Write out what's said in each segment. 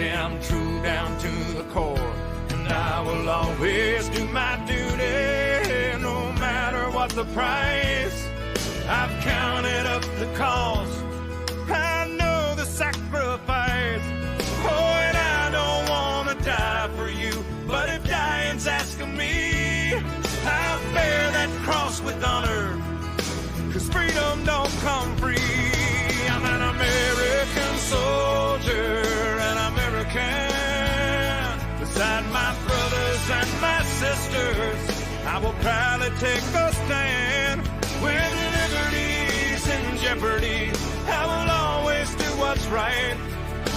Yeah, I'm true down to the core, and I will always do my duty, no matter what the price. I've counted up the cost, I know the sacrifice. Oh, and I don't want to die for you, but if dying's asking me, I'll bear that cross with honor, 'cause freedom don't come free. I'm an American soldier, an American. Beside my brothers and my sisters, I will proudly take a stand. When liberty's in jeopardy, I will always do what's right.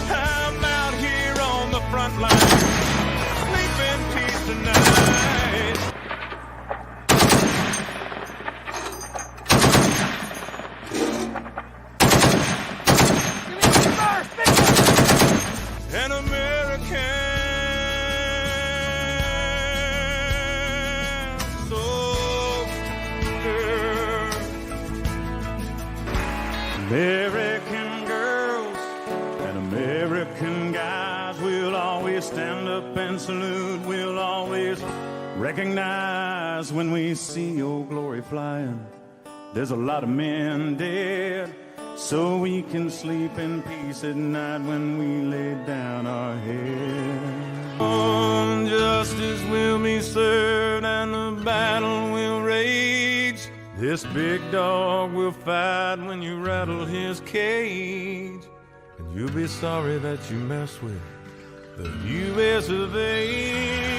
I'm out here on the front line, sleep in peace tonight. An American soldier. American girls and American guys, we'll always stand up and salute. We'll always recognize when we see your glory flying. There's a lot of men dead, so we can sleep in peace at night when we lay down our head. On justice will be served and the battle will rage. This big dog will fight when you rattle his cage. And you'll be sorry that you messed with the U.S. of A.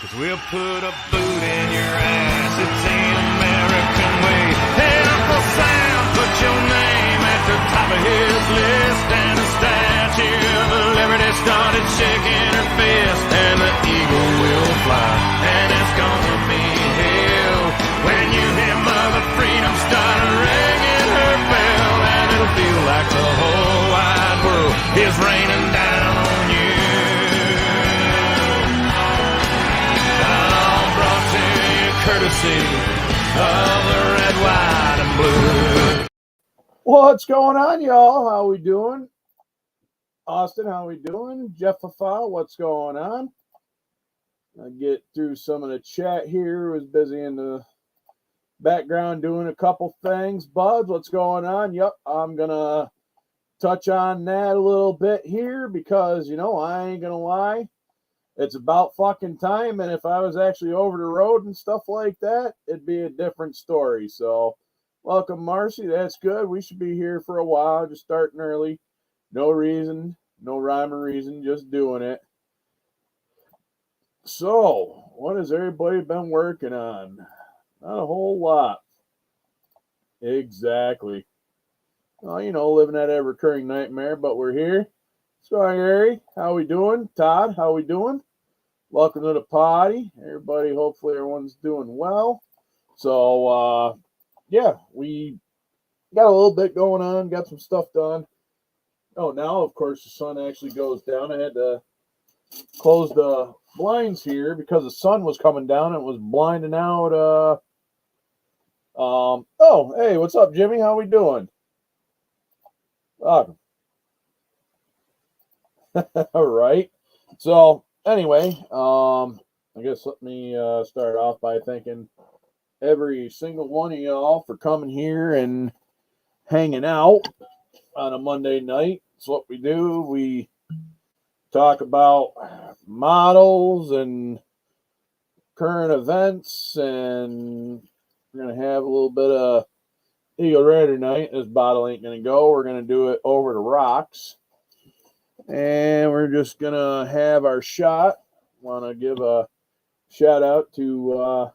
'Cause we'll put a boot in your ass, it's the American way. Hey, Uncle Sam, put your name at the top of his list. And the Statue of Liberty started shaking her fist. And the eagle will fly, and it's gonna be hell when you hear Mother Freedom start ringing her bell. And it'll feel like the whole wide world is raining down on you. Courtesy of the red, white, and blue. What's going on, y'all? How we doing? Austin, how we doing? Jeffafa, what's going on? I'll get through some of the chat here. Was busy in the background doing a couple things. Buds, what's going on? Yep, I'm gonna touch on that a little bit here because, you know, I ain't gonna lie. It's about fucking time, and if I was actually over the road and stuff like that, it'd be a different story. So, welcome, Marcy. That's good. We should be here for a while, just starting early. No reason, no rhyme or reason, just doing it. So, what has everybody been working on? Not a whole lot. Exactly. Well, you know, living that ever-recurring nightmare, but we're here. So, Gary, how we doing? Todd, how we doing? Welcome to the party. Everybody, hopefully everyone's doing well. So, yeah, we got a little bit going on, got some stuff done. Oh, now, of course, the sun actually goes down. I had to close the blinds here because the sun was coming down and it was blinding out. Oh, hey, what's up, Jimmy? How we doing? All right. So anyway, I guess let me start off by thanking every single one of y'all for coming here and hanging out on a Monday night. It's what we do. We talk about models and current events, and we're going to have a little bit of Eagle Rare tonight. This bottle ain't going to go. We're going to do it over the rocks. And we're just going to have our shot. Want to give a shout out to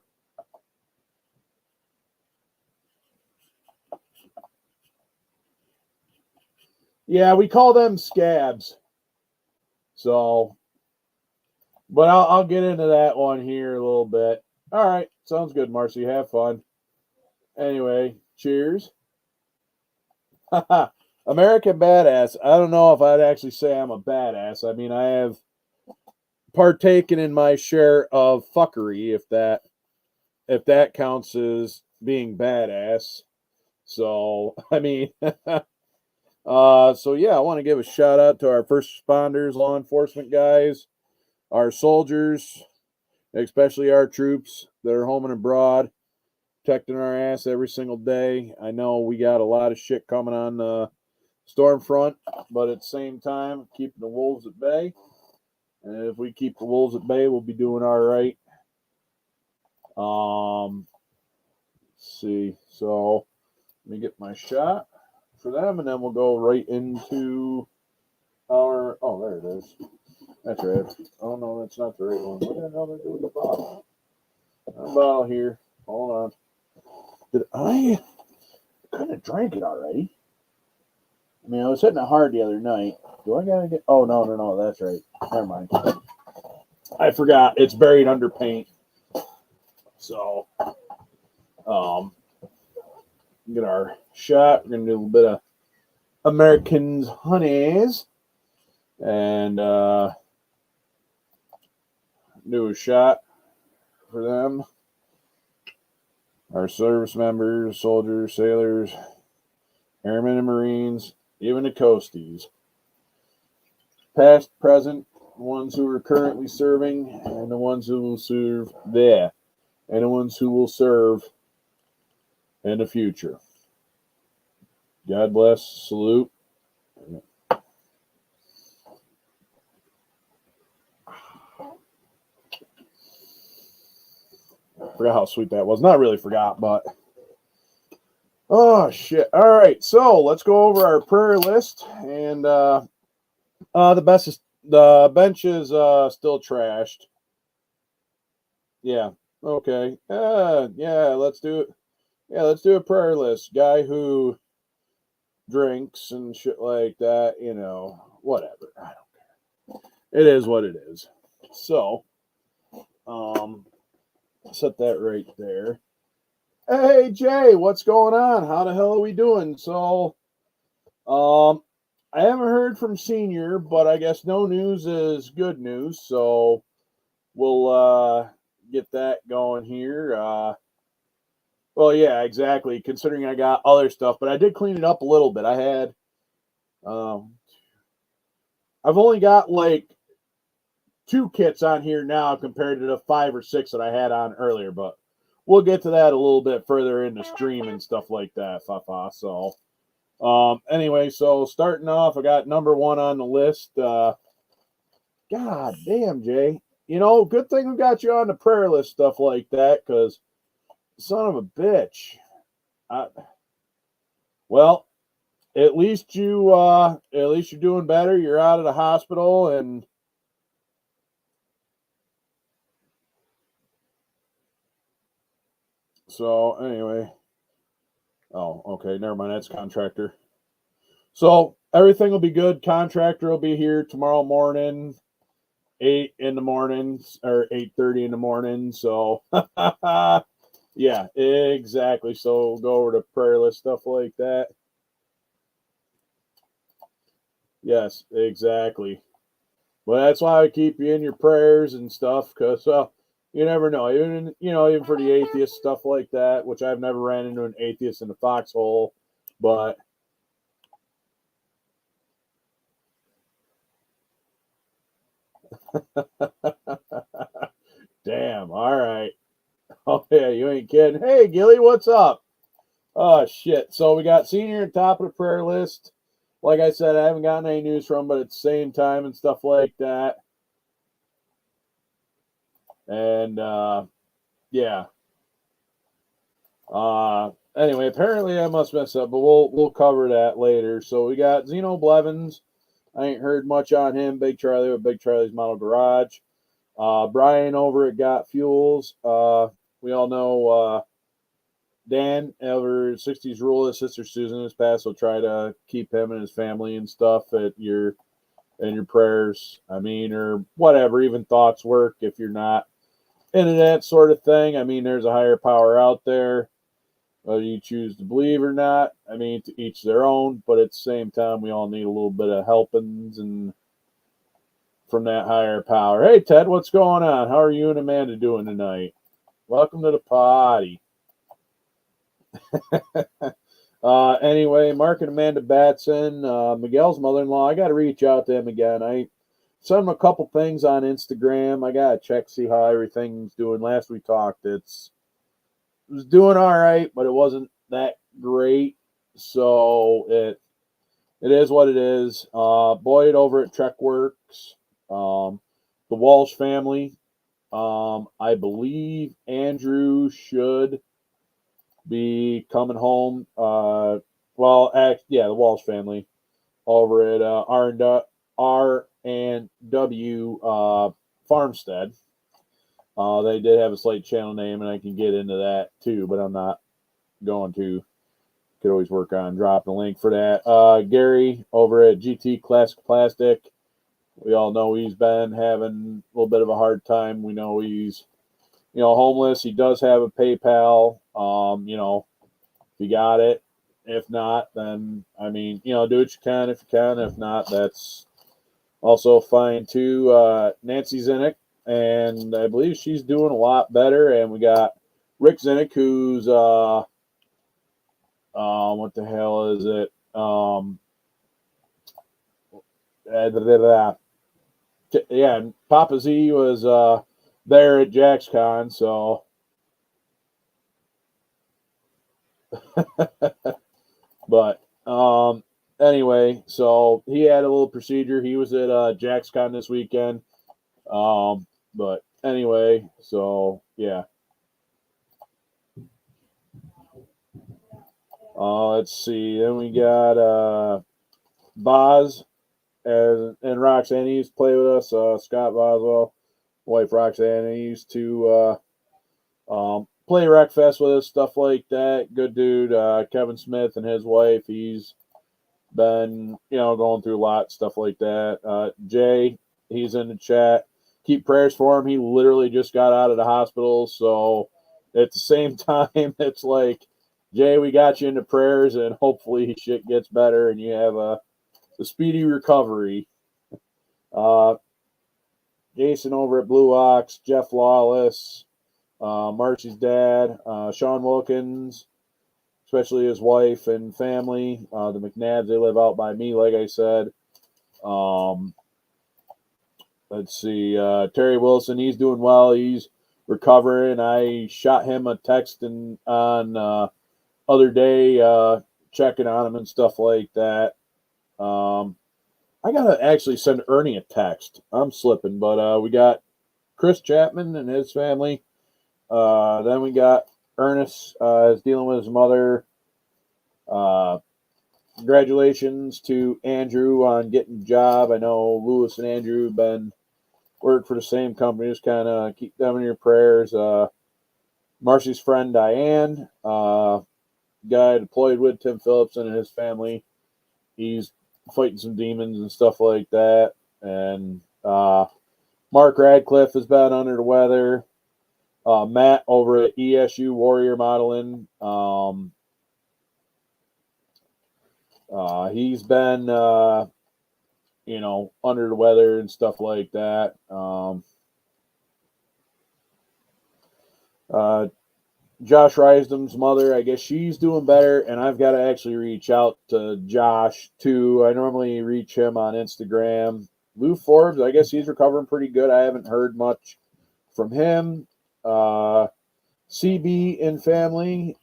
yeah, we call them scabs. So, but I'll get into that one here a little bit. All right. Sounds good, Marcy. Have fun. Anyway, cheers. American Badass. I don't know if I'd actually say I'm a badass. I mean, I have partaken in my share of fuckery, if that counts as being badass. So, I mean, so yeah, I want to give a shout out to our first responders, law enforcement guys, our soldiers, especially our troops that are home and abroad, protecting our ass every single day. I know we got a lot of shit coming on the storm front, but at the same time, keeping the wolves at bay. And if we keep the wolves at bay, we'll be doing all right. Let's see. So let me get my shot for them, and then we'll go right into our. Oh, there it is. That's right. Oh no, that's not the right one. What the hell did I do with the bottle? A bottle here. Hold on. Did I kind of drank it already? I mean, I was hitting it hard the other night. Do I gotta get? Oh no, that's right. Never mind. I forgot. It's buried under paint. So, get our shot. We're gonna do a little bit of Americans honeys and do a shot for them. Our service members, soldiers, sailors, airmen and Marines, even the coasties. Past, present, the ones who are currently serving, and the ones who will serve there, and the ones who will serve in the future. God bless. Salute. Forgot how sweet that was. Not really forgot, but oh shit. All right, so let's go over our prayer list, and the bench is still trashed. Yeah. Okay. Yeah. Let's do it. Yeah, let's do a prayer list. Guy who drinks and shit like that. You know, whatever. I don't care. It is what it is. So, set that right there. Hey Jay, what's going on? How the hell are we doing? So, I haven't heard from Senior, but I guess no news is good news. So we'll get that going here. Well, yeah, exactly. Considering I got other stuff, but I did clean it up a little bit. I had, I've only got like 2 kits on here now compared to the 5 or 6 that I had on earlier, but we'll get to that a little bit further in the stream and stuff like that, Fafa. So, anyway, so starting off, I got number 1 on the list. God damn, Jay. You know, good thing we got you on the prayer list, stuff like that, because son of a bitch. Well, at least you're doing better. You're out of the hospital, and so anyway. Oh, okay, never mind. That's contractor. So everything will be good. Contractor will be here tomorrow morning, 8 in the morning or 8:30 in the morning. So yeah, exactly. So we'll go over to prayer list, stuff like that. Yes, exactly. Well, that's why I keep you in your prayers and stuff, because you never know. Even for the atheist, stuff like that, which I've never ran into an atheist in the foxhole, but damn, all right. Oh yeah, you ain't kidding. Hey Gilly, what's up? Oh shit. So we got Senior at top of the prayer list. Like I said, I haven't gotten any news from him, but at the same time and stuff like that. And yeah. Anyway, apparently I must mess up, but we'll cover that later. So we got Zeno Blevins. I ain't heard much on him. Big Charlie with Big Charlie's Model Garage. Brian over at Got Fuels. We all know Dan over 60s Rule. His sister Susan has passed, so try to keep him and his family and stuff in your prayers. I mean, or whatever, even thoughts work if you're not into that sort of thing. I mean, there's a higher power out there, whether you choose to believe or not. I mean, to each their own, but at the same time, we all need a little bit of helpings and from that higher power. Hey, Ted, what's going on? How are you and Amanda doing tonight? Welcome to the party. Anyway, Mark and Amanda Batson, Miguel's mother-in-law. I got to reach out to him again. I sent him a couple things on Instagram. I got to check, see how everything's doing. Last we talked, it was doing all right, but it wasn't that great. So it is what it is. Boyd over at Trek Works, the Walsh family. I believe Andrew should be coming home. The Walsh family over at R&W Farmstead. They did have a slight channel name, and I can get into that too, but I'm not going to. Could always work on dropping a link for that. Gary over at GT Classic Plastic. We all know he's been having a little bit of a hard time. We know he's, homeless. He does have a PayPal. If you got it. If not, then, do what you can if you can. If not, that's also fine too. Nancy Zinnick, and I believe she's doing a lot better. And we got Rick Zinnick, who's, what the hell is it? Yeah, Papa Z was there at JaxCon, so but anyway, so he had a little procedure. He was at JaxCon this weekend. But anyway, so yeah. Let's see. Then we got Boz and Roxanne. He used to play with us. Scott Boswell, wife Roxanne. He used to play Wreckfest with us, stuff like that. Good dude. Kevin Smith and his wife. He's been, going through a lot, stuff like that. Jay, he's in the chat. Keep prayers for him. He literally just got out of the hospital. So at the same time, it's like, Jay, we got you into prayers, and hopefully shit gets better and you have a speedy recovery. Jason over at Blue Ox, Jeff Lawless, Marcy's dad, Sean Wilkins, especially his wife and family. The McNabs, they live out by me, like I said. Let's see. Terry Wilson, he's doing well. He's recovering. I shot him a text on other day, checking on him and stuff like that. I gotta actually send Ernie a text. I'm slipping, but we got Chris Chapman and his family. Then we got Ernest is dealing with his mother. Congratulations to Andrew on getting a job. I know Lewis and Andrew have been work for the same company. Just kind of keep them in your prayers. Marcy's friend Diane, guy deployed with Tim Phillips and his family. He's fighting some demons and stuff like that. And Mark Radcliffe has been under the weather. Matt over at ESU Warrior Modeling. He's been, under the weather and stuff like that. Josh Rysdom's mother, I guess she's doing better, and I've got to actually reach out to Josh too. I normally reach him on Instagram. Lou Forbes, I guess he's recovering pretty good. I haven't heard much from him. CB and family,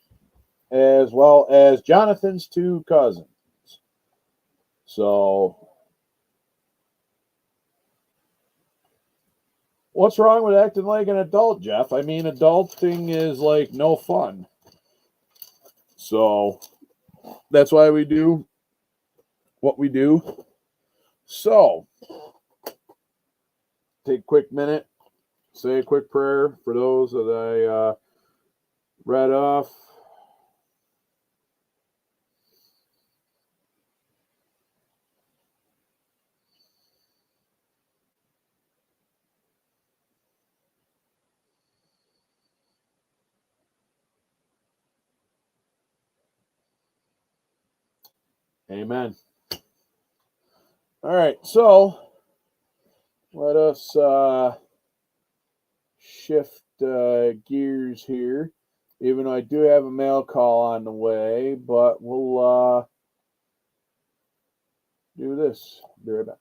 as well as Jonathan's two cousins. So, what's wrong with acting like an adult, Jeff? I mean, adulting is like no fun. So, that's why we do what we do. So, take a quick minute, say a quick prayer for those that I read off. Amen. All right, so let us shift gears here Even though I do have a mail call on the way, but we'll do this. Be right back.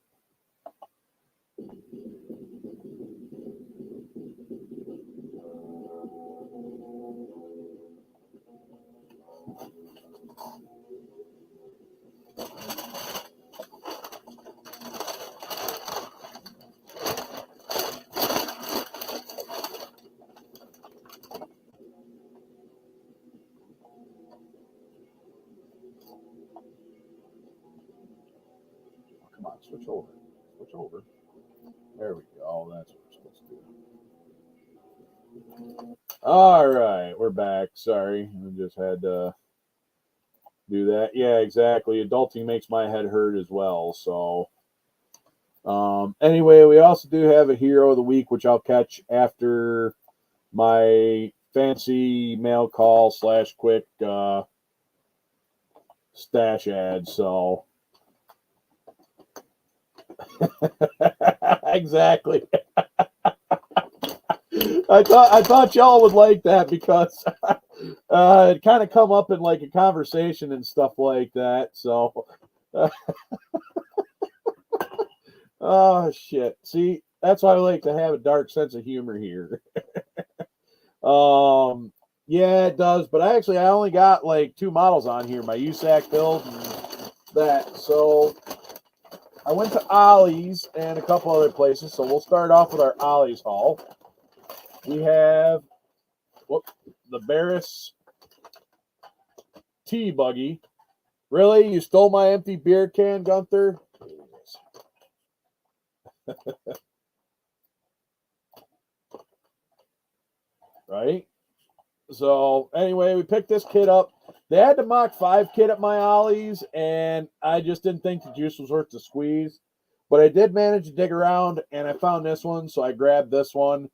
Come on, switch over. Switch over. There we go. That's what we're supposed to do. All right, we're back. Sorry, we just had to do that. Yeah, exactly. Adulting makes my head hurt as well. So, anyway, we also do have a hero of the week, which I'll catch after my fancy mail call / quick stash ad. So, exactly. I thought y'all would like that because it kind of come up in like a conversation and stuff like that. So, oh shit! See, that's why I like to have a dark sense of humor here. Yeah, it does. But I only got like 2 models on here: my USAC build and that. So I went to Ollie's and a couple other places. So we'll start off with our Ollie's haul. We have the Barris Tea Buggy. Really? You stole my empty beer can, Gunther? Right? So, anyway, we picked this kit up. They had the Mach 5 kit at my Ollie's, and I just didn't think the juice was worth the squeeze. But I did manage to dig around, and I found this one, so I grabbed this one.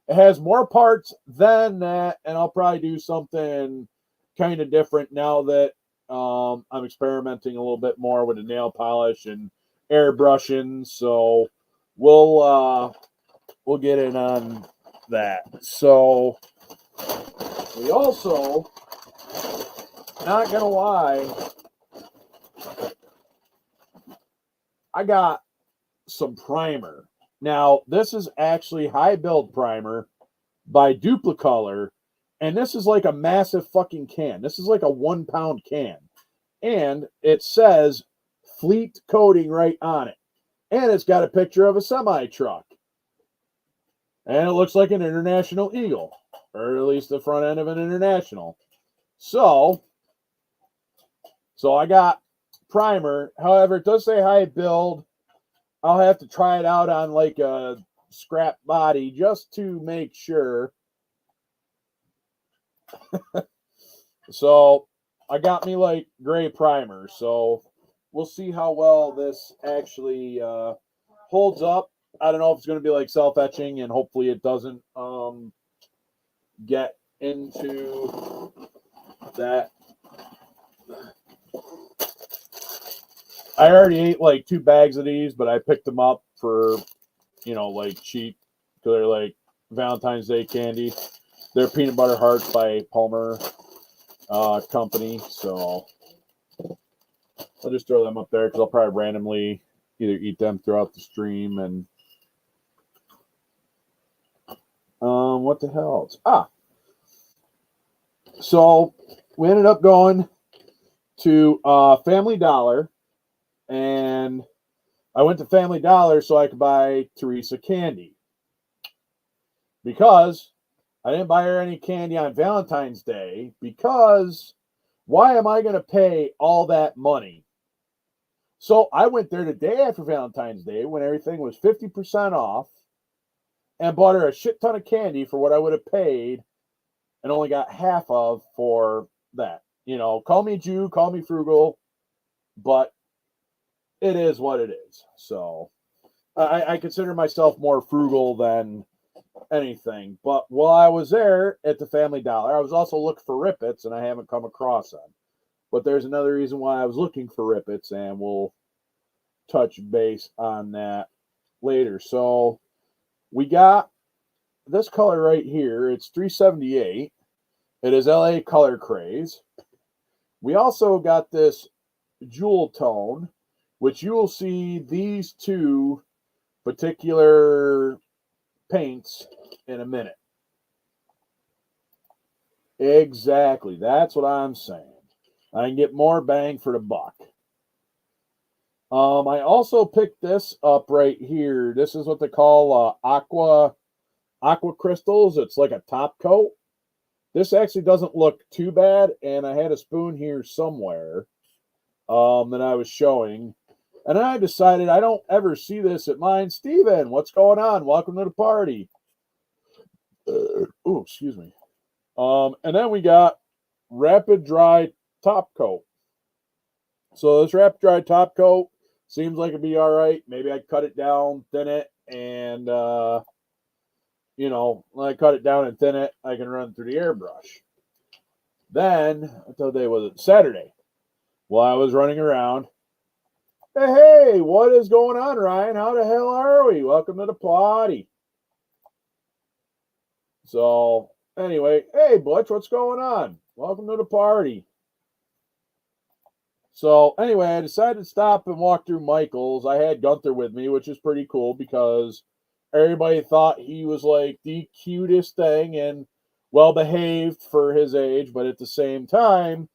It has more parts than that, and I'll probably do something kind of different now that I'm experimenting a little bit more with the nail polish and airbrushing. So we'll get in on that. So we also, not gonna lie, I got some primer. Now, this is actually high build primer by Duplicolor, and this is like a massive fucking can. This is like a 1 pound can, and it says Fleet Coating right on it, and it's got a picture of a semi truck, and it looks like an International Eagle, or at least the front end of an International. So I got primer. However, it does say high build. I'll have to try it out on like a scrap body just to make sure. So I got me like gray primer. So we'll see how well this actually holds up. I don't know if it's going to be like self-etching, and hopefully it doesn't get into that. I already ate like 2 bags of these, but I picked them up for, like cheap, because they're like Valentine's Day candy. They're peanut butter hearts by Palmer company. So I'll just throw them up there because I'll probably randomly either eat them throughout the stream. And what the hell else? So we ended up going to Family Dollar. And I went to Family Dollar so I could buy Teresa candy. Because I didn't buy her any candy on Valentine's Day. Because why am I going to pay all that money? So I went there the day after Valentine's Day when everything was 50% off. And bought her a shit ton of candy for what I would have paid. And only got half of for that. Call me Jew, call me frugal. But it is what it is. So I consider myself more frugal than anything. But while I was there at the Family Dollar, I was also looking for Rippets, and I haven't come across them. But there's another reason why I was looking for Rippets, and we'll touch base on that later. So we got this color right here. It's $378. It is LA Color Craze. We also got this Jewel Tone, which you will see these two particular paints in a minute. Exactly. That's what I'm saying. I can get more bang for the buck. I also picked this up right here. This is what they call aqua crystals. It's like a top coat. This actually doesn't look too bad, and I had a spoon here somewhere that I was showing, and I decided I don't ever see this at mine. Steven, what's going on? Welcome to the party. Oh, excuse me. And then we got Rapid Dry Top Coat. So this Rapid Dry Top Coat seems like it'd be all right. Maybe I'd cut it down, thin it, and you know, when I cut it down and thin it, I can run through the airbrush. Then, what day was it? Saturday. While I was running around, hey, what is going on, Ryan? How the hell are we? Welcome to the party. So, anyway, hey, Butch, what's going on? Welcome to the party. So, anyway, I decided to stop and walk through Michael's. I had Gunther with me, which is pretty cool because everybody thought he was like the cutest thing and well-behaved for his age, but at the same time,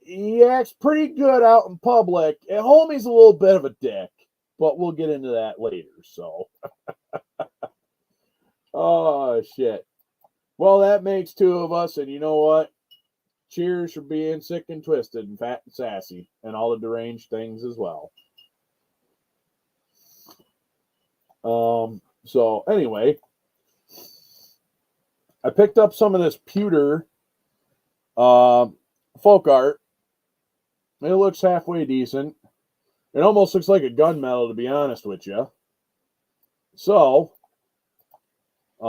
he acts pretty good out in public. At home, he's a little bit of a dick, but we'll get into that later, so. Oh, shit. Well, that makes two of us, and you know what? Cheers for being sick and twisted and fat and sassy and all the deranged things as well. So, anyway, I picked up some of this pewter folk art. It looks halfway decent. It almost looks like a gunmetal, to be honest with you. So, I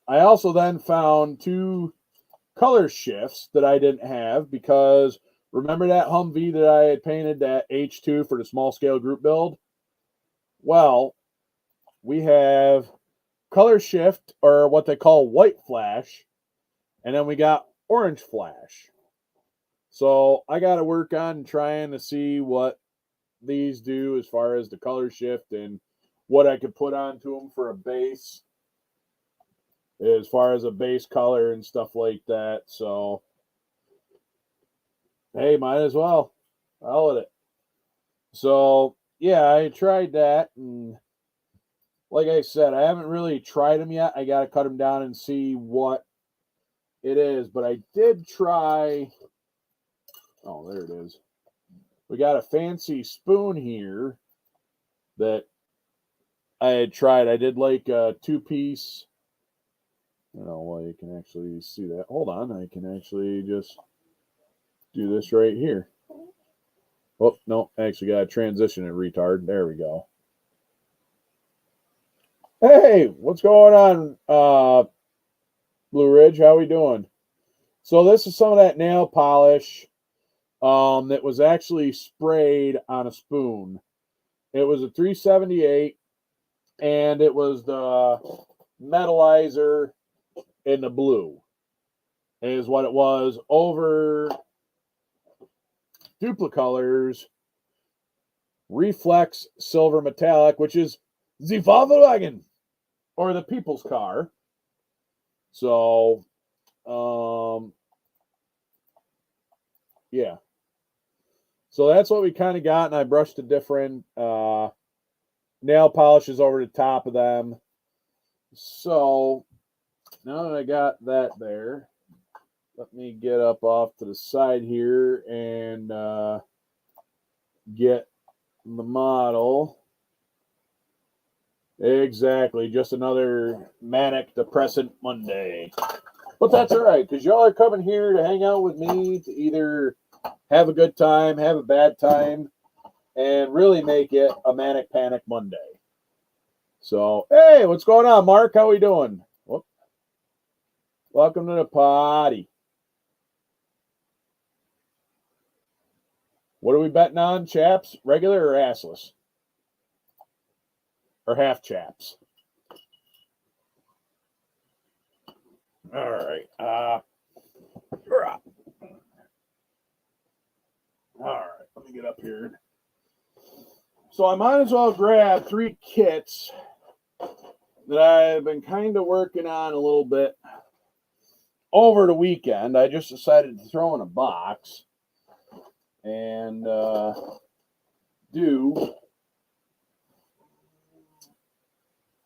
also then found two color shifts that I didn't have because remember that Humvee that I had painted, that H2 for the small scale group build? Well, we have color shift, or what they call white flash, and then we got orange flash. So I got to work on trying to see what these do as far as the color shift and what I could put onto them for a base, as far as a base color and stuff like that. So, hey, might as well. I'll let it. So, yeah, I tried that. And like I said, I haven't really tried them yet. I got to cut them down and see what it is. But I did try. Oh, there it is. We got a fancy spoon here that I had tried. I did like a two-piece. I don't know why you can actually see that. Hold on. I can actually just do this right here. Oh, no. I actually got to transition it, retard. There we go. Hey, what's going on, Blue Ridge? How we doing? So this is some of that nail polish that was actually sprayed on a spoon. It was a 378, and it was the metalizer in the blue is what it was over Duplicolors Reflex Silver Metallic, which is the Volkswagen or the people's car. So, yeah. So that's what we kind of got, and I brushed the different nail polishes over the top of them. So now that I got that there, let me get up off to the side here and get the model. Exactly, just another manic depressant Monday. But that's all right, because y'all are coming here to hang out with me to either have a good time, have a bad time, and really make it a manic panic Monday. So, hey, what's going on, Mark? How we doing? Whoop. Welcome to the party. What are we betting on, chaps? Regular or assless? Or half chaps? All right. All right. Let me get up here. So I might as well grab 3 kits that I've been kind of working on a little bit over the weekend. I just decided to throw in a box and do.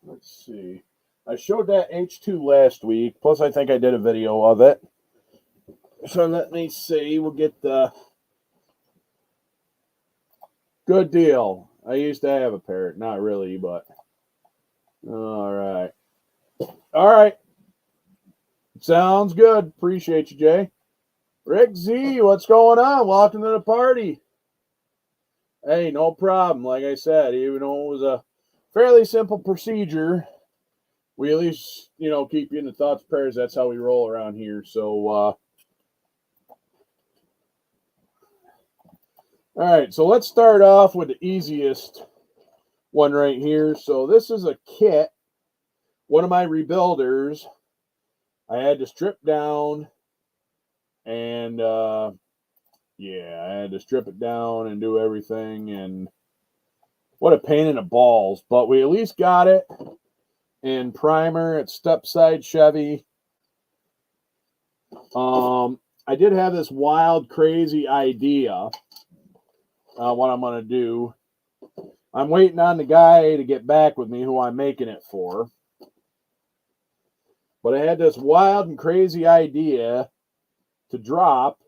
Let's see. I showed that H2 last week. Plus, I think I did a video of it. So let me see. We'll get the good deal. I used to have a parrot. Not really, but all right. All right. Sounds good. Appreciate you, Jay. Rick Z, what's going on? Welcome to the party. Hey, no problem. Like I said, even though it was a fairly simple procedure, we at least, keep you in the thoughts, prayers. That's how we roll around here. So, all right. So let's start off with the easiest one right here. So this is a kit. One of my rebuilders, I had to strip down and, I had to strip it down and do everything. And what a pain in the balls. But we at least got it in primer. It's Stepside Chevy. I did have this wild, crazy idea what I'm going to do. I'm waiting on the guy to get back with me who I'm making it for. But I had this wild and crazy idea to drop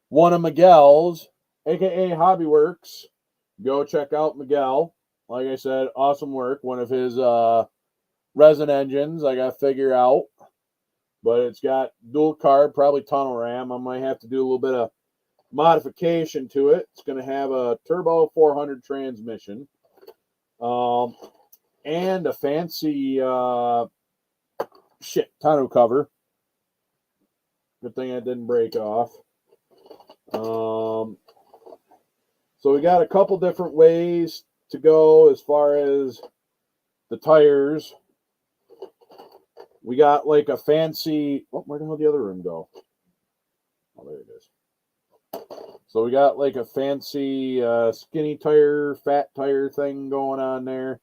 one of Miguel's, a.k.a. Hobbyworks. Go check out Miguel. Like I said, awesome work. One of his resin engines I got to figure out. But it's got dual carb, probably tunnel ram. I might have to do a little bit of modification to it. It's going to have a turbo 400 transmission. And a fancy tonneau cover. Good thing I didn't break off. So we got a couple different ways to go as far as the tires. We got like a fancy, where the hell did the other room go? Oh, there it is. So we got like a fancy skinny tire, fat tire thing going on there.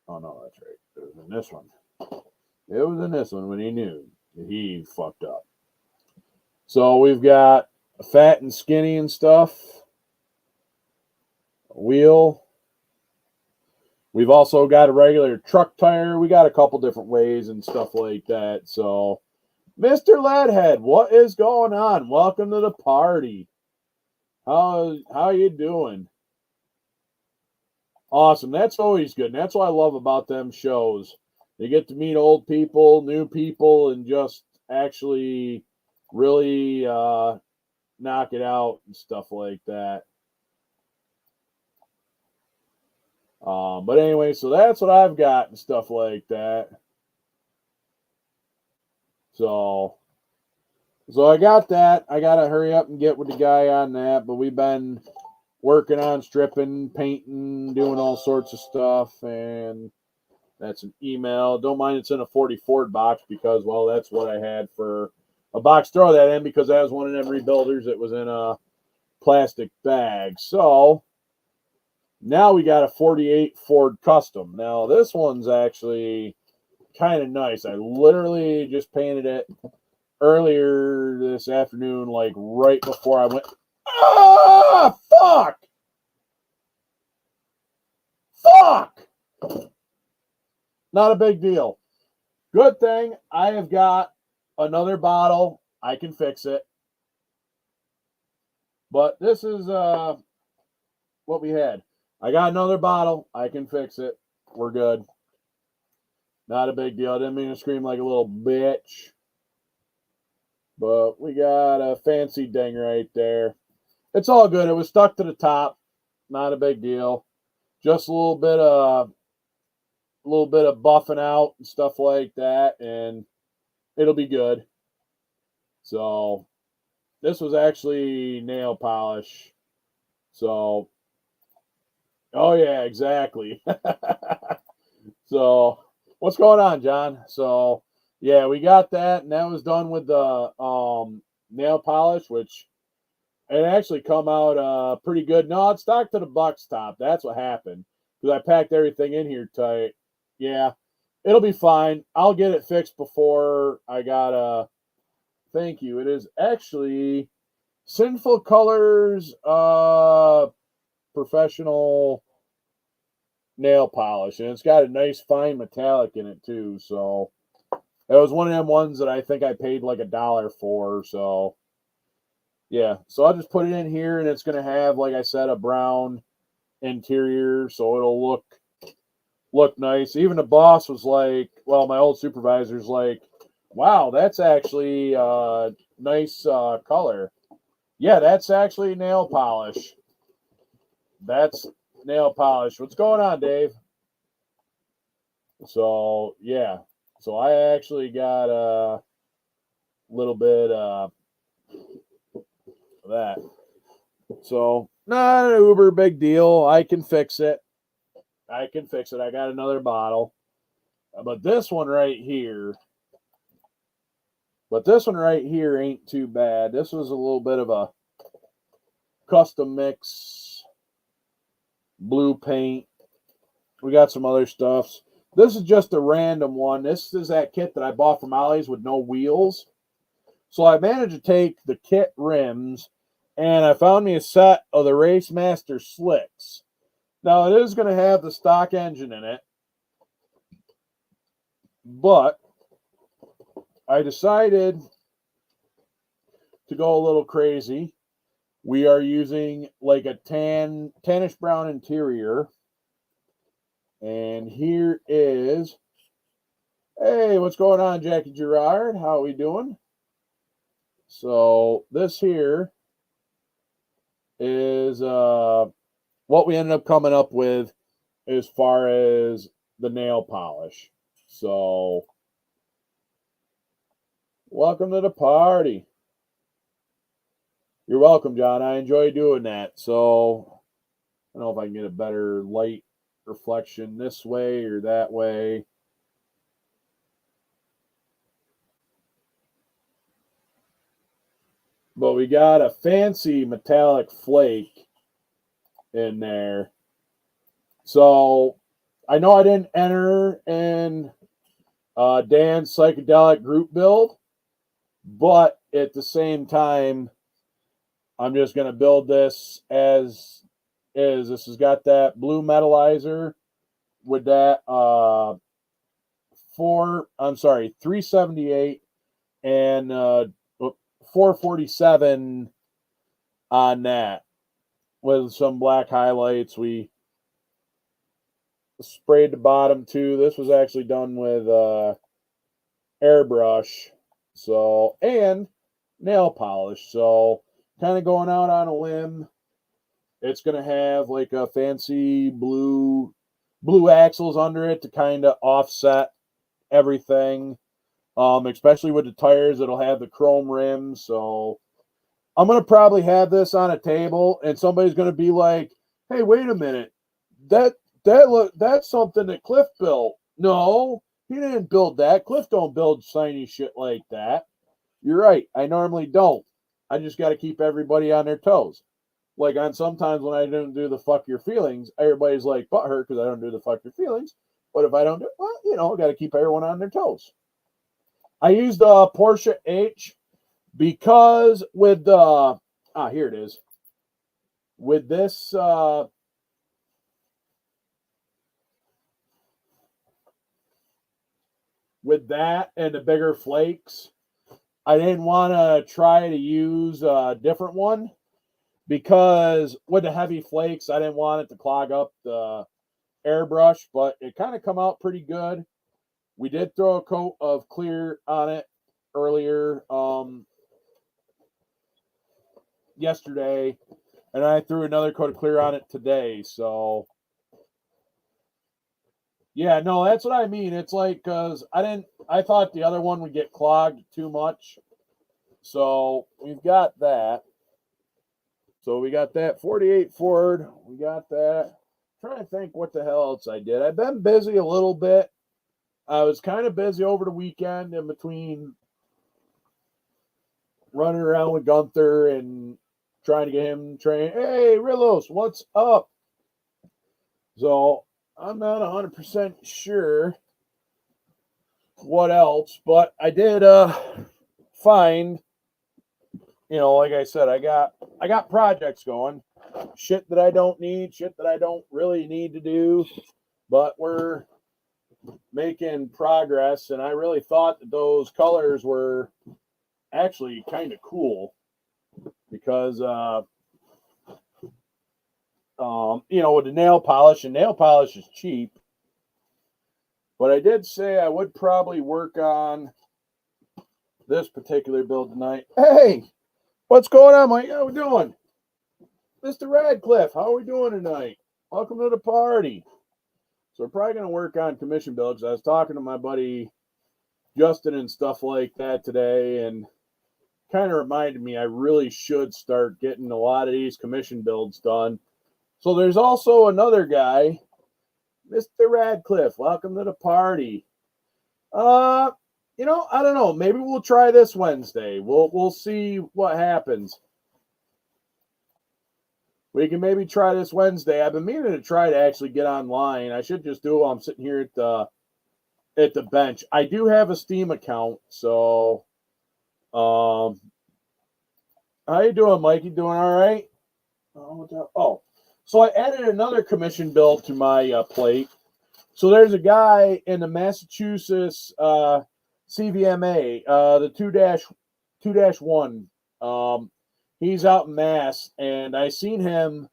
Oh, no, that's right. It was in this one. It was in this one when he knew that he fucked up. So we've got fat and skinny and stuff. A wheel. We've also got a regular truck tire. We got a couple different ways and stuff like that. So, Mr. Leadhead, what is going on? Welcome to the party. How you doing? Awesome. That's always good. And that's what I love about them shows. You get to meet old people, new people, and just actually really knock it out and stuff like that. But anyway, so that's what I've got and stuff like that. So I got that. I got to hurry up and get with the guy on that. But we've been working on stripping, painting, doing all sorts of stuff. And that's an email. Don't mind it's in a 40 Ford box because, well, that's what I had for a box. Throw that in because that was one of them rebuilders that was in a plastic bag. So now we got a 48 Ford Custom. Now this one's actually kind of nice. I literally just painted it earlier this afternoon, like right before I went. Ah, fuck! Fuck! Not a big deal. Good thing I have got another bottle. I can fix it. But this is what we had. I got another bottle. I can fix it. We're good. Not a big deal. I didn't mean to scream like a little bitch. But we got a fancy ding right there. It's all good. It was stuck to the top. Not a big deal. Just a little bit of buffing out and stuff like that, and it'll be good. So this was actually nail polish. So, oh yeah, exactly. So what's going on, John? So Yeah, we got that, and that was done with the nail polish, which it actually come out pretty good. No, it stuck to the buck stop. That's what happened because I packed everything in here tight. Yeah, it'll be fine. I'll get it fixed before I got thank you. It is actually Sinful Colors professional nail polish, and it's got a nice fine metallic in it too. So it was one of them ones that I think I paid like $1 for. So yeah, so I'll just put it in here, and it's gonna have, like I said, a brown interior, so it'll look nice. Even the boss was like, well, my old supervisor's like, wow, that's actually a nice color. Yeah, that's actually nail polish. That's nail polish. What's going on, Dave? So yeah, so I actually got a little bit of that. So not an uber big deal. I can fix it. I got another bottle. But this one right here ain't too bad. This was a little bit of a custom mix. Blue paint. We got some other stuffs. This is just a random one. This is that kit that I bought from Ollie's with no wheels. So I managed to take the kit rims, and I found me a set of the Race Master slicks. Now, it is going to have the stock engine in it, but I decided to go a little crazy. We are using like a tannish brown interior. And here is, hey, what's going on, Jackie Gerard? How are we doing? So this here is what we ended up coming up with as far as the nail polish. So welcome to the party. You're welcome, John. I enjoy doing that. So I don't know if I can get a better light reflection this way or that way. But we got a fancy metallic flake in there. So I know I didn't enter in Dan's psychedelic group build, but at the same time, I'm just going to build this as is. This has got that blue metallizer with that 378 and 447 on that with some black highlights. We sprayed the bottom too. This was actually done with airbrush, so, and nail polish. So kind of going out on a limb. It's going to have like a fancy blue axles under it to kind of offset everything. Especially with the tires, it'll have the chrome rims. So I'm going to probably have this on a table, and somebody's going to be like, hey, wait a minute. That's something that Cliff built. No, he didn't build that. Cliff don't build shiny shit like that. You're right. I normally don't. I just got to keep everybody on their toes. Like on sometimes when I don't do the fuck your feelings, everybody's like butthurt because I don't do the fuck your feelings. But if I don't do it, well, I got to keep everyone on their toes. I used the Porsche H because with the, here it is. With this, with that and the bigger flakes, I didn't want to try to use a different one because with the heavy flakes, I didn't want it to clog up the airbrush, but it kind of come out pretty good. We did throw a coat of clear on it earlier yesterday, and I threw another coat of clear on it today. So yeah, no, that's what I mean. It's like because I thought the other one would get clogged too much. So we've got that. So we got that 48 Ford. We got that. I'm trying to think what the hell else I did. I've been busy a little bit. I was kind of busy over the weekend in between running around with Gunther and trying to get him trained. Hey, Rillos, what's up? So I'm not 100% sure what else, but I did find, like I said, I got projects going, shit that I don't need, shit that I don't really need to do, but we're making progress, and I really thought that those colors were actually kind of cool because with the nail polish, and nail polish is cheap, but I did say I would probably work on this particular build tonight. Hey, what's going on, Mike? How we doing? Mr. Radcliffe, how are we doing tonight? Welcome to the party. So we're probably going to work on commission builds. I was talking to my buddy Justin and stuff like that today, and kind of reminded me I really should start getting a lot of these commission builds done. So there's also another guy, Mr. Radcliffe. Welcome to the party. I don't know. Maybe we'll try this Wednesday. We'll see what happens. We can maybe try this Wednesday. I've been meaning to try to actually get online. I should just do it while I'm sitting here at the bench. I do have a Steam account, so how you doing, Mike? You doing all right? So I added another commission build to my plate. So there's a guy in the Massachusetts CVMA, the 2-1. He's out in Mass, and I seen him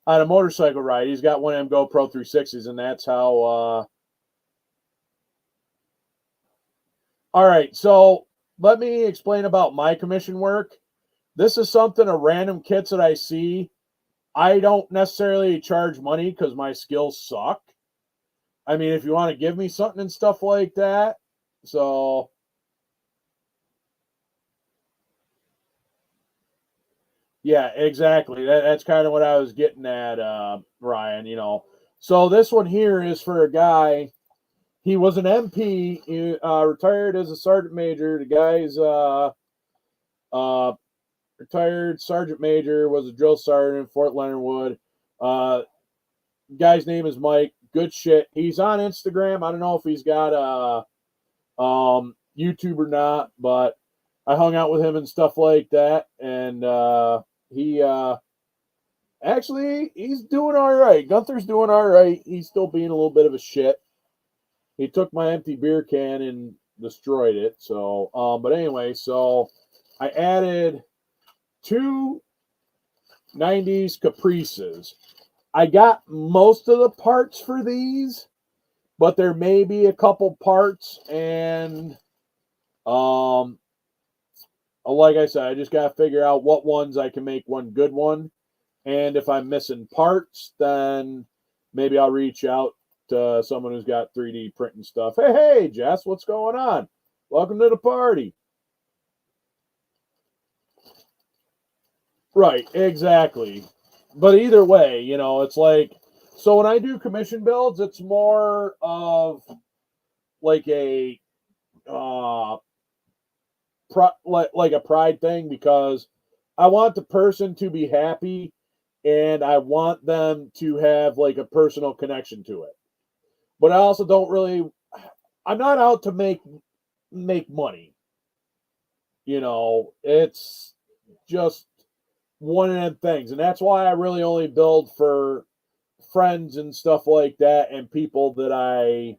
on a motorcycle ride. He's got one of them GoPro 360s, and that's how. All right, so let me explain about my commission work. This is something, a random kits that I see. I don't necessarily charge money because my skills suck. I mean, if you want to give me something and stuff like that. So, yeah, exactly. That's kind of what I was getting at, Ryan, So this one here is for a guy. He was an MP, retired as a sergeant major. The guy's retired sergeant major, was a drill sergeant in Fort Leonard Wood. Guy's name is Mike. Good shit. He's on Instagram. I don't know if he's got a YouTube or not, but I hung out with him and stuff like that, and he actually he's doing all right. Gunther's doing all right. He's still being a little bit of a shit. He took my empty beer can and destroyed it. So, but anyway, so I added 2 90s Caprices. I got most of the parts for these, but there may be a couple parts, and like I said, I just got to figure out what ones I can make one good one, and if I'm missing parts, then maybe I'll reach out to someone who's got 3D printing stuff. Hey, Jess, what's going on? Welcome to the party. Right, exactly. But either way, it's like, so when I do commission builds, it's more of like a like a pride thing, because I want the person to be happy and I want them to have like a personal connection to it. But I also don't really, I'm not out to make money. It's just one of them things. And that's why I really only build for friends and stuff like that and people that I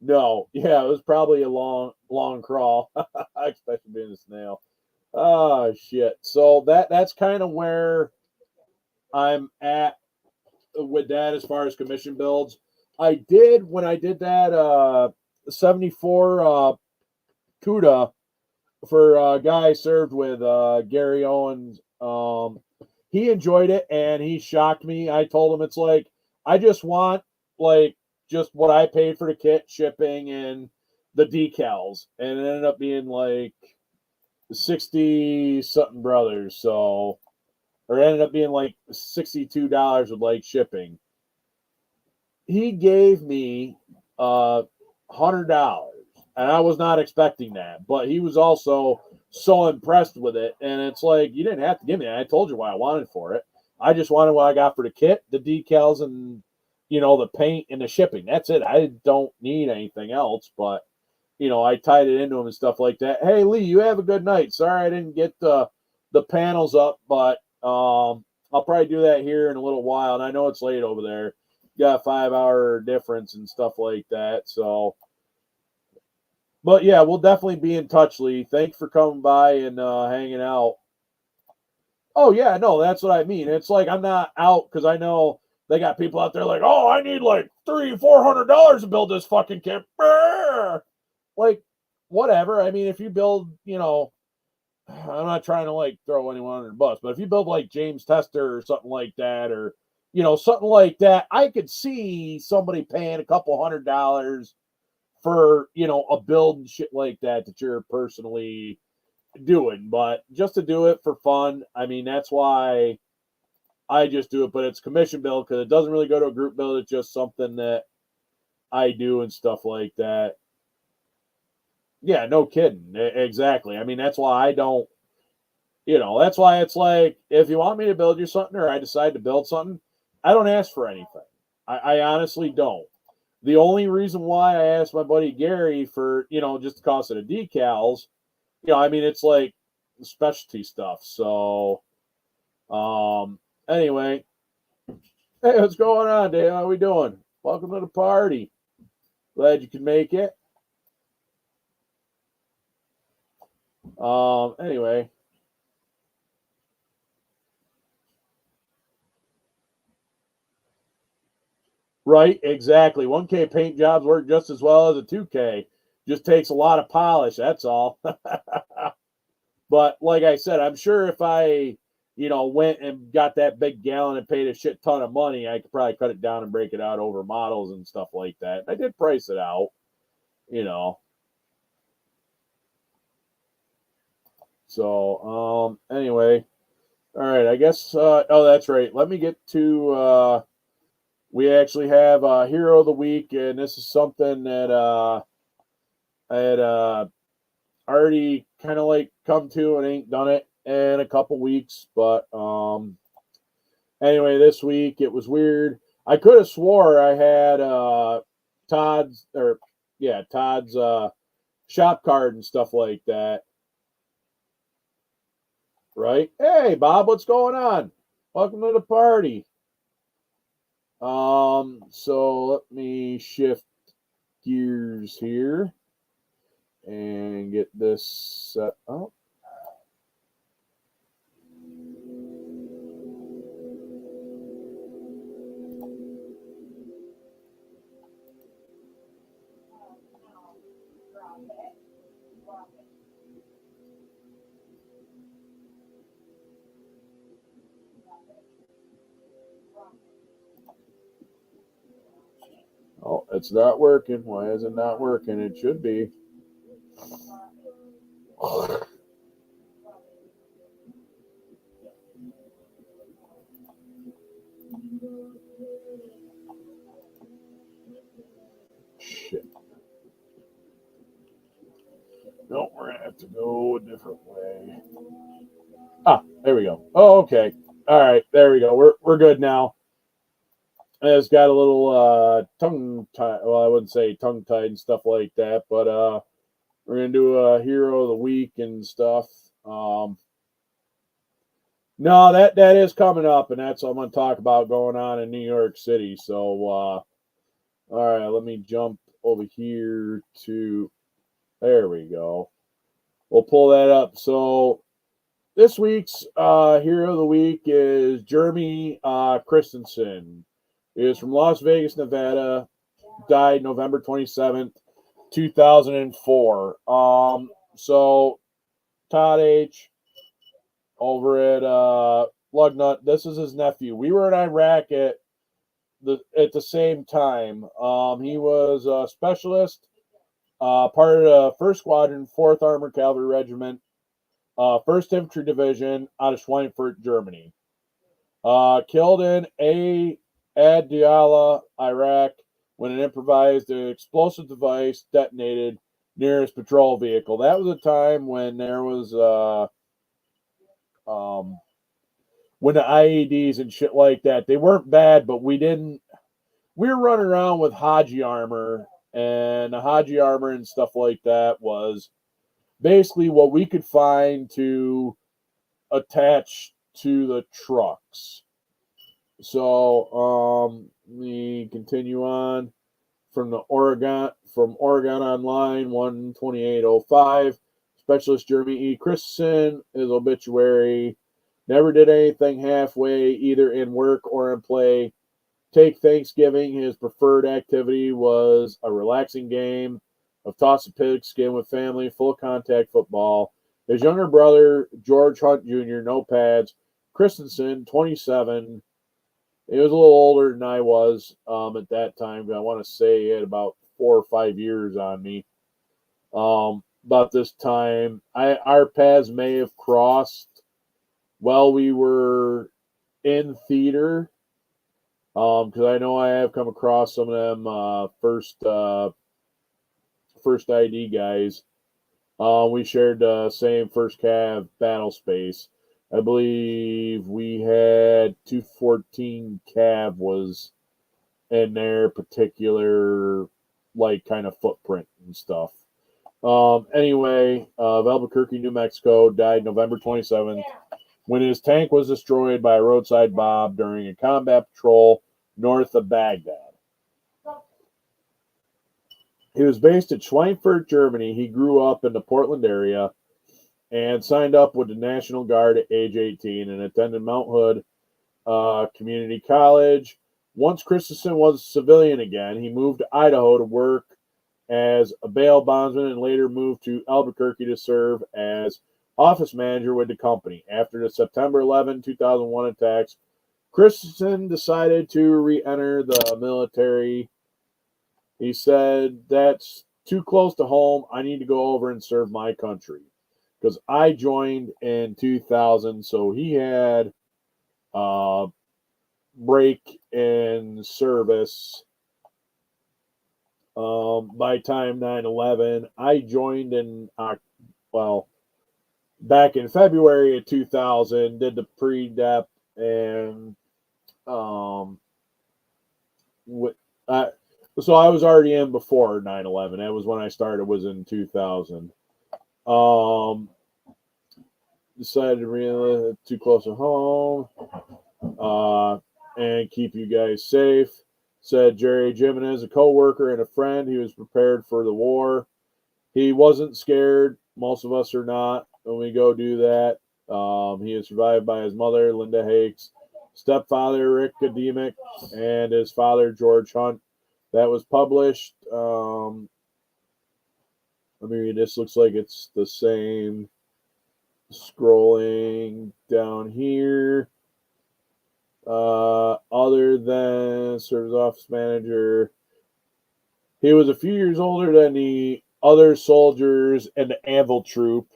know. Yeah, it was probably a long crawl, especially being a snail. Oh, shit. So that's kind of where I'm at with that as far as commission builds. I did, when I did that 74 CUDA for a guy I served with, Gary Owens. He enjoyed it and he shocked me. I told him it's like, I just want like just what I paid for the kit, shipping, and the decals, and it ended up being like 60 something brothers. So, or it ended up being like $62 with like shipping. He gave me $100. And I was not expecting that. But he was also so impressed with it. And it's like, you didn't have to give me that. I told you what I wanted for it. I just wanted what I got for the kit, the decals, and, you know, the paint and the shipping. That's it. I don't need anything else. But, you know, I tied it into him and stuff like that. Hey, Lee, you have a good night. Sorry I didn't get the panels up, but I'll probably do that here in a little while. And I know it's late over there. Got a 5-hour difference and stuff like that. So, but yeah, we'll definitely be in touch, Lee. Thanks for coming by and hanging out. Oh yeah, no, that's what I mean. It's like I'm not out because I know they got people out there like, oh, I need like $300-400 to build this fucking kit. Like, whatever. I mean, if you build, you know, I'm not trying to like throw anyone under the bus, but if you build like James Tester or something like that, or you know, something like that, I could see somebody paying a couple $100 for, you know, a build and shit like that you're personally doing. But just to do it for fun, I mean, that's why I just do it. But it's commission build because it doesn't really go to a group build. It's just something that I do and stuff like that. Yeah, no kidding. Exactly. I mean, that's why I don't, you know, that's why it's like, if you want me to build you something or I decide to build something, I don't ask for anything. I honestly don't. The only reason why I asked my buddy Gary for, you know, just the cost of the decals, you know, I mean, it's like specialty stuff. So, anyway, hey, what's going on, Dave? How we doing? Welcome to the party. Glad you could make it. Anyway. Right, exactly. 1K paint jobs work just as well as a 2K. Just takes a lot of polish, that's all. But like I said, I'm sure if I, you know, went and got that big gallon and paid a shit ton of money, I could probably cut it down and break it out over models and stuff like that. I did price it out, you know. So, anyway. All right, I guess, oh, that's right. Let me get to, we actually have a Hero of the Week, and this is something that I had already kind of like come to and ain't done it in a couple weeks. But anyway, this week it was weird. I could have swore I had Todd's shop card and stuff like that. Right? Hey, Bob, what's going on? Welcome to the party. So let me shift gears here and get this set up. Oh, it's not working. Why is it not working? It should be. Shit. No, we're going to have to go a different way. Ah, there we go. Oh, okay. All right, there we go. We're good now. It's got a little tongue tie. Well, I wouldn't say tongue tied and stuff like that, but we're gonna do a Hero of the Week and stuff. No, that is coming up, and that's what I'm gonna talk about going on in New York City. So, all right, let me jump over here to. There we go. We'll pull that up. So, this week's Hero of the Week is Jeremy Christensen. He is from Las Vegas, Nevada. Died November 27th, 2004. So Todd H. over at Lugnut. This is his nephew. We were in Iraq at the same time. He was a specialist, part of the 1st Squadron, 4th Armored Cavalry Regiment, 1st Infantry Division out of Schweinfurt, Germany. Killed in Ad Diyala, Iraq, when an improvised explosive device detonated near his patrol vehicle. That was a time when there was when the IEDs and shit like that, they weren't bad, but we were running around with Haji armor, and the Haji armor and stuff like that was basically what we could find to attach to the trucks. So we continue on from Oregon Online 12805. Specialist Jeremy E. Christensen, his obituary: never did anything halfway, either in work or in play. Take Thanksgiving, his preferred activity was a relaxing game of toss a pigskin with family, full contact football. His younger brother, George Hunt Jr., no pads. Christensen, 27. He was a little older than I was at that time. I want to say he had about 4 or 5 years on me. About this time, our paths may have crossed while we were in theater, because I know I have come across some of them first ID guys. We shared the same first cav battle space. I believe we had 214 cav was in their particular like kind of footprint and stuff. Anyway, of Albuquerque, New Mexico, died November 27th when his tank was destroyed by a roadside bomb during a combat patrol north of Baghdad. He was based in Schweinfurt, Germany. He grew up in the Portland area and signed up with the National Guard at age 18 and attended Mount Hood Community College. Once Christensen was a civilian again, he moved to Idaho to work as a bail bondsman and later moved to Albuquerque to serve as office manager with the company. After the September 11, 2001 attacks, Christensen decided to re-enter the military. He said, "That's too close to home. I need to go over and serve my country." Because I joined in 2000, so he had break in service by time 9/11. I joined in, back in February of 2000, did the pre-dep, and so I was already in before 9/11. That was when I started, was in 2000. Decided to really too close to home and keep you guys safe. Said Jerry Jimenez, a co-worker and a friend. He was prepared for the war. He wasn't scared. Most of us are not when we go do that. He is survived by his mother, Linda Hakes, stepfather, Rick Kademic, and his father, George Hunt. That was published. I mean, this looks like it's the same. Scrolling down here. Other than serves office manager, he was a few years older than the other soldiers in the Anvil troop,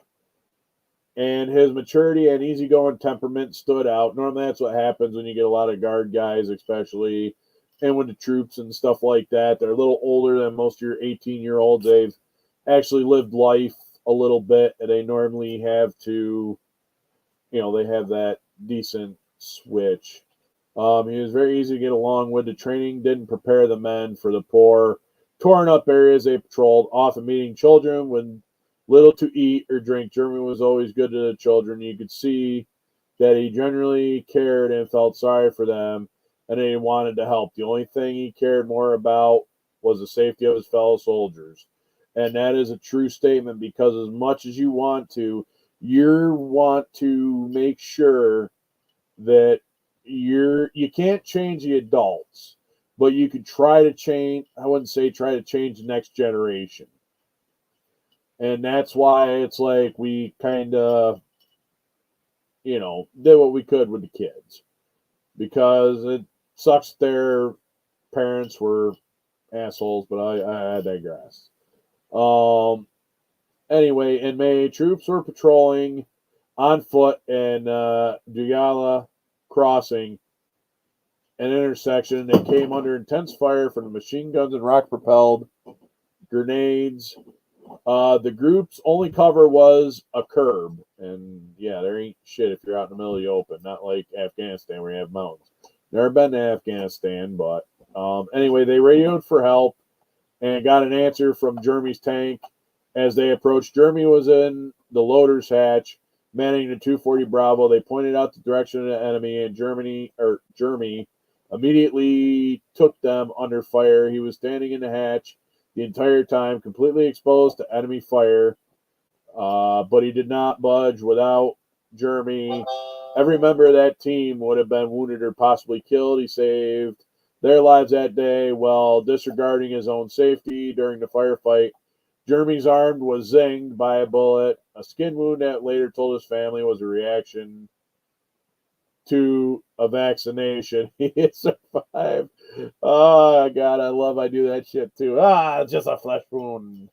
and his maturity and easygoing temperament stood out. Normally, that's what happens when you get a lot of guard guys, especially, and with the troops and stuff like that. They're a little older than most of your 18-year-olds. They've actually lived life a little bit, and they normally have to, they have that decent switch. He was very easy to get along with. The training didn't prepare the men for the poor, torn up areas they patrolled, often meeting children with little to eat or drink. Jeremy was always good to the children. You could see that he generally cared and felt sorry for them, and he wanted to help. The only thing he cared more about was the safety of his fellow soldiers. And that is a true statement, because as much as you want to make sure that you can't change the adults, but you could try to change. I wouldn't say try to change the next generation. And that's why it's like we kind of, did what we could with the kids, because it sucks their parents were assholes, but I digress. Anyway, in May, troops were patrolling on foot in Dugala Crossing an intersection. They came under intense fire from the machine guns and rocket-propelled grenades. The group's only cover was a curb. And, yeah, there ain't shit if you're out in the middle of the open. Not like Afghanistan where you have mountains. Never been to Afghanistan, but anyway, they radioed for help and got an answer from Jeremy's tank. As they approached, Jeremy was in the loader's hatch, manning the 240 Bravo. They pointed out the direction of the enemy, and Jeremy immediately took them under fire. He was standing in the hatch the entire time, completely exposed to enemy fire, but he did not budge. Without Jeremy, every member of that team would have been wounded or possibly killed. He saved their lives that day while disregarding his own safety during the firefight. Jeremy's arm was zinged by a bullet, a skin wound that later told his family was a reaction to a vaccination. He survived. Oh, God, I do that shit too. It's just a flesh wound.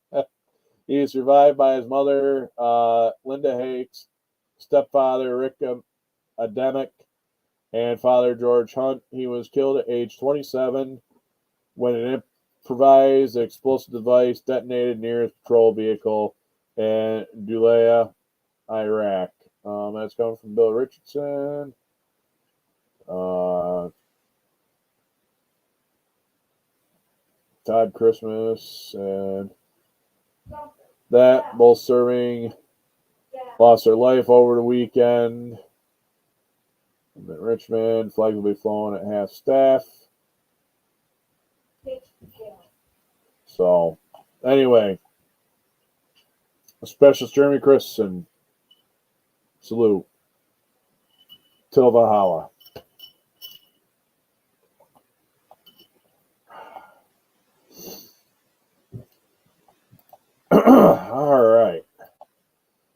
He was survived by his mother, Linda Hakes, stepfather, Rick Ademick, and father, George Hunt. He was killed at age 27 when an improvised explosive device detonated near his patrol vehicle in Dulaya, Iraq. That's coming from Bill Richardson. Todd Christmas and that, both serving, lost their life over the weekend. In Richmond, flags will be flown at half staff. So, anyway, Specialist Jeremy Christensen, salute. Till Valhalla. All right.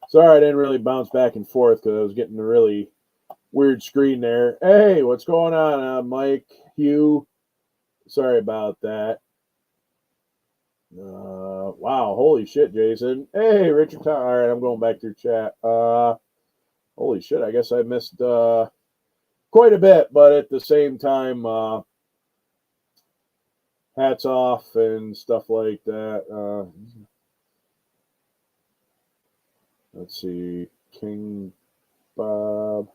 Sorry I didn't really bounce back and forth because I was getting a really weird screen there. Hey, what's going on, Mike, Hugh? Sorry about that. Wow, holy shit, Jason. Hey, Richard. All right, I'm going back to your chat. Holy shit, I guess I missed quite a bit, but at the same time, hats off and stuff like that. Let's see, King Bob.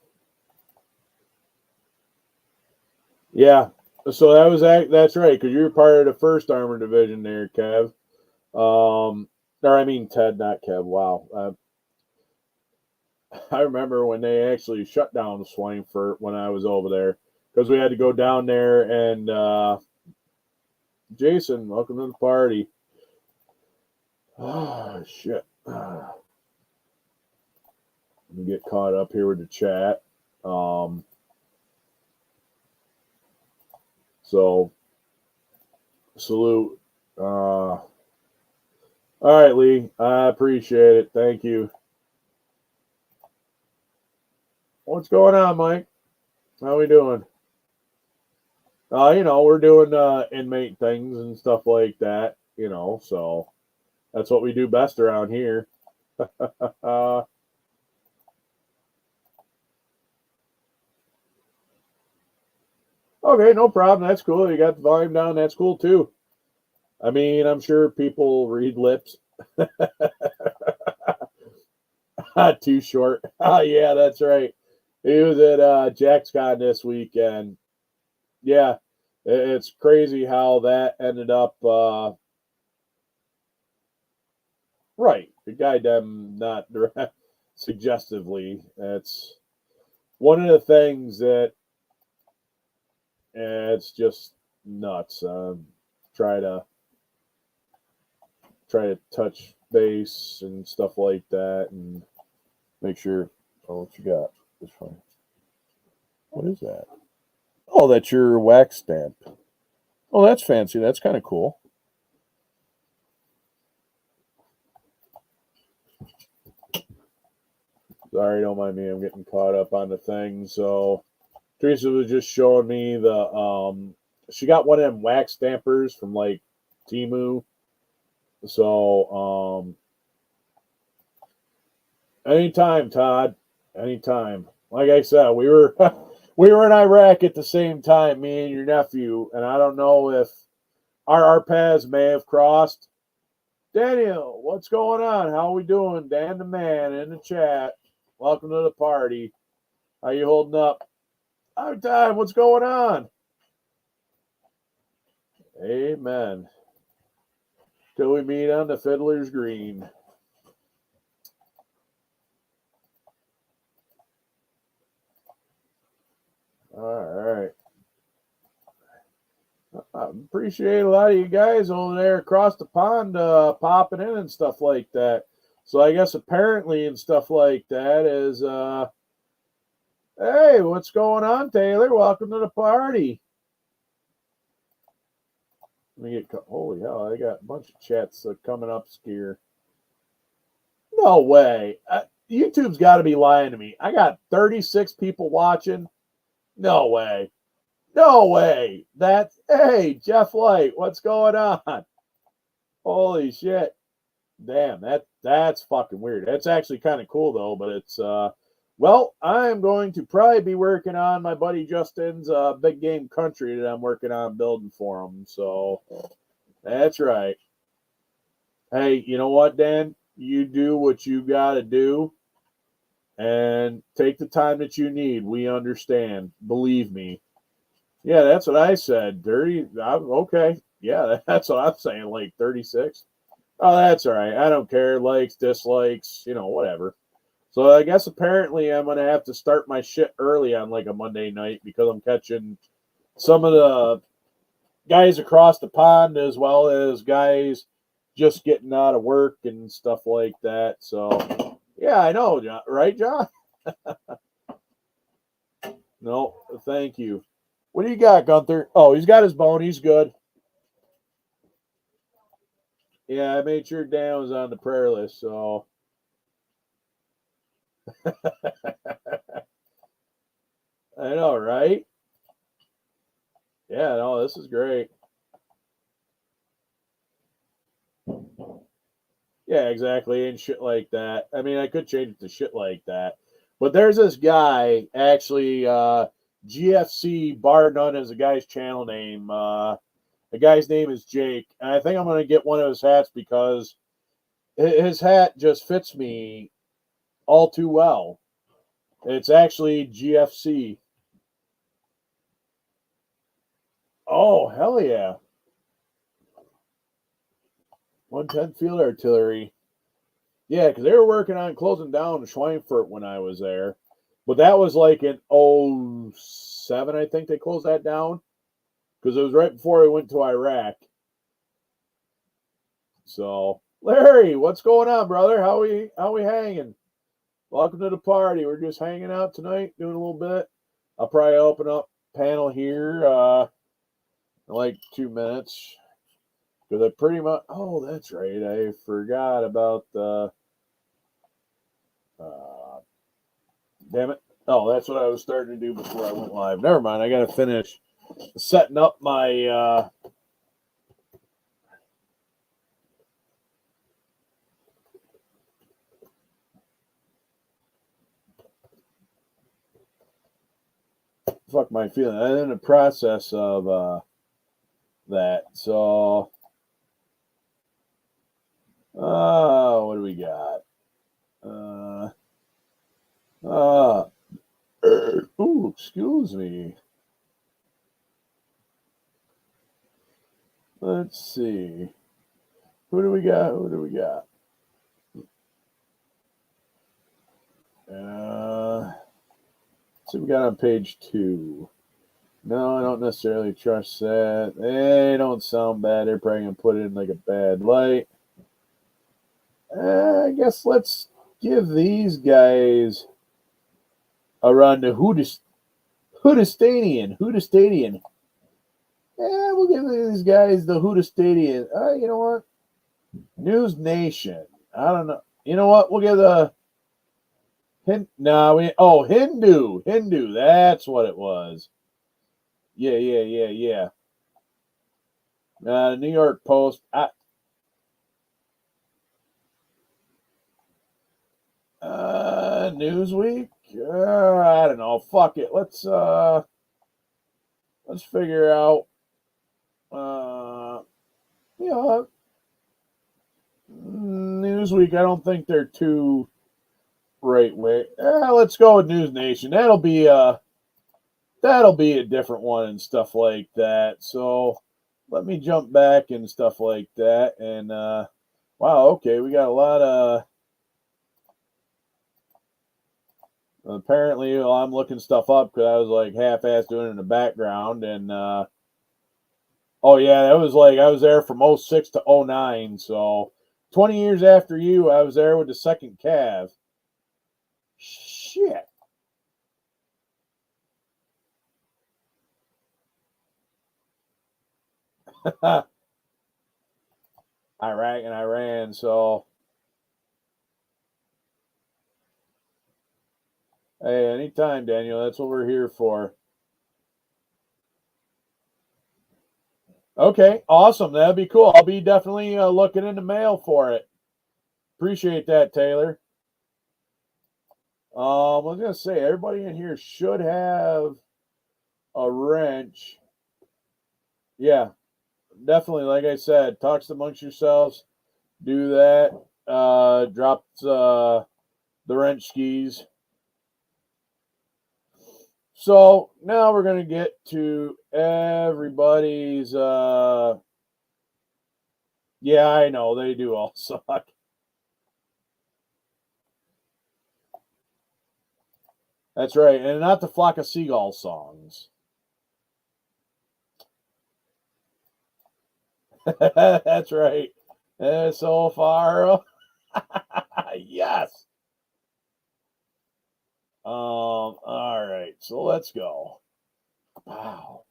Yeah, so that's right, because you're part of the 1st Armored Division there, Kev. Or I mean Ted, not Kev. Wow. I remember when they actually shut down Schweinfurt when I was over there, because we had to go down there and Jason, welcome to the party. Oh, shit. Let me get caught up here with the chat. So, salute. All right, Lee. I appreciate it. Thank you. What's going on, Mike? How we doing? We're doing inmate things and stuff like that, so that's what we do best around here. Okay, no problem. That's cool. You got the volume down. That's cool, too. I mean, I'm sure people read lips. Too short. Yeah, that's right. He was at JaxCon this weekend. Yeah, it's crazy how that ended up. Right. The guy them not suggestively. That's one of the things that it's just nuts. Try to touch base and stuff like that and make sure. Oh, what you got? It's fine. What is that? Oh, that's your wax stamp. Oh, that's fancy. That's kind of cool. Sorry, don't mind me. I'm getting caught up on the thing. So Teresa was just showing me she got one of them wax stampers from like Temu. So anytime, Todd. Anytime. Like I said, we were We were in Iraq at the same time, me and your nephew, and I don't know if our paths may have crossed. Daniel, what's going on? How we doing? Dan the man in the chat. Welcome to the party. How you holding up? I'm Todd. What's going on? Amen. Till we meet on the Fiddler's Green. All right. I appreciate a lot of you guys over there across the pond popping in and stuff like that. So I guess apparently and stuff like that is, hey, what's going on, Taylor? Welcome to the party. Let me get, holy hell, I got a bunch of chats coming up here. No way. YouTube's got to be lying to me. I got 36 people watching. No way. No way. That's, hey, Jeff Light, what's going on? Holy shit. Damn, that's fucking weird. That's actually kind of cool though, but it's well, I'm going to probably be working on my buddy Justin's Big Game Country that I'm working on building for him. So that's right. Hey, you know what, Dan? You do what you got to do and take the time that you need. We understand. Believe me. Yeah, that's what I said. Dirty. Okay. Yeah, that's what I'm saying. Like 36. Oh, that's all right. I don't care. Likes, dislikes, whatever. So I guess apparently I'm going to have to start my shit early on like a Monday night because I'm catching some of the guys across the pond as well as guys just getting out of work and stuff like that. So, yeah, I know, John. Right, John? No, thank you. What do you got, Gunther? Oh, he's got his bone. He's good. Yeah, I made sure Dan was on the prayer list, so. I know, right? Yeah, no, this is great. Yeah, exactly, and shit like that. I mean, I could change it to shit like that. But there's this guy, actually, GFC bar none is a guy's channel name. The guy's name is Jake, and I think I'm going to get one of his hats because his hat just fits me all too well. It's actually GFC. Oh, hell yeah. 110 Field Artillery. Yeah, because they were working on closing down Schweinfurt when I was there. But that was like in 07, I think they closed that down. Because it was right before we went to Iraq. So, Larry, what's going on, brother? How we hanging? Welcome to the party. We're just hanging out tonight, doing a little bit. I'll probably open up panel here in like 2 minutes. Because I pretty much, oh, that's right. I forgot about the, damn it. Oh, that's what I was starting to do before I went live. Never mind. I got to finish setting up my, fuck my feeling. I'm in the process of that. So, what do we got? Ooh, excuse me. Let's see. Who do we got? Let's see what we got on page 2. No, I don't necessarily trust that. They don't sound bad. They're probably going to put it in like a bad light. I guess let's give these guys a run to Hoodestanian. Yeah, we'll give these guys the Hoodestanian. You know what? News Nation. I don't know. You know what? We'll give the Hindu. That's what it was. Yeah. New York Post. Newsweek. I don't know. Fuck it. Let's figure out. You know, Newsweek. I don't think they're too right way. Let's go with News Nation. That'll be a different one and stuff like that. So let me jump back and stuff like that. And wow, okay, we got a lot of. Apparently, I'm looking stuff up because I was like half-assed doing it in the background, and oh yeah, that was like I was there from 06 to 09, so 20 years after you, I was there with the second Cav. Shit. Iraq and Iran, so. Hey, anytime, Daniel. That's what we're here for. Okay, awesome. That'd be cool. I'll be definitely looking in the mail for it. Appreciate that, Taylor. I was going to say, everybody in here should have a wrench. Yeah, definitely. Like I said, talks amongst yourselves. Do that. Drop the wrench skis. So now we're going to get to everybody's. Yeah, I know they do all suck. That's right, and not the Flock of Seagulls songs. That's right. So far. Yes. All right, so let's go. Wow.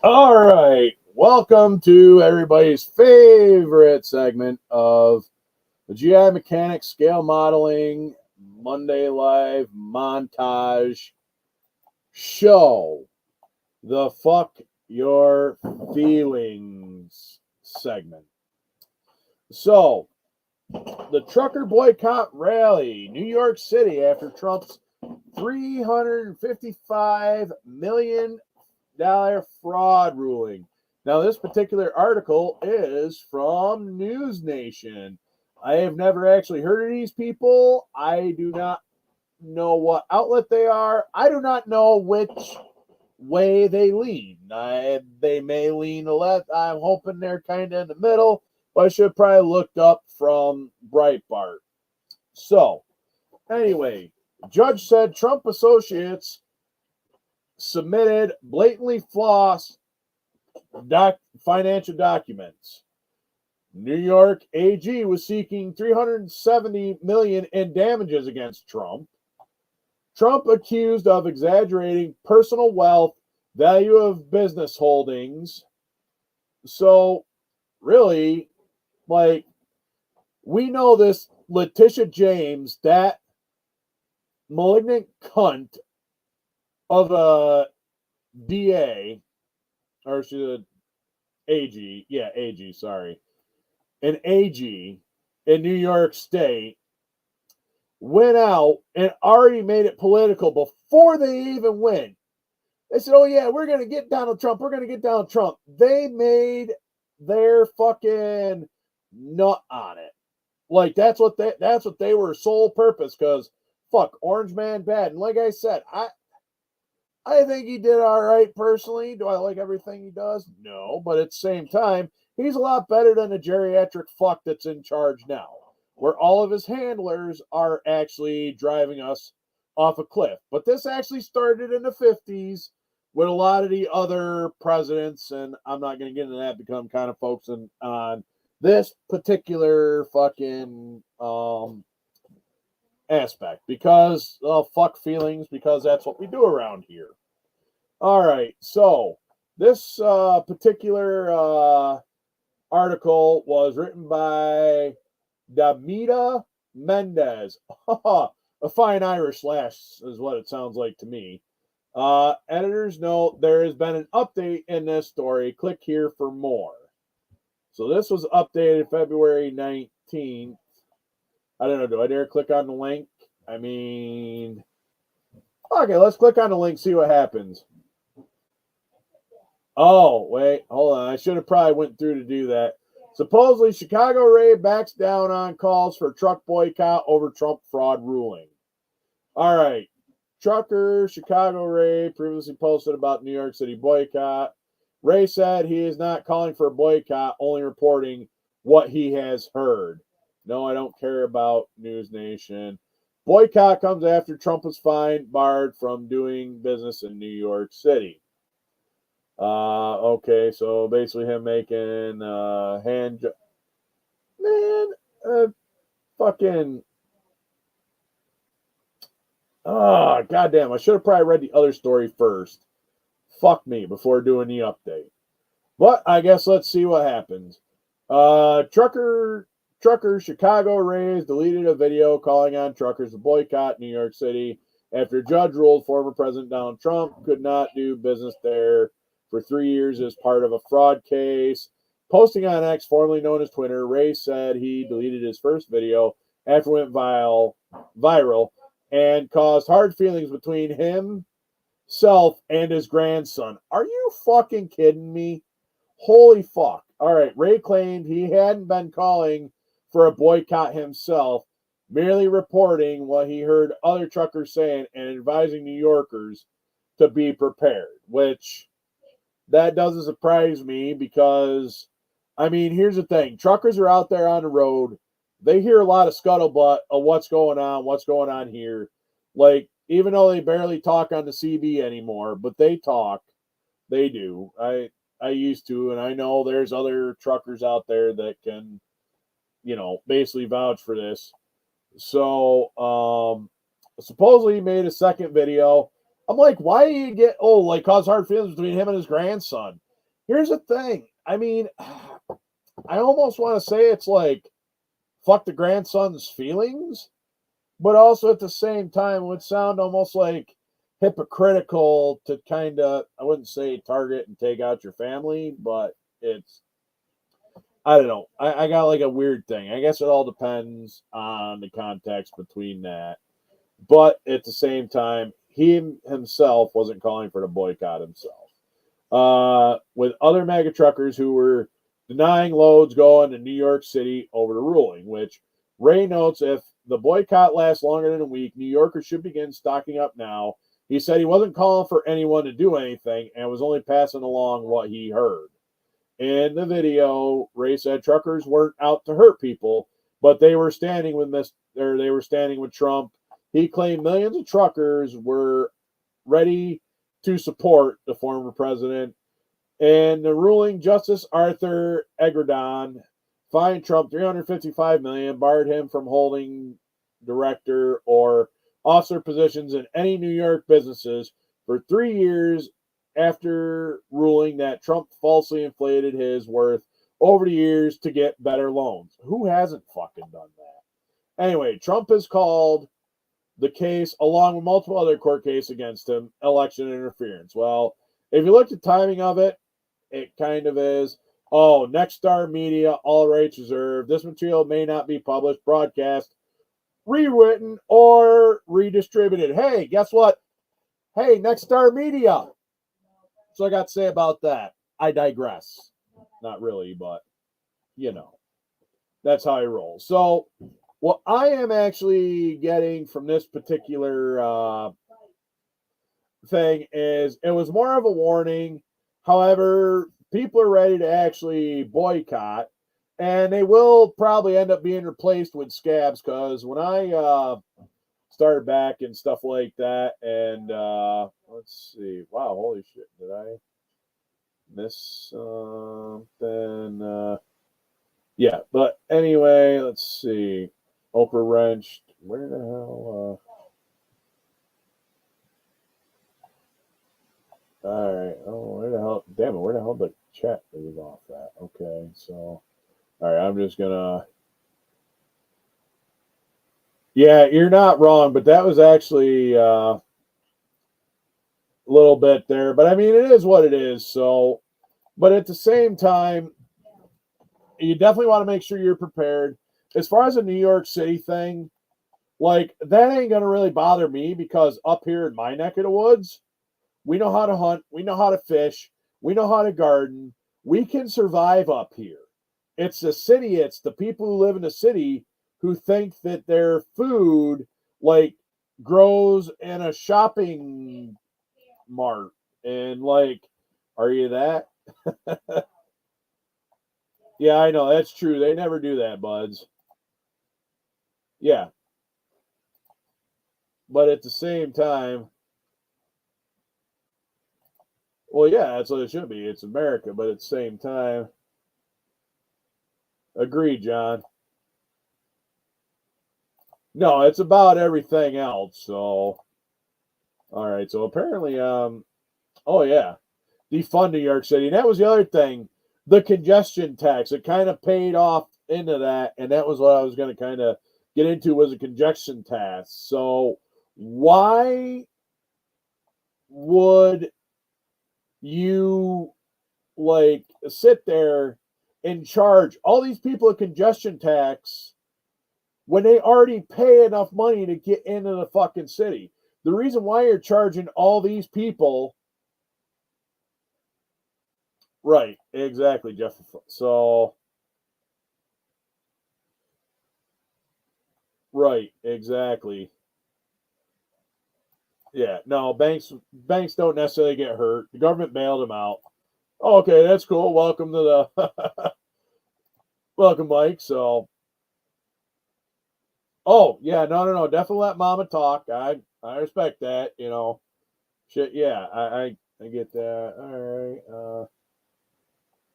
All right. Welcome to everybody's favorite segment of the GI Mechanics Scale Modeling Monday Live Montage Show. The Fuck Your Feelings segment. So, the trucker boycott rally, New York City, after Trump's $355 million fraud ruling. Now, this particular article is from News Nation. I have never actually heard of these people. I do not know what outlet they are. I do not know which way they lean. They may lean to left. I'm hoping they're kind of in the middle, but I should have probably looked up from Breitbart. So, anyway, judge said Trump associates submitted blatantly false financial documents. New York AG was seeking $370 million in damages against Trump. Trump accused of exaggerating personal wealth, value of business holdings. So, really, like, we know this Letitia James, that malignant cunt of a DA, or she's an AG, AG, sorry, an AG in New York State, went out and already made it political before they even went. They said, oh yeah, we're going to get Donald Trump. We're going to get Donald Trump. They made their fucking nut on it. Like, that's what they were sole purpose, because fuck, Orange Man bad. And like I said, I think he did all right personally. Do I like everything he does? No, but at the same time, he's a lot better than the geriatric fuck that's in charge now, where all of his handlers are actually driving us off a cliff. But this actually started in the 50s with a lot of the other presidents, and I'm not going to get into that because I'm kind of focusing on this particular fucking aspect because fuck feelings, because that's what we do around here. All right, so this particular article was written by Damita Mendez. A fine Irish lass is what it sounds like to me. Editors note there has been an update in this story. Click here for more. So this was updated February 19th. I don't know. Do I dare click on the link? I mean, okay, let's click on the link, see what happens. Oh, wait, hold on. I should have probably went through to do that. Supposedly, Chicago Ray backs down on calls for truck boycott over Trump fraud ruling. All right. Trucker Chicago Ray previously posted about New York City boycott. Ray said he is not calling for a boycott, only reporting what he has heard. No, I don't care about News Nation. Boycott comes after Trump was barred from doing business in New York City. Okay, so basically him making fucking. Oh, goddamn. I should have probably read the other story first. Fuck me before doing the update. But I guess let's see what happens. Trucker Chicago Rays deleted a video calling on truckers to boycott New York City after a judge ruled former President Donald Trump could not do business there for 3 years as part of a fraud case. Posting on X, formerly known as Twitter, Ray said he deleted his first video after it went viral and caused hard feelings between himself and his grandson. Are you fucking kidding me? Holy fuck. All right, Ray claimed he hadn't been calling for a boycott himself, merely reporting what he heard other truckers saying and advising New Yorkers to be prepared, which that doesn't surprise me because, I mean, here's the thing. Truckers are out there on the road. They hear a lot of scuttlebutt of what's going on here. Like, even though they barely talk on the CB anymore, but they talk. They do. I used to, and I know there's other truckers out there that can, basically vouch for this. So, supposedly he made a second video. I'm like, why do you get, cause hard feelings between him and his grandson? Here's the thing. I mean, I almost want to say it's like, fuck the grandson's feelings, but also at the same time, it would sound almost like hypocritical to kind of, I wouldn't say target and take out your family, but it's, I don't know. I got like a weird thing. I guess it all depends on the context between that. But at the same time, he himself wasn't calling for the boycott himself. With other mega truckers who were denying loads going to New York City over the ruling, which Ray notes if the boycott lasts longer than a week, New Yorkers should begin stocking up now. He said he wasn't calling for anyone to do anything and was only passing along what he heard. In the video, Ray said truckers weren't out to hurt people, but they were standing with Trump. He claimed millions of truckers were ready to support the former president. In the ruling, Justice Arthur Egredon fined Trump $355 million, barred him from holding director or officer positions in any New York businesses for 3 years after ruling that Trump falsely inflated his worth over the years to get better loans. Who hasn't fucking done that? Anyway, Trump has called the case, along with multiple other court cases against him, election interference. Well, if you look at the timing of it, it kind of is. Oh, Next Star Media, all rights reserved. This material may not be published, broadcast, rewritten, or redistributed. Hey, guess what? Hey, Next Star Media. So I got to say about that. I digress. Not really, but, that's how I roll. So what I am actually getting from this particular thing is it was more of a warning. However, people are ready to actually boycott, and they will probably end up being replaced with scabs because when I started back and stuff like that. And let's see. Wow, holy shit. Did I miss something? Yeah, but anyway, let's see. Oprah wrenched. Where the hell? All right. Oh, where the hell? Damn it. Where the hell did the chat leave off at? Okay. So, all right. I'm just going to. Yeah, you're not wrong, but that was actually a little bit there. But I mean, it is what it is. So, but at the same time, you definitely want to make sure you're prepared. As far as a New York City thing, like that ain't going to really bother me because up here in my neck of the woods, we know how to hunt. We know how to fish. We know how to garden. We can survive up here. It's the city. It's the people who live in the city who think that their food like grows in a shopping mart. And like, are you that? Yeah, I know. That's true. They never do that, buds. Yeah. But at the same time, well, yeah, that's what it should be. It's America, but at the same time, agree, John. No, it's about everything else. So, all right. So apparently, oh yeah, defund New York City. And that was the other thing, the congestion tax. It kind of paid off into that, and that was what I was going to kind of get into was a congestion tax. So why would you like sit there and charge all these people a congestion tax when they already pay enough money to get into the fucking city? The reason why you're charging all these people, right? Exactly, Jeff. So, right, exactly. Yeah, no, banks don't necessarily get hurt. The government bailed them out. Oh, okay, that's cool. Welcome to the welcome, Mike. So, oh yeah, no, definitely let Mama talk. I respect that. You know, shit. Yeah, I get that. All right.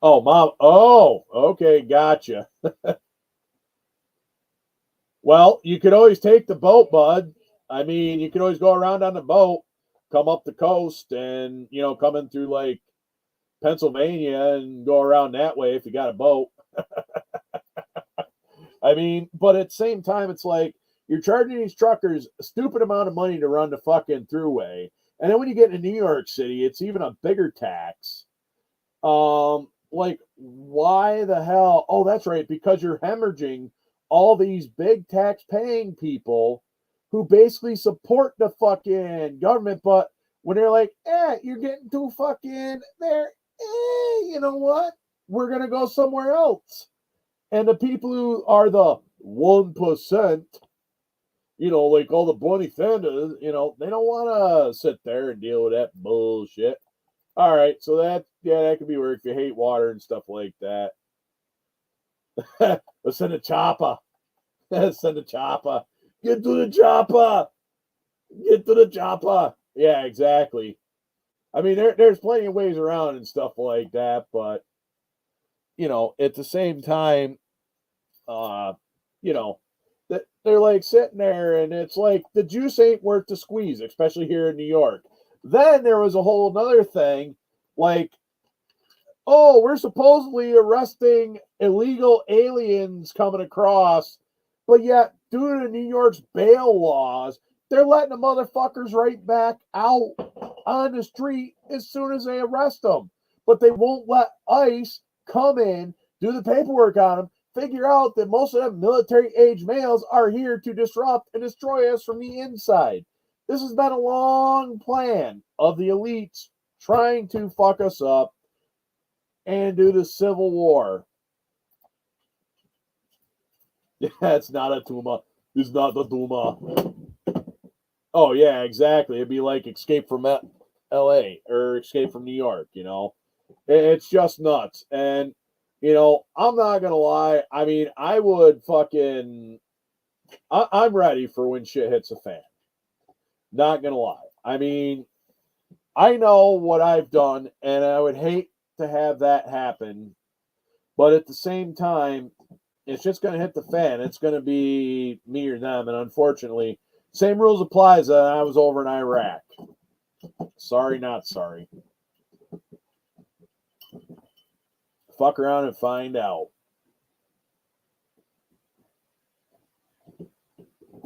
Oh, Mom. Oh, okay, gotcha. Well, you could always take the boat, bud. I mean, you could always go around on the boat, come up the coast, and come in through like Pennsylvania and go around that way if you got a boat. I mean, but at the same time, it's like you're charging these truckers a stupid amount of money to run the fucking throughway. And then when you get to New York City, it's even a bigger tax. Like, why the hell? Oh, that's right, because you're hemorrhaging all these big tax paying people who basically support the fucking government, but when they're like, you're getting too fucking there, you know what? We're gonna go somewhere else. And the people who are the 1%, like all the Bonnie Fenders, they don't want to sit there and deal with that bullshit. All right, so that could be where if you hate water and stuff like that. Let's send a chopper. Send a chopper. Get to the chopper. Get to the chopper. Yeah, exactly. I mean, there's plenty of ways around and stuff like that, but at the same time, they're like sitting there and it's like the juice ain't worth the squeeze, especially here in New York. Then there was a whole another thing like, oh, we're supposedly arresting illegal aliens coming across, but yet due to New York's bail laws, they're letting the motherfuckers right back out on the street as soon as they arrest them. But they won't let ICE come in, do the paperwork on them, figure out that most of them military-age males are here to disrupt and destroy us from the inside. This has been a long plan of the elites trying to fuck us up and do the Civil War. Yeah, it's not a Tuma. It's not the Tuma. Oh, yeah, exactly. It'd be like Escape from L.A. or Escape from New York, It's just nuts. And, I'm not going to lie. I mean, I I'm ready for when shit hits the fan. Not gonna lie. I mean, I know what I've done, and I would hate to have that happen. But at the same time, it's just going to hit the fan. It's going to be me or them. And unfortunately, same rules apply as I was over in Iraq. Sorry, not sorry. Fuck around and find out.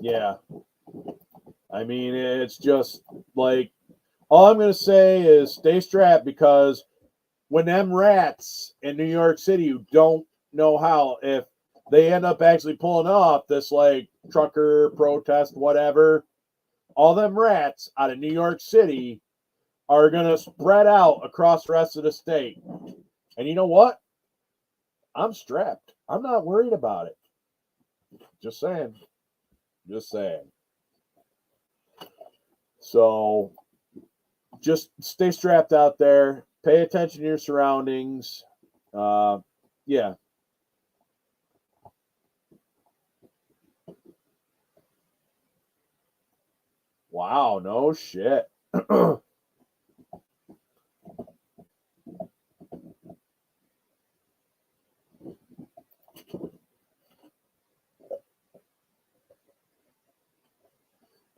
Yeah. I mean, it's just like, all I'm going to say is stay strapped, because when them rats in New York City who don't know how, if they end up actually pulling off this like trucker protest, whatever, all them rats out of New York City are going to spread out across the rest of the state. And you know what? I'm strapped. I'm not worried about it. Just saying. Just saying. So just stay strapped out there. Pay attention to your surroundings. Yeah. Wow, no shit.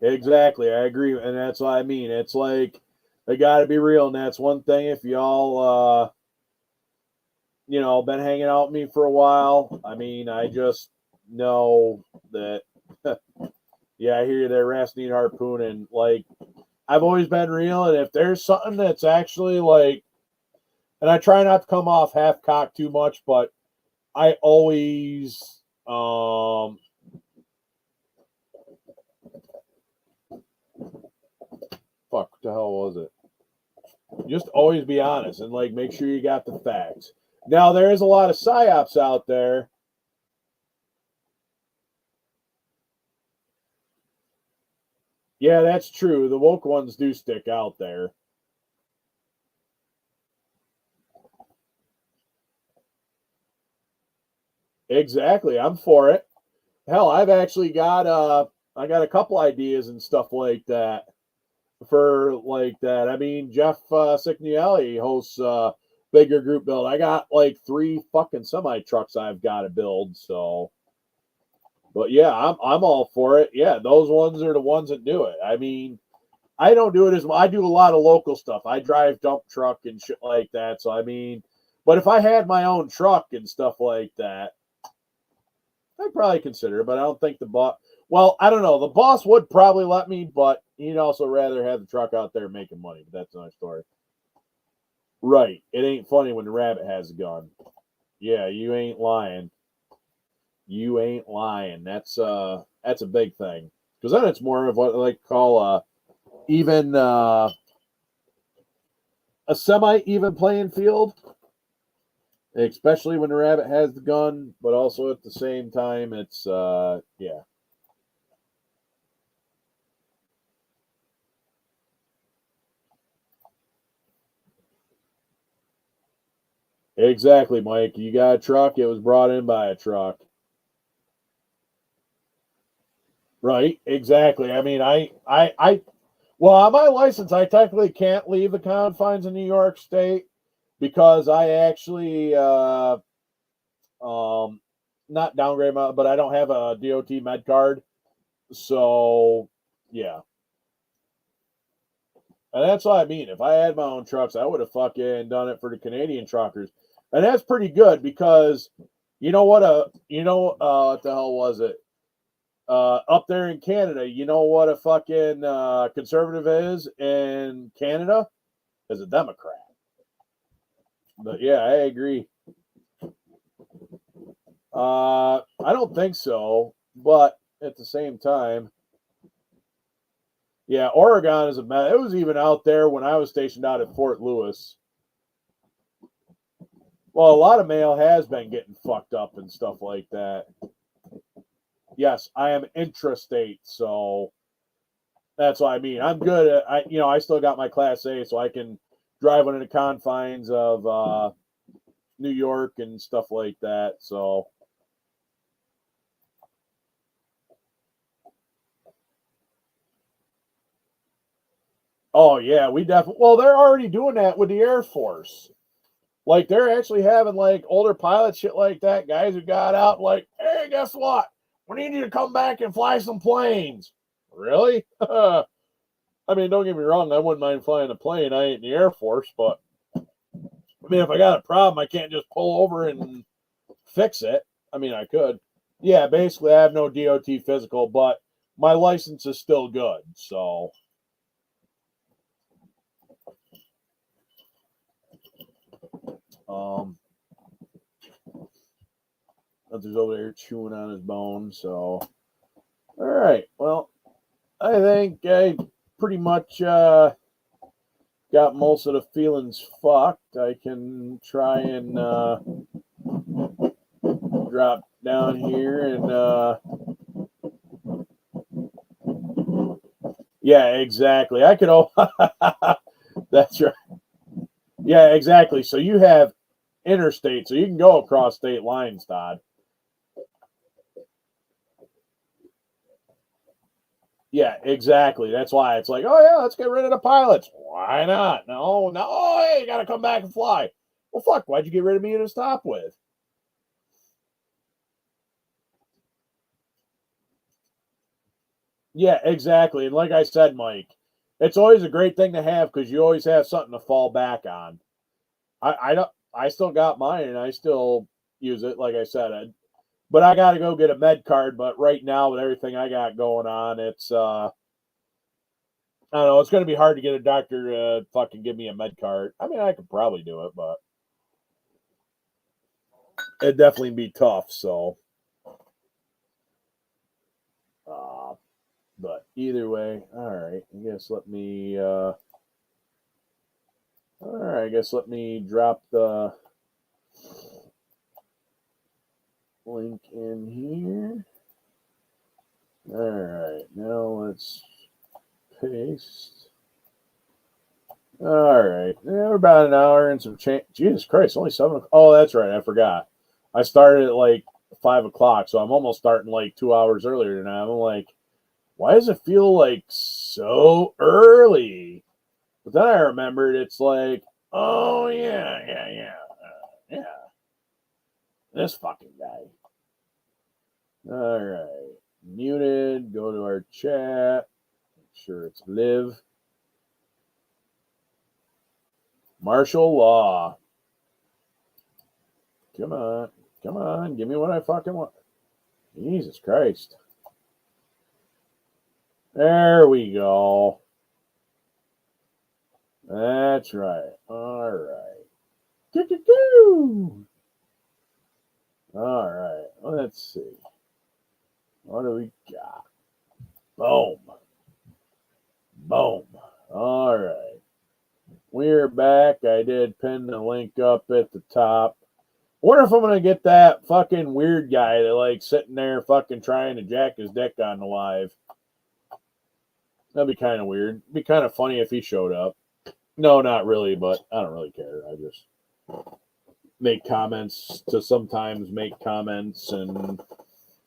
Exactly, I agree, and that's what I mean. It's like they got to be real, and that's one thing. If y'all, been hanging out with me for a while, I mean, I just know that. Yeah, I hear you there, Rasnine Harpoon, and like I've always been real, and if there's something that's actually like, and I try not to come off half cocked too much, but I always fuck, what the hell was it? Just always be honest and like make sure you got the facts. Now there is a lot of psyops out there. Yeah, that's true. The woke ones do stick out there. Exactly. I'm for it. Hell, I've actually got I got a couple ideas and stuff like that for like that. I mean, Jeff Signielli hosts bigger group build. I got like 3 fucking semi trucks I've got to build. So, but yeah, I'm all for it. Yeah, those ones are the ones that do it. I mean, I don't do it as I do a lot of local stuff. I drive dump truck and shit like that. So I mean, but if I had my own truck and stuff like that, I'd probably consider it. But I don't think the boss. Well, I don't know. The boss would probably let me, but he'd also rather have the truck out there making money. But that's another story. Right. It ain't funny when the rabbit has a gun. Yeah, you ain't lying. You ain't lying. That's a big thing. Because then it's more of what I like to call even a semi-even playing field. Especially when the rabbit has the gun, but also at the same time, it's yeah. Exactly, Mike. You got a truck, it was brought in by a truck. Right, exactly. I mean, well, on my license, I technically can't leave the confines of New York State because I actually not downgrade my, but I don't have a DOT med card. So yeah. And that's what I mean. If I had my own trucks, I would have fucking done it for the Canadian truckers. And that's pretty good because you know what what the hell was it? Up there in Canada, you know what a fucking conservative is in Canada? Is a Democrat. But yeah, I agree. I don't think so, but at the same time, yeah, Oregon is a mess. It was even out there when I was stationed out at Fort Lewis. Well, a lot of mail has been getting fucked up and stuff like that. Yes, I am intrastate, so that's what I mean. I'm good at I still got my Class A, so I can drive under the confines of New York and stuff like that. So Oh yeah, we definitely. Well, they're already doing that with the Air Force. Like they're actually having like older pilots, shit like that, guys who got out like, hey, guess what? We need you to come back and fly some planes. Really? I mean, don't get me wrong, I wouldn't mind flying a plane. I ain't in the Air Force, but I mean, if I got a problem, I can't just pull over and fix it. I mean, I could. Yeah, basically, I have no DOT physical, but my license is still good. So, Hunter's over there chewing on his bone. So, all right. Well, I think I pretty much got most of the feelings fucked. I can try and drop down here and yeah, exactly. I could. That's right. Yeah, exactly. So you have interstate, so you can go across state lines, Todd. Yeah, exactly. That's why it's like, oh yeah, let's get rid of the pilots. Why not? No, hey, you gotta come back and fly. Well, fuck, why'd you get rid of me to stop with? Yeah, exactly. And like I said, Mike, it's always a great thing to have because you always have something to fall back on. I don't. I still got mine, and I still use it. Like I said, but I got to go get a med card. But right now, with everything I got going on, it's I don't know. It's going to be hard to get a doctor to fucking give me a med card. I mean, I could probably do it, but it'd definitely be tough. So, but either way, all right. I guess let me. All right. I guess let me drop the link in here. All right. Now let's paste. All right. Yeah, we're about an hour and some change. Jesus Christ, only 7 o'clock. Oh, that's right. I forgot. I started at like 5 o'clock, so I'm almost starting like 2 hours earlier than I'm like, why does it feel like so early? But then I remembered it's like, oh, yeah. This fucking guy. All right. Muted. Go to our chat. Make sure it's live. Martial law. Come on. Give me what I fucking want. Jesus Christ. There we go. That's right. All right. All right. Let's see. What do we got? Boom. All right. We're back. I did pin the link up at the top. I wonder if I'm going to get that fucking weird guy that like sitting there fucking trying to jack his dick on the live. That'd be kind of weird. It'd be kind of funny if he showed up. No, not really, but I don't really care. I just make comments to sometimes make comments, and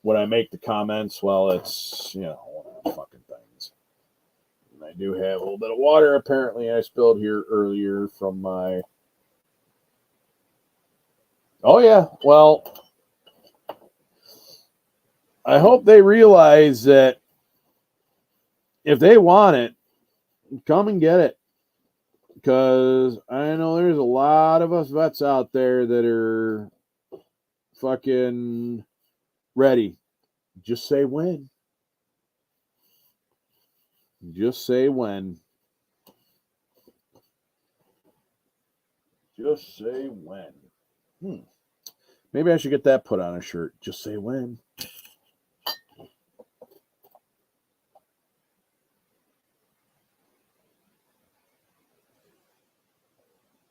when I make the comments, well, it's, one of the fucking things. And I do have a little bit of water. Apparently, I spilled here earlier from my. Oh, yeah. Well, I hope they realize that if they want it, come and get it. Because I know there's a lot of us vets out there that are fucking ready. Just say when. Just say when. Just say when. Maybe I should get that put on a shirt. Just say when.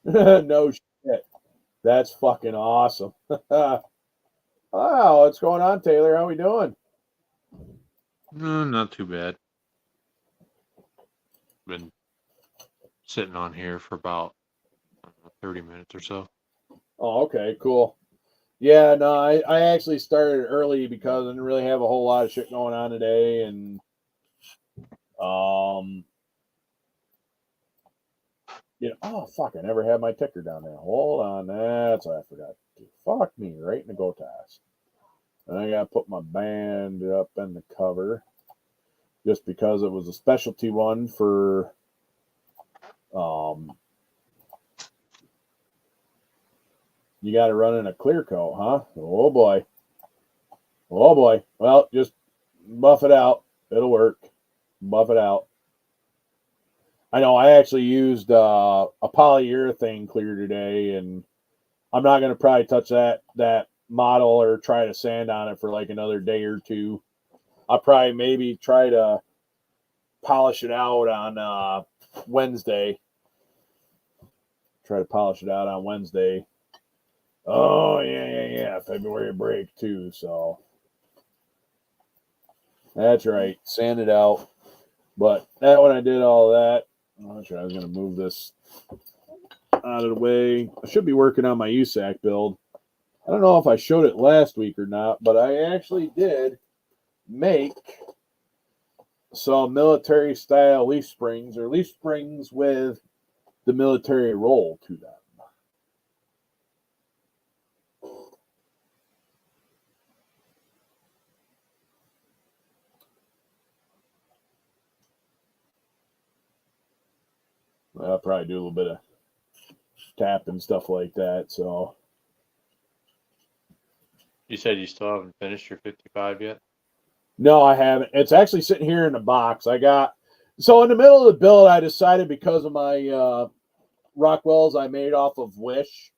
No shit. That's fucking awesome. Wow, what's going on, Taylor? How we doing? Not too bad. Been sitting on here for about 30 minutes or so. Oh, okay, cool. Yeah, no, I actually started early because I didn't really have a whole lot of shit going on today, and You know, oh fuck, I never had my ticker down there. Hold on, that's what I forgot. Fuck me, right in the go task. And I gotta put my band up in the cover just because it was a specialty one for you got to run in a clear coat, huh? Oh boy. Oh boy. Well, just buff it out. It'll work. Buff it out. I know I actually used a polyurethane clear today, and I'm not going to probably touch that model or try to sand on it for like another day or two. I'll probably maybe try to polish it out on Wednesday. Try to polish it out on Wednesday. Oh, yeah. February break, too, so. That's right. Sand it out. But that when I did all that, I'm not sure I was going to move this out of the way. I should be working on my USAC build. I don't know if I showed it last week or not, but I actually did make some military-style leaf springs, or leaf springs with the military roll to them. I'll probably do a little bit of tap and stuff like that. So You said you still haven't finished your 55 yet? no, I haven't. It's actually sitting here in the box. In the middle of the build, I decided because of my Rockwells I made off of Wish.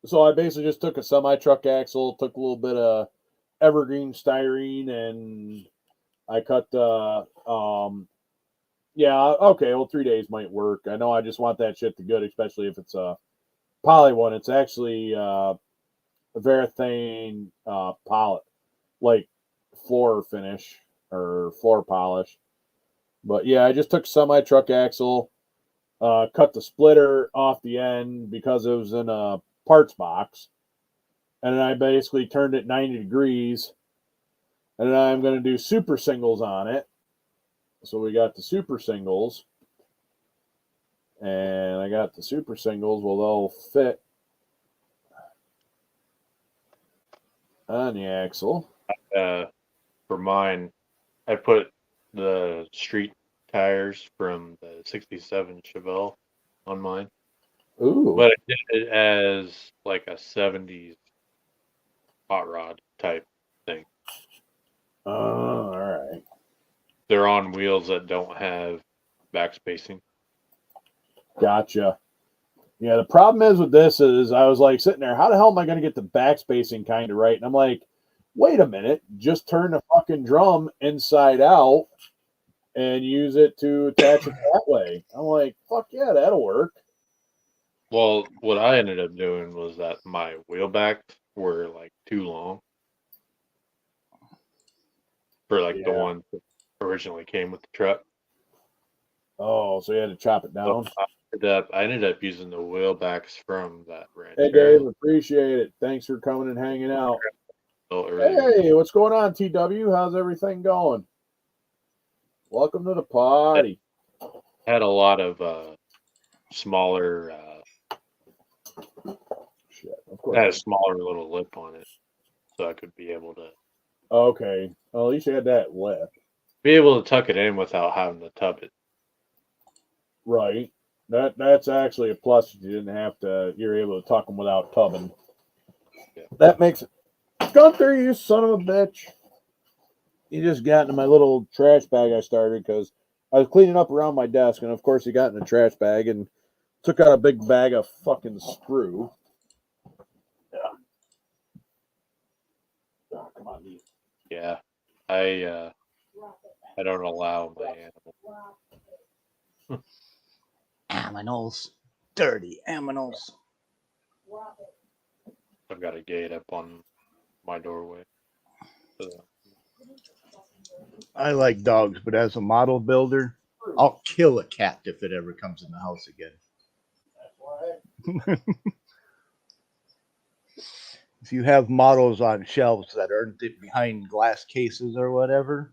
So I basically just took a semi-truck axle, took a little bit of evergreen styrene, and I cut okay, well, 3 days might work. I know I just want that shit to good, especially if it's a poly one. It's actually a Varathane poly, like floor finish or floor polish. But yeah, I just took semi-truck axle, cut the splitter off the end because it was in a parts box. And then I basically turned it 90 degrees. And then I'm going to do super singles on it. So we got the super singles. And I got the super singles. Well, they'll fit on the axle. For mine, I put the street tires from the 67 Chevelle on mine. Ooh. But I did it as like a 70s hot rod type thing. Oh, all right. They're on wheels that don't have back spacing. Gotcha. Yeah, the problem is with this is I was like sitting there, how the hell am I going to get the back spacing kind of right? And I'm like, wait a minute, just turn the fucking drum inside out and use it to attach it that way. I'm like, fuck yeah, that'll work. Well, what I ended up doing was that my wheel backs were like too long for like the ones that originally came with the truck. Oh, so you had to chop it down? So I ended up using the wheel backs from that ranch. Hey, Dave, appreciate it. Thanks for coming and hanging out. Hey, what's going on, TW? How's everything going? Welcome to the party. Had a lot of smaller shit. Of course. Had a smaller little lip on it, so I could be able to. Okay. Well, at least you had that lip. Be able to tuck it in without having to tub it. Right. That's actually a plus. You didn't have to. You're able to tuck them without tubbing. Yeah. That makes it. Gunther, you son of a bitch. He just got into my little trash bag I started because I was cleaning up around my desk, and of course he got in the trash bag and took out a big bag of fucking screw. Yeah. Oh, come on, Lee. Yeah. I don't allow my animals. Aminals. Dirty aminals. I've got a gate up on my doorway. I like dogs, but as a model builder, I'll kill a cat if it ever comes in the house again. If you have models on shelves that aren't behind glass cases or whatever,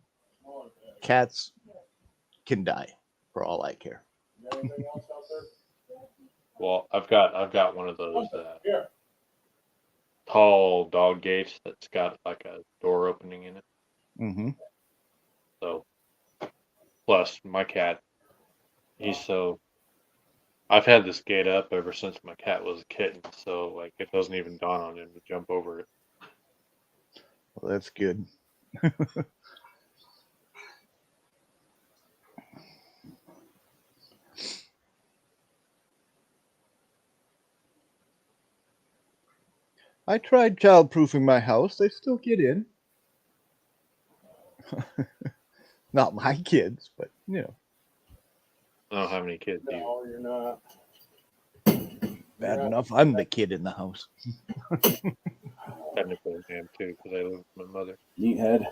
cats can die for all I care. Well, I've got one of those tall dog gates that's got like a door opening in it. Mm-hmm. So, plus my cat, I've had this gate up ever since my cat was a kitten, so like it doesn't even dawn on him to jump over it. Well, that's good. I tried childproofing my house. They still get in. Not my kids, but you know. I don't have any kids either. No, you're not. Bad enough I'm the kid in the house. Technically, I am too because I live with my mother. Meathead.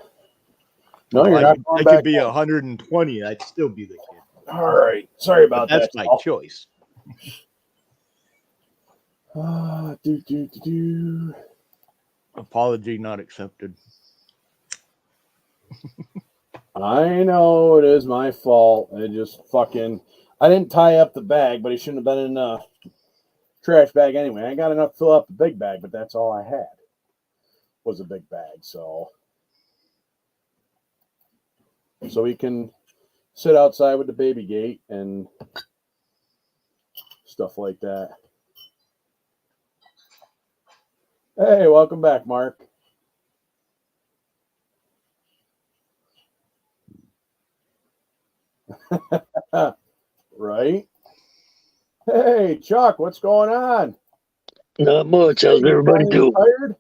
No, Well, you're not. I could be 120. I'd still be the kid. All right. Sorry about But that's that. my choice. Apology not accepted. I know it is my fault. I just I didn't tie up the bag, but he shouldn't have been in the trash bag anyway. I got enough to fill up the big bag, but that's all I had was a big bag. So we can sit outside with the baby gate and stuff like that. Hey, welcome back, Mark. Right? Hey, Chuck, what's going on? Not much. How's everybody doing? Retired?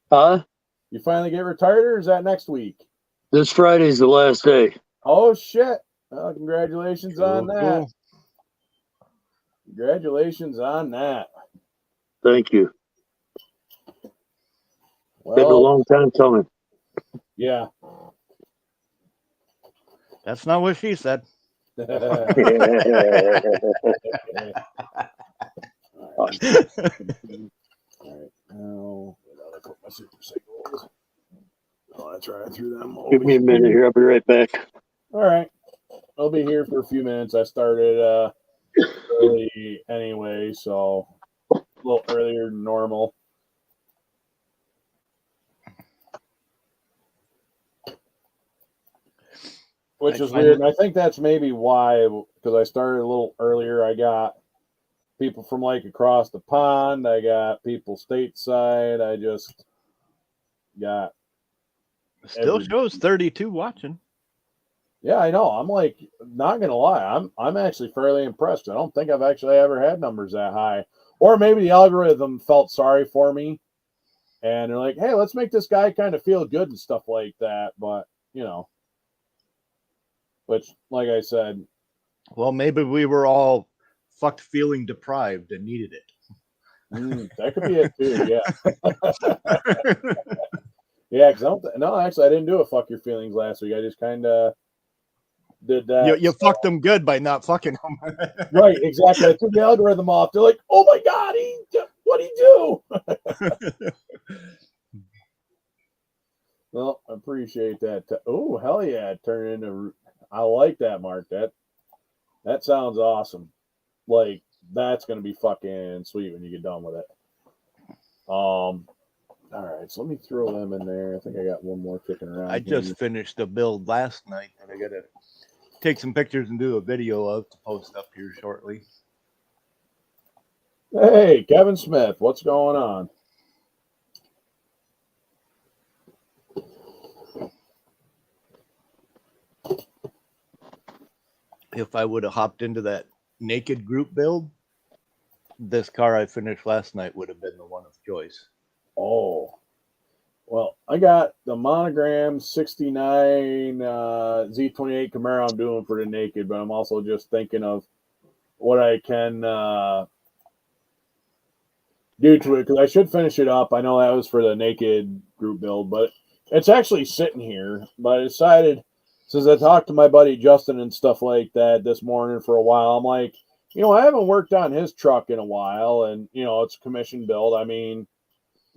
Huh? You finally get retired, or is that next week? This Friday's the last day. Oh, shit. Well, congratulations on that. Cool. Congratulations on that. Thank you. Well, Been a long time coming. Yeah. That's not what she said. All right. Now, I put my super singles. Oh, that's right. I threw them over. Give me a minute here. I'll be right back. All right. I'll be here for a few minutes. I started early anyway, so a little earlier than normal. Which is weird. And I think that's maybe why, because I started a little earlier. I got people from like across the pond. I got people stateside. I just got. Still shows 32 watching. Yeah, I know. I'm like, not gonna lie, I'm actually fairly impressed. I don't think I've actually ever had numbers that high. Or maybe the algorithm felt sorry for me, and they're like, hey, let's make this guy kind of feel good and stuff like that. But you know. Which, like I said, well, maybe we were all fucked feeling deprived and needed it. That could be it too. Yeah. Yeah, because actually, I didn't do a fuck your feelings last week. I just kind of did that. You fucked them good by not fucking them. Right, exactly. I took the algorithm off. They're like, oh my God, what'd he do? Well, I appreciate that. Oh, hell yeah. Turn into. I like that, Mark. That sounds awesome. Like, that's going to be fucking sweet when you get done with it. All right, so let me throw them in there. I think I got one more kicking around. I just finished a build last night that I got to take some pictures and do a video of to post up here shortly. Hey, Kevin Smith, what's going on? If I would have hopped into that naked group build, this car I finished last night would have been the one of choice. Oh, well, I got the Monogram 69 Z28 Camaro I'm doing for the naked, but I'm also just thinking of what I can do to it, because I should finish it up. I know that was for the naked group build, but it's actually sitting here. But I decided, since I talked to my buddy Justin and stuff like that this morning for a while, I'm like, I haven't worked on his truck in a while, and, it's a commission build. I mean,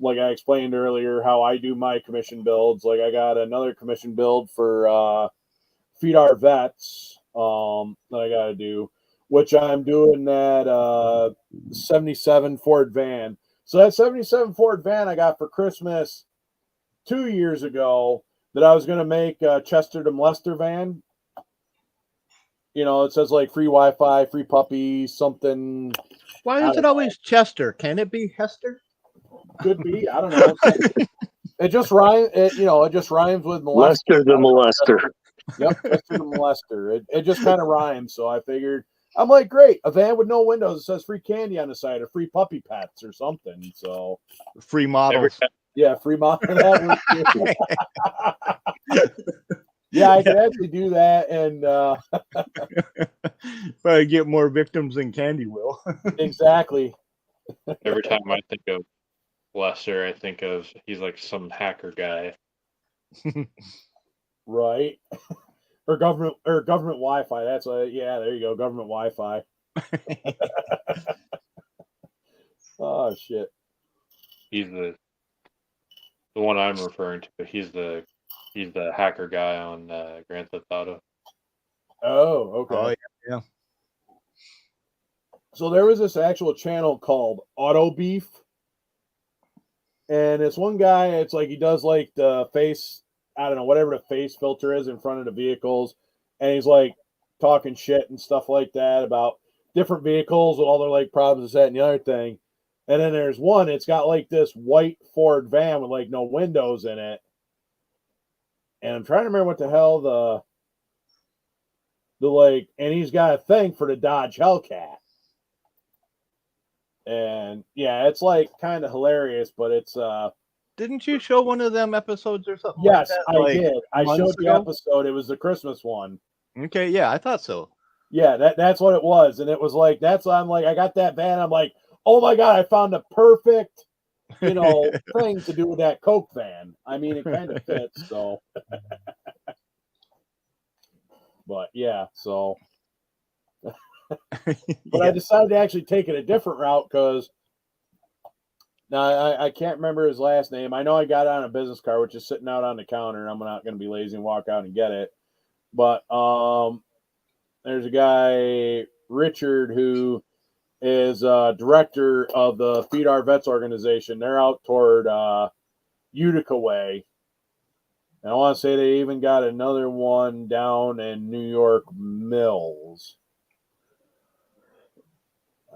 like I explained earlier, how I do my commission builds. Like, I got another commission build for Feed Our Vets that I got to do, which I'm doing that 77 Ford van. So that 77 Ford van I got for Christmas 2 years ago that I was going to make a Chester to Molester van. You know, it says like free Wi-Fi, free puppies, something. Why is it always Chester? Can it be Hester? Could be. I don't know. It just rhymes. It just rhymes with molester. Lester the molester. Yep, Chester the Molester. It just kind of rhymes. So I figured, I'm like, great, a van with no windows. It says free candy on the side or free puppy pets or something. So Free models. yeah, free model. Yeah, I could actually do that, and probably get more victims than Candy will. exactly. Every time I think of Lester, I think of he's like some hacker guy. Right. Or government Wi-Fi. That's yeah, there you go, government Wi-Fi. Oh shit. He's the one I'm referring to, but he's the hacker guy on Grand Theft Auto. Oh, okay. Oh yeah. So there was this actual channel called Auto Beef. And it's one guy, it's like he does like the face, I don't know, whatever the face filter is in front of the vehicles. And he's like talking shit and stuff like that about different vehicles with all their like problems, that and the other thing. And then there's one, it's got like this white Ford van with like no windows in it. And I'm trying to remember what the hell the like, and he's got a thing for the Dodge Hellcat. And yeah, it's like kind of hilarious, but it's Didn't you show one of them episodes or something? yes, like that, I did. I showed the ago? episode. It was the Christmas one. Okay, yeah, I thought so. Yeah, that's what it was. And it was like, I'm like, I got that van. I'm like, oh my God, I found the perfect, thing to do with that Coke van. I mean, it kind of fits, so. But yeah, so. But I decided to actually take it a different route because now I can't remember his last name. I know I got it on a business card, which is sitting out on the counter, and I'm not going to be lazy and walk out and get it. But there's a guy, Richard, who is director of the Feed Our Vets organization. They're out toward Utica way. And I want to say they even got another one down in New York Mills.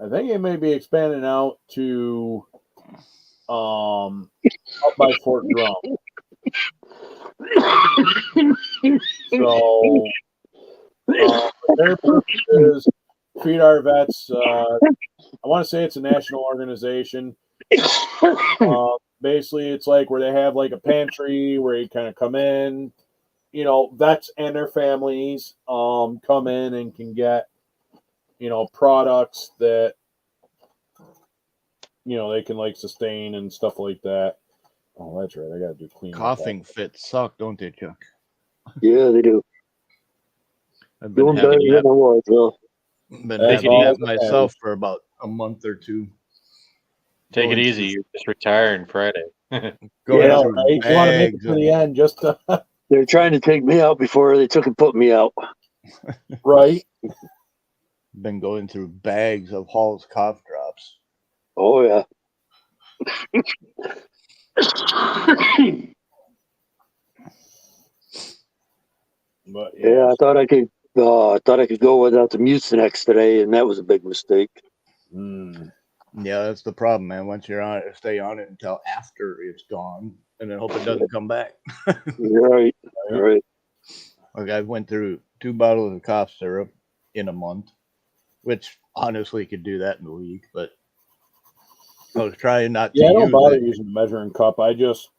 I think it may be expanding out to up by Fort Drum. So their purpose is Feed Our Vets. I want to say it's a national organization. Basically, it's like where they have like a pantry where you kind of come in, vets and their families come in and can get products that they can like sustain and stuff like that. Oh, that's right. I gotta do clean. Coughing fits suck, don't they, Chuck? Yeah, they do. I've Doing been better having than I was, though. that myself for about a month or two. Take it easy. You're just retiring Friday. Right? You want to make it to the end, just to... They're trying to take me out before they took and put me out. Right. Been going through bags of Hall's cough drops. Oh yeah. But yeah, I thought I could go without the Mucinex today, and that was a big mistake. Yeah, that's the problem, man. Once you're on it, stay on it until after it's gone, and then hope it doesn't come back. Right. Like I went through 2 bottles of cough syrup in a month, which honestly could do that in a week, but I was trying not to. Yeah, I don't bother using the measuring cup. I just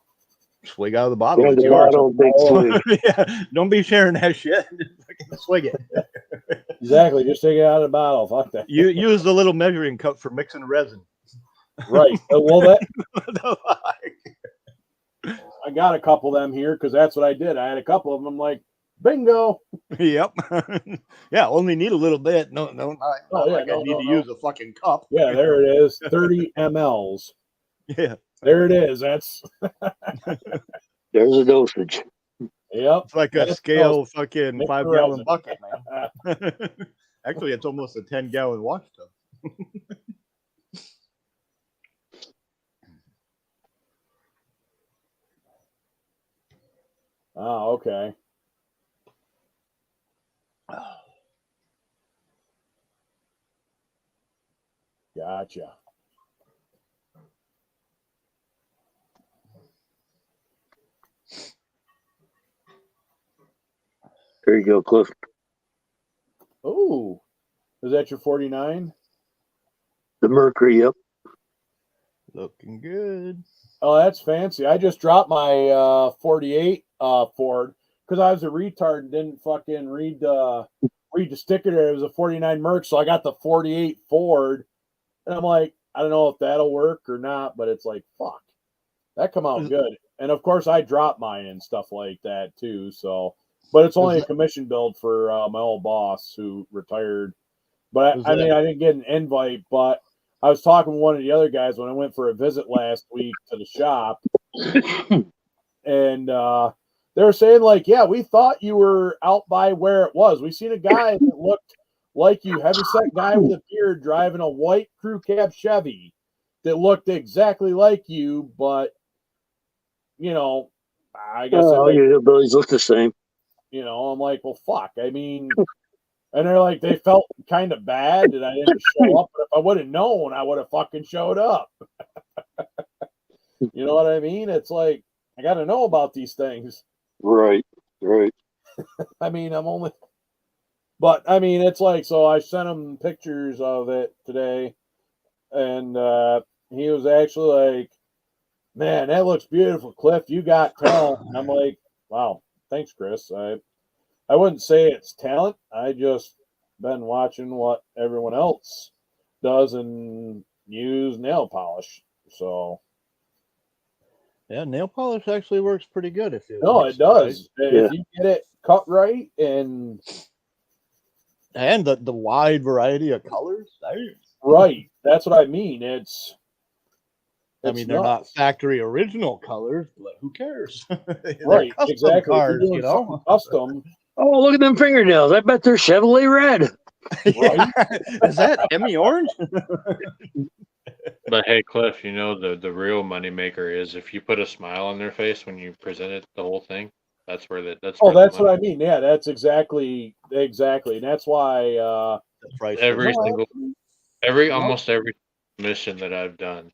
swig out of the bottle. Yeah, It's yours. I don't think so. Yeah, don't be sharing that shit. Just fucking swig it. Exactly. Just take it out of the bottle. Fuck that. You use the little measuring cup for mixing resin. Right. Well, I got a couple of them here because that's what I did. I had a couple of them. I'm like, bingo. Yep. Yeah, only need a little bit. No, not I need to use a fucking cup. Yeah, there it is. 30 mLs. Yeah. There it is. That's There's a dosage. Yep. It's like a scale fucking 5-gallon bucket, man. Actually, it's almost a 10-gallon wash tub. Oh, okay. Gotcha. There you go, Cliff. Oh, is that your 49? The Mercury, yep. Looking good. Oh, that's fancy. I just dropped my 48 Ford because I was a retard and didn't fucking read the sticker there. It was a 49 Merc, so I got the 48 Ford, and I'm like, I don't know if that'll work or not, but it's like, fuck, that come out good. And of course, I dropped mine and stuff like that too. So, but it's only a commission build for my old boss who retired. But I mean, I didn't get an invite, but I was talking with one of the other guys when I went for a visit last week to the shop, and they were saying like, yeah, we thought you were out by where it was. We seen a guy that looked like you, heavyset guy with a beard driving a white crew cab Chevy that looked exactly like you, but you know, I guess all your abilities look the same. You know, I'm like, well, fuck. I mean, and they're like, they felt kind of bad that I didn't show up, but if I would have known, I would have fucking showed up. You know what I mean? It's like, I got to know about these things. Right. I mean, but I mean, it's like, so I sent him pictures of it today, and he was actually like, man, that looks beautiful, Cliff. You got talent. And I'm like, wow, thanks, Chris. I wouldn't say it's talent. I just been watching what everyone else does and use nail polish. So yeah, nail polish actually works pretty good if you. No, it does. Right. If you get it cut right and the wide variety of colors. Right. That's what I mean. I mean, they're not factory original colors, but who cares? Right, custom exactly. cars, If you're doing custom. Oh, look at them fingernails. I bet they're Chevrolet red. Right? Is that Emmy orange? But hey, Cliff, you know the real moneymaker is if you put a smile on their face when you present it, the whole thing. That's where that's. Oh, that's what I mean. Yeah, that's exactly, and that's why almost every mission that I've done,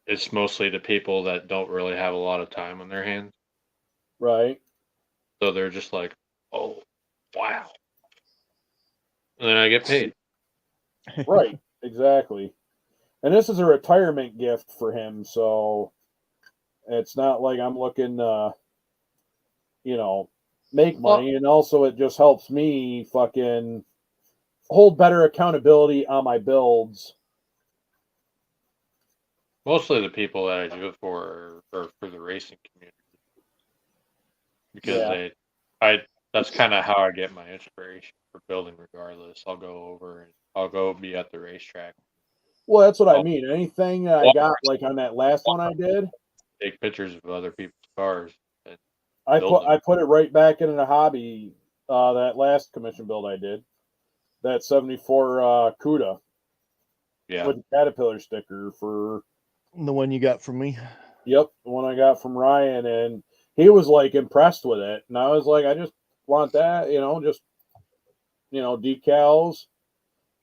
it's mostly to people that don't really have a lot of time on their hands. Right. So they're just like, oh, wow. And then I get paid. Right. Exactly. And this is a retirement gift for him. So it's not like I'm looking, make money. And also it just helps me fucking hold better accountability on my builds. Mostly the people that I do it for are for the racing community. Because that's kind of how I get my inspiration for building regardless. I'll go over and I'll go be at the racetrack. Well, that's what I mean. Anything I got, like on that last one I did, take pictures of other people's cars. And I put it right back into the hobby. That last commission build I did, that 74 CUDA, with the Caterpillar sticker for the one you got from me. Yep, the one I got from Ryan, and he was like impressed with it, and I was like, I just want that, decals.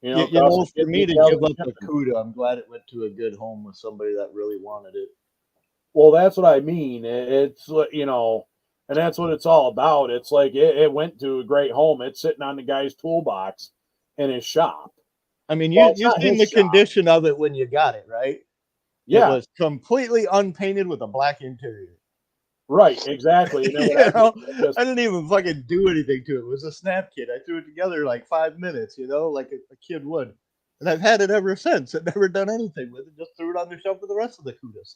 For me to give up the CUDA, I'm glad it went to a good home with somebody that really wanted it. Well, that's what I mean. It's and that's what it's all about. It's like it went to a great home. It's sitting on the guy's toolbox in his shop. I mean, you've seen the condition of it when you got it, right? Yeah, it was completely unpainted with a black interior. Right, exactly. I didn't even fucking do anything to it. It was a snap kit. I threw it together like 5 minutes, like a kid would. And I've had it ever since. I've never done anything with it. Just threw it on the shelf with the rest of the CUDAs.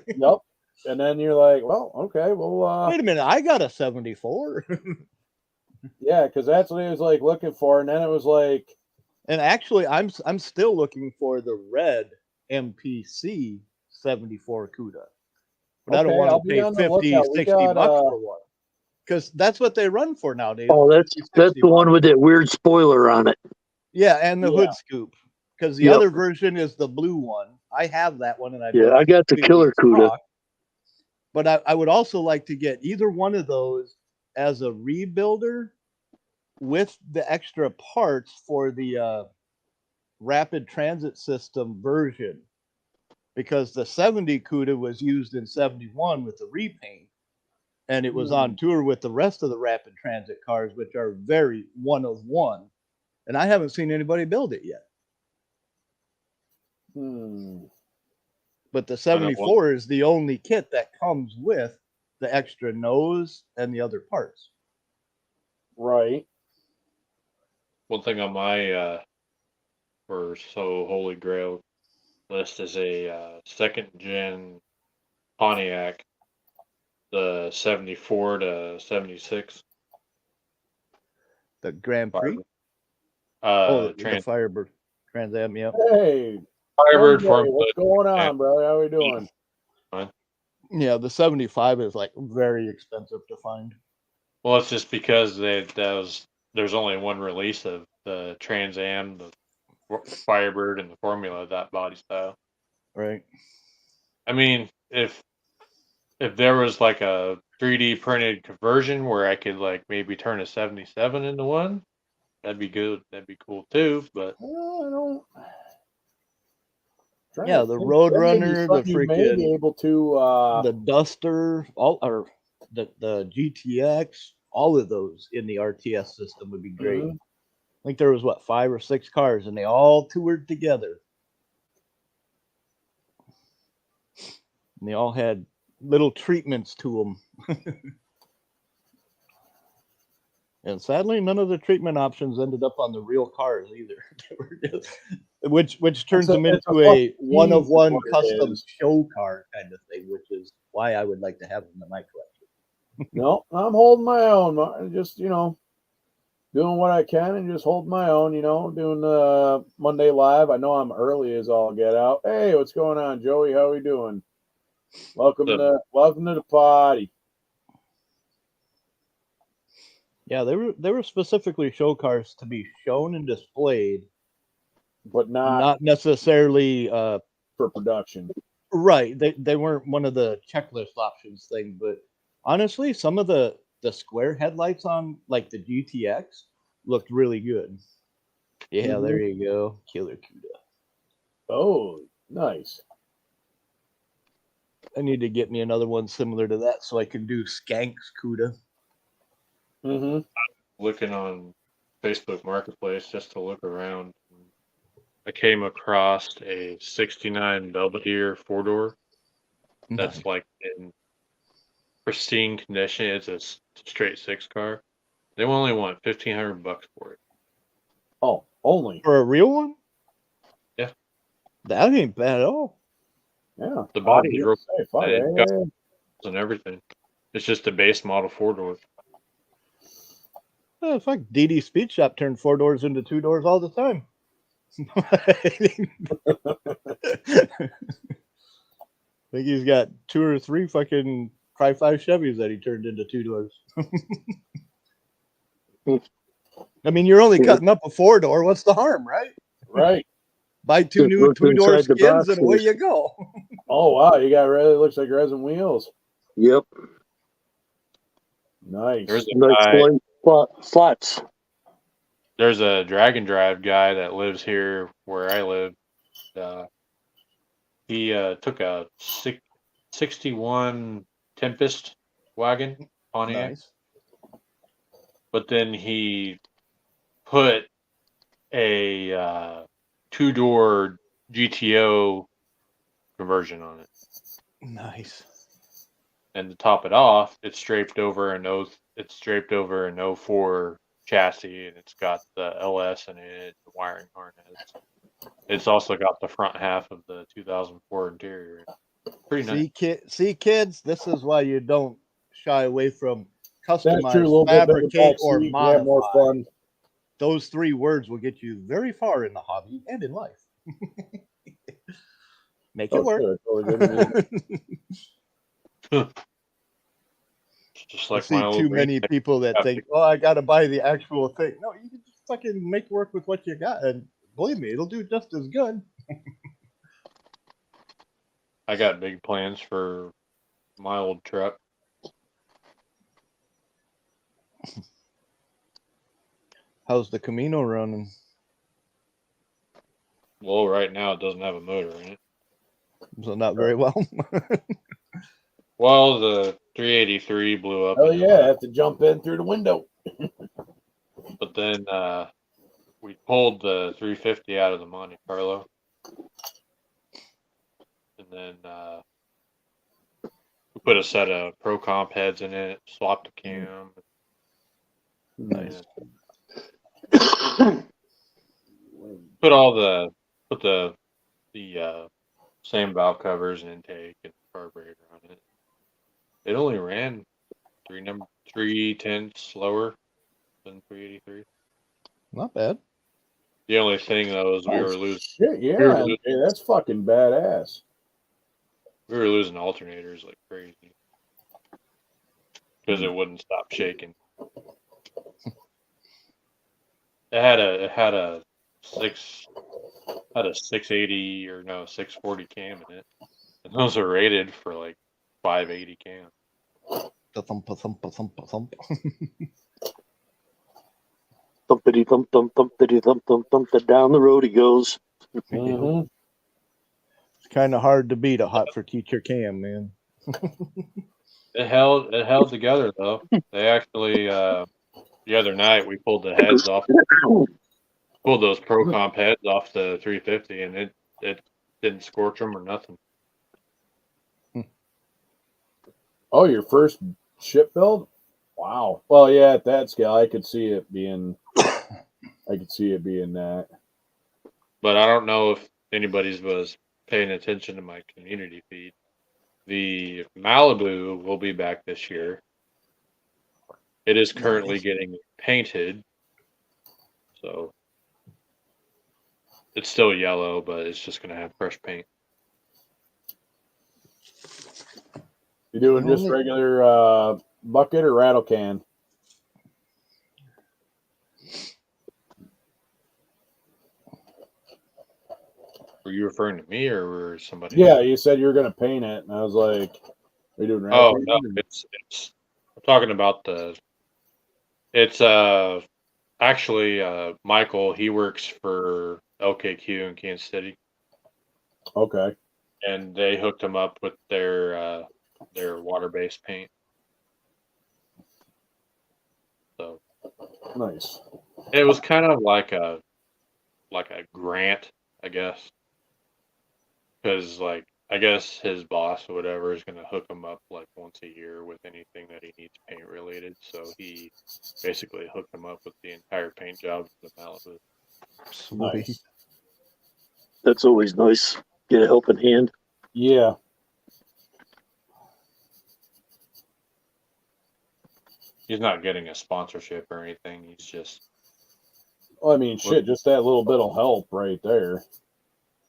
Yep. And then you're like, well, okay, well. Wait a minute. I got a 74. Yeah, because that's what he was like looking for. And then it was like. And actually, I'm still looking for the red MPC 74 CUDA. But I don't want to pay 50, 60 bucks for one. Because that's what they run for nowadays. Oh, that's the one with that weird spoiler on it. Yeah, and the Yeah. hood scoop. Because the Yep. other version is the blue one. I have that one, and I Yeah, I got the killer CUDA. But I would also like to get either one of those as a rebuilder with the extra parts for the rapid transit system version, because the 70 CUDA was used in 71 with the repaint, and it was on tour with the rest of the rapid transit cars, which are very one of one, and I haven't seen anybody build it yet. But the 74 is the only kit that comes with the extra nose and the other parts. Right. One thing on my for So Holy Grail list is a second gen Pontiac, the 74 to 76. The Grand Prix? The Firebird Trans Am, yep. Hey, Firebird what's going on, bro? How we doing? Yeah, the 75 is like very expensive to find. Well, it's just because there's only one release of the Trans Am, the Firebird, and the Formula, that body style. Right. I mean, if there was like a 3D printed conversion where I could like maybe turn a 77 into one, that'd be good. That'd be cool too. But I don't. Yeah, the Roadrunner, the you may be freaking able to the Duster, or the GTX, all of those in the RTS system would be great. I think there was 5 or 6 cars, and they all toured together, and they all had little treatments to them. And sadly, none of the treatment options ended up on the real cars either. which turns them into a one-of-one custom show car kind of thing, which is why I would like to have them in my collection. No, I'm holding my own. Just, doing what I can and just holding my own, doing the Monday live. I know I'm early as all get out. Hey, what's going on, Joey? How we doing? Welcome to the party. Yeah, they were specifically show cars to be shown and displayed, but not necessarily for production. Right. They weren't one of the checklist options thing, but honestly, some of the square headlights on like the GTX looked really good. Yeah, there you go. Killer CUDA. Oh, nice. I need to get me another one similar to that so I can do Skanks CUDA. Looking on Facebook Marketplace just to look around, I came across a 69 Belvedere 4-door. That's like in pristine condition. It's a straight 6 car. They only want $1,500 for it. Oh, only for a real one? Yeah, that ain't bad at all. Yeah, the body is real and everything. It's just a base model 4-door. Oh, fuck, DD Speed Shop turned 4 doors into 2 doors all the time. I think he's got 2 or 3 fucking Tri-5 Chevys that he turned into 2 doors. I mean, you're only cutting up a 4-door. What's the harm, right? Right. Buy 2 new 2-door skins and away you go. Oh, wow. You got it looks like resin wheels. Yep. Nice. There's a guy, flats. There's a Dragon Drive guy that lives here where I live. He took a 61 Tempest wagon Pontiac. Nice. But then he put a 2-door GTO conversion on it. Nice. And to top it off, it's draped over an 04 chassis, and it's got the LS in it, the wiring harness. It's also got the front half of the 2004 interior. Pretty nice. See, kids, this is why you don't shy away from customize, true, fabricate, or modify. More fun. Those 3 words will get you very far in the hobby and in life. Make it work. Just like I see too many people that think, "Oh, I got to buy the actual thing." No, you can just fucking make work with what you got, and believe me, it'll do just as good. I got big plans for my old truck. How's the Camino running? Well, right now it doesn't have a motor in it. So not very well. Well, the 383 blew up. Oh yeah, I have to jump in through the window. But then we pulled the 350 out of the Monte Carlo. And then we put a set of Pro Comp heads in it, swapped the cam. Nice. Put the same valve covers and intake and carburetor on it. It only ran 3/10 slower than 383. Not bad. The only thing though is we Oh, were losing. shit, yeah, we were losing- hey, that's fucking badass. We were losing alternators like crazy because it wouldn't stop shaking. It had a 680 or no 640 cam in it, and those are rated for like 580 cam. Thump. Thumpity thump thump thumpity thump thump thump. Down the road he goes. Mm-hmm. It's kind of hard to beat a hot for teacher cam, man. It held together though. They actually the other night we pulled the heads off, pulled those Pro Comp heads off the 350, and it didn't scorch them or nothing. Oh, your first ship build? Wow. Well, yeah, at that scale, I could see it being that. But I don't know if anybody's was paying attention to my community feed. The Malibu will be back this year. It is currently getting painted, so it's still yellow, but it's just going to have fresh paint. You doing just regular bucket or rattle can? Were you referring to me or were somebody? Yeah, you said you were going to paint it, and I was like, "Are you doing rattle Oh can?" no, it's. I'm talking about the. It's actually Michael. He works for LKQ in Kansas City, Okay. and they hooked him up with their water-based paint. So Nice. it was kind of like a grant, I guess, because like I guess his boss or whatever is going to hook him up like once a year with anything that he needs paint related. So he basically hooked him up with the entire paint job for the Malibu. Nice. That's always nice. Get a helping hand. Yeah. He's not getting a sponsorship or anything. He's just Well, I mean, shit, just that little bit will help right there.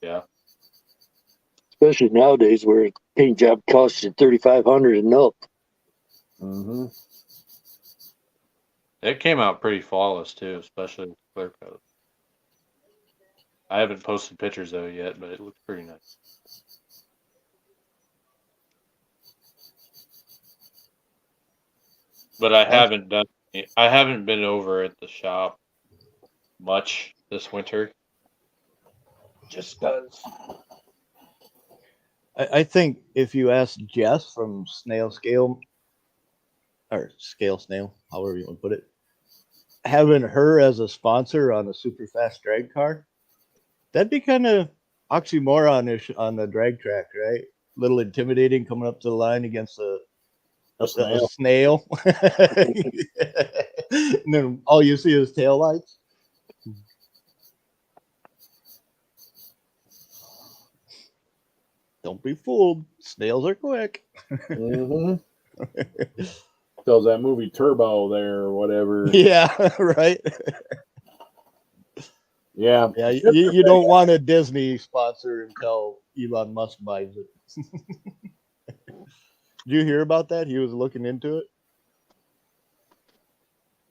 yeah. Especially nowadays where a paint job costs you $3,500 and up. Mm-hmm. It came out pretty flawless too, especially with clear coat. I haven't posted pictures of it yet, but it looks pretty nice. But I haven't been over at the shop much this winter. Just because. I think if you ask Jess from Snail, however you want to put it, having her as a sponsor on a super fast drag car, that'd be kind of oxymoronish on the drag track, right? Little intimidating coming up to the line against a snail. And then all you see is taillights. Don't be fooled. Snails are quick. Mm-hmm. Tells that movie Turbo there or whatever. Yeah, right. Yeah. Yeah, you don't want a Disney sponsor until Elon Musk buys it. Did you hear about that? He was looking into it.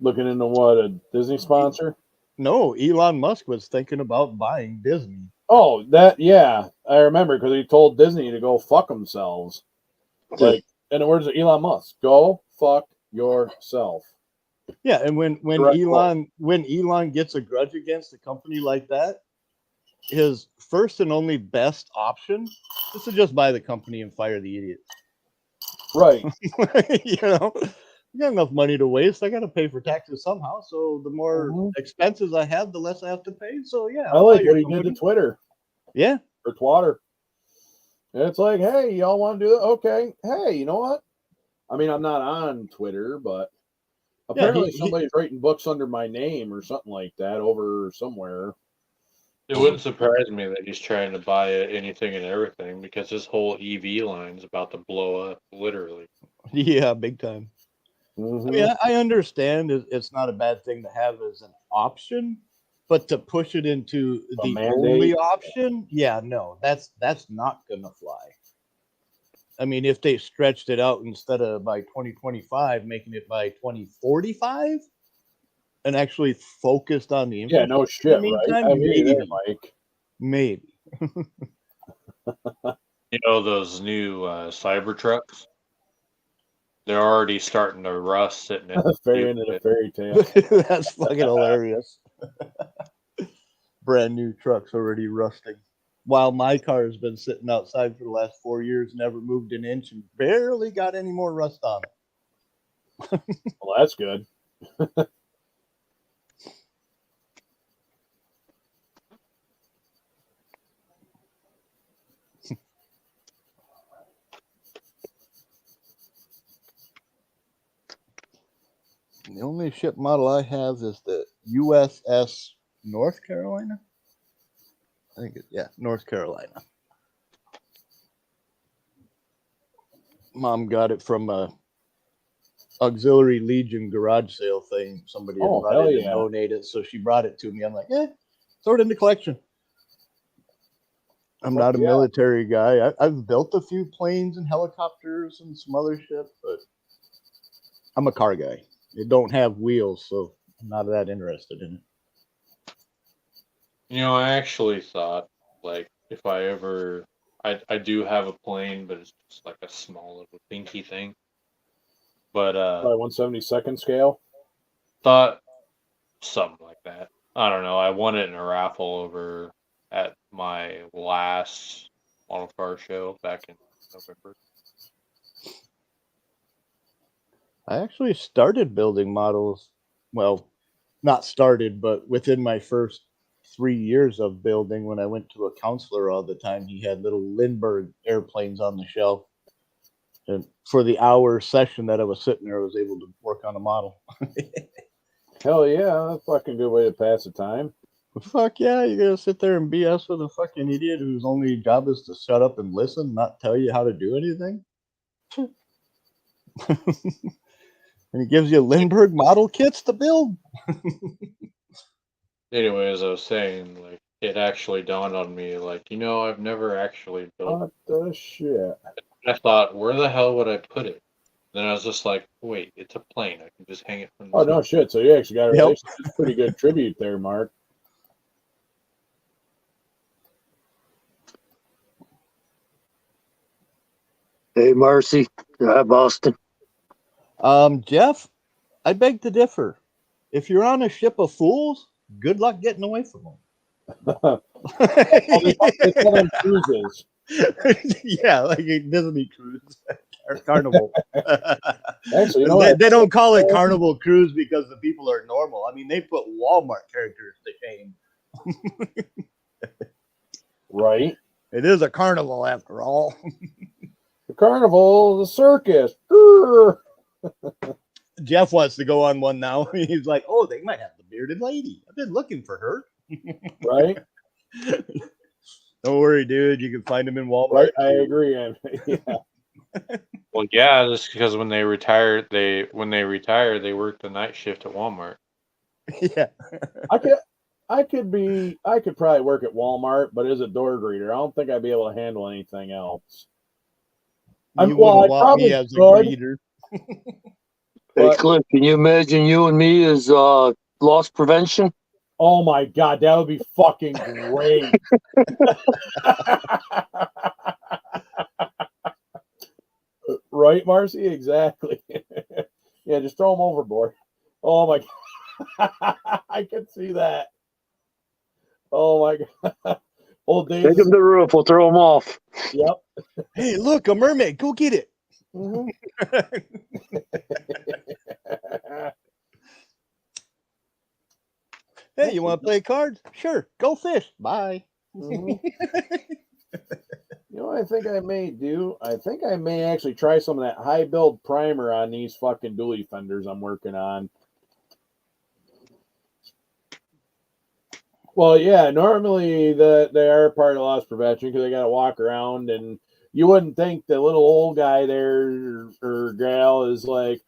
Looking into what, a Disney sponsor? No, Elon Musk was thinking about buying Disney. Oh, yeah, I remember because he told Disney to go fuck themselves. Like, in the words of Elon Musk, go fuck yourself. Yeah, and when Elon gets a grudge against a company like that, his first and only best option is to just buy the company and fire the idiot. Right. You know, I got enough money to waste. I got to pay for taxes somehow. So the more expenses I have, the less I have to pay. So yeah, I like what he did to Twitter. Yeah, or Twitter. It's like, hey, y'all want to do it? Okay. Hey, you know what? I mean, I'm not on Twitter, but apparently somebody's writing books under my name or something like that over somewhere. It wouldn't surprise me that he's trying to buy anything and everything because his whole EV line's about to blow up, literally. Yeah, big time. I mean, I understand it's not a bad thing to have as an option, but to push it into the only option, yeah, no, that's not gonna fly. I mean, if they stretched it out instead of by 2025, making it by 2045, and actually focused on the infrastructure. Yeah, no shit, right? I mean, maybe. Maybe. You know those new cyber trucks? They're already starting to rust sitting in the fairy into the fairy tale. That's fucking hilarious. Brand new trucks already rusting. While my car has been sitting outside for the last 4 years, never moved an inch, and barely got any more rust on it. Well, that's good. The only ship model I have is the USS North Carolina. I think North Carolina. Mom got it from a Auxiliary Legion garage sale thing. Somebody had brought it and donated it, so she brought it to me. I'm like, throw it in the collection. I'm not a military guy. I've built a few planes and helicopters and some other shit, but I'm a car guy. It don't have wheels, so I'm not that interested in it. You know, I actually thought, like, if I ever... I do have a plane, but it's just like a small little dinky thing. But, by 1/72nd scale? Thought something like that. I don't know. I won it in a raffle over at my last model car show back in November. I actually started building models. Well, not started, but within my first 3 years of building, when I went to a counselor all the time, he had little Lindbergh airplanes on the shelf. And for the hour session that I was sitting there, I was able to work on a model. Hell yeah, that's a fucking good way to pass the time. Fuck yeah, you're going to sit there and BS with a fucking idiot whose only job is to shut up and listen, not tell you how to do anything? And he gives you Lindbergh model kits to build. Anyway, as I was saying, like, it actually dawned on me, like, you know, I've never actually built... What the shit? I thought, where the hell would I put it? Then I was just like, wait, it's a plane. I can just hang it from the no shit. So you actually got a relationship. That's pretty good tribute there, Mark. Hey, Marcy. Hi, Boston. Jeff, I beg to differ. If you're on a ship of fools, good luck getting away from them. Cruises. Yeah, like a Disney cruise or Carnival. Actually, you know they don't call it Carnival Cruise because the people are normal. I mean, they put Walmart characters to shame. Right. It is a carnival after all. The carnival, the circus. Jeff wants to go on one now. He's like, oh, they might have the bearded lady. I've been looking for her. Right. Don't worry, dude. You can find them in Walmart. Right, I agree. Yeah. Well, yeah, just because when they retire, they work the night shift at Walmart. Yeah. I could probably work at Walmart, but as a door greeter, I don't think I'd be able to handle anything else. You wouldn't want me as a greeter. Hey, Cliff, can you imagine you and me as loss prevention? Oh my God, that would be fucking great. Right, Marcy? Exactly. Yeah, just throw them overboard. Oh my God. I can see that. Oh my God. Old days. Take them to the roof. We'll throw them off. Yep. Hey, look, a mermaid. Go get it. Mhm. Hey, you want to play cards? Sure. Go fish. Bye. Mhm. You know what I think I may do? I think I may actually try some of that high build primer on these fucking dually fenders I'm working on. Well, yeah, normally they are part of loss prevention because they got to walk around, and you wouldn't think the little old guy there or gal is like,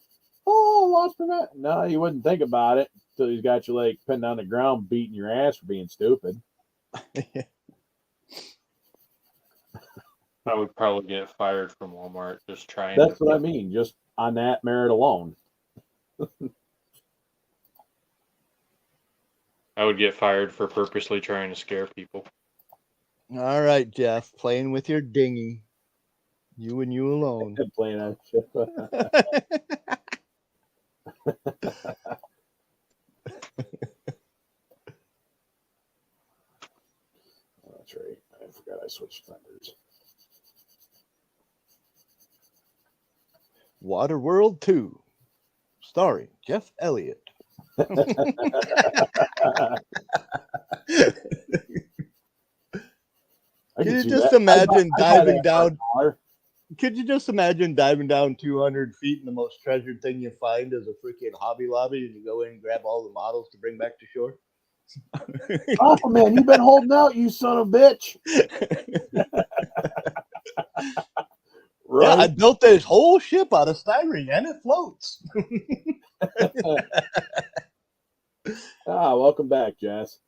oh, loss prevent. No, you wouldn't think about it until he's got you like pinned on the ground, beating your ass for being stupid. I would probably get fired from Walmart just trying. That's what I mean, just on that merit alone. I would get fired for purposely trying to scare people. All right, Jeff, playing with your dinghy. You and you alone. Playing on ship. That's right. I forgot I switched fenders. Waterworld 2, starring Jeff Elliott. Could you just imagine diving down? Could you just imagine diving down 200 feet and the most treasured thing you find is a freaking Hobby Lobby, and you go in and grab all the models to bring back to shore? Oh man, you've been holding out, you son of a bitch. Right? Yeah, I built this whole ship out of styrene and it floats. Welcome back, Jess.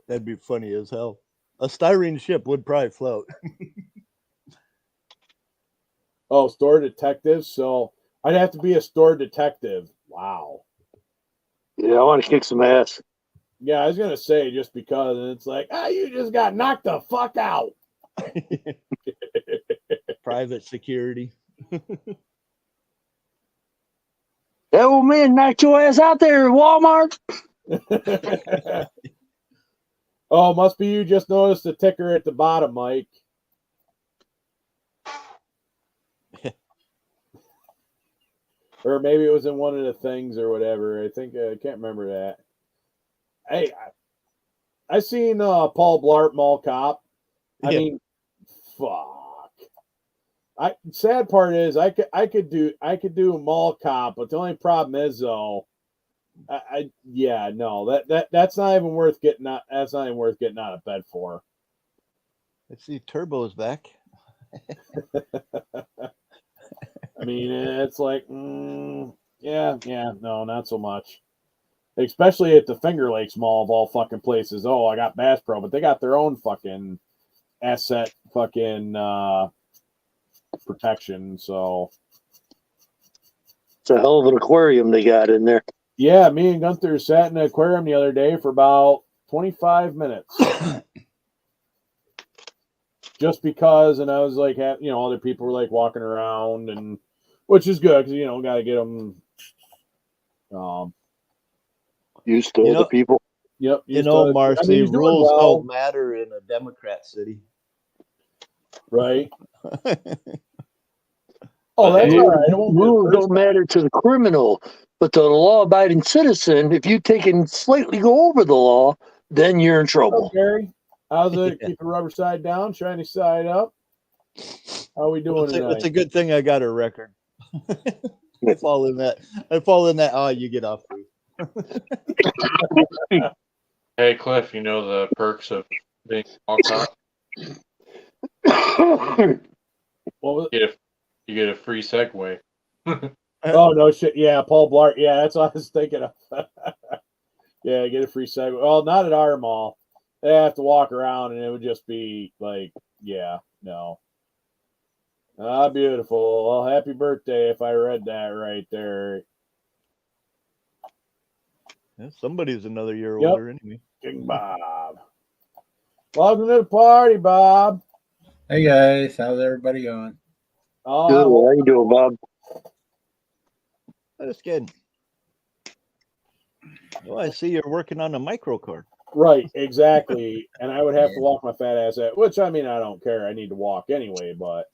That'd be funny as hell. A styrene ship would probably float. Oh, store detective. So I'd have to be a store detective. Wow. Yeah, I want to kick some ass. Yeah, I was gonna say just because, and it's like, you just got knocked the fuck out. Private security. That old man knocked your ass out there at Walmart. Oh, must be you just noticed the ticker at the bottom, Mike. Or maybe it was in one of the things or whatever. I think I can't remember that. Hey, I seen Paul Blart Mall Cop. I mean, fuck. Sad part is I could do a Mall Cop, but the only problem is though, that's not even worth getting out. That's not even worth getting out of bed for. Let's see, Turbo's back. I mean, it's like, no, not so much. Especially at the Finger Lakes Mall of all fucking places. Oh, I got Bass Pro, but they got their own fucking asset fucking protection. So it's a hell of an aquarium they got in there. Yeah, me and Gunther sat in the aquarium the other day for about 25 minutes. Just because, and I was like, other people were like walking around, and which is good because got to get them used to other people. Yep. Marcy, rules don't matter in a Democrat city, right? Oh, that's all right. Rules don't matter to the criminal, but to the law-abiding citizen, if you take and slightly go over the law, then you're in trouble. Up, Gary, how's it? Keep the rubber side down, shiny side up. How are we doing tonight? It's a good thing I got a record. I fall in that. Oh, you get off free. Hey, Cliff, you know the perks of being all cop? You get a free Segway. Oh, no shit. Yeah, Paul Blart. Yeah, that's what I was thinking of. Yeah, get a free Segway. Well, not at our mall. They have to walk around, and it would just be like, no. Beautiful. Well, happy birthday if I read that right there. Yeah, somebody's another year Yep. older anyway. King Bob. Welcome to the party, Bob. Hey guys, how's everybody going? Oh, Good. How you doing, Bob? That's good. Oh, I see you're working on a microcord. right, exactly. And I would have to walk my fat ass out, which I mean, I don't care. I need to walk anyway, but.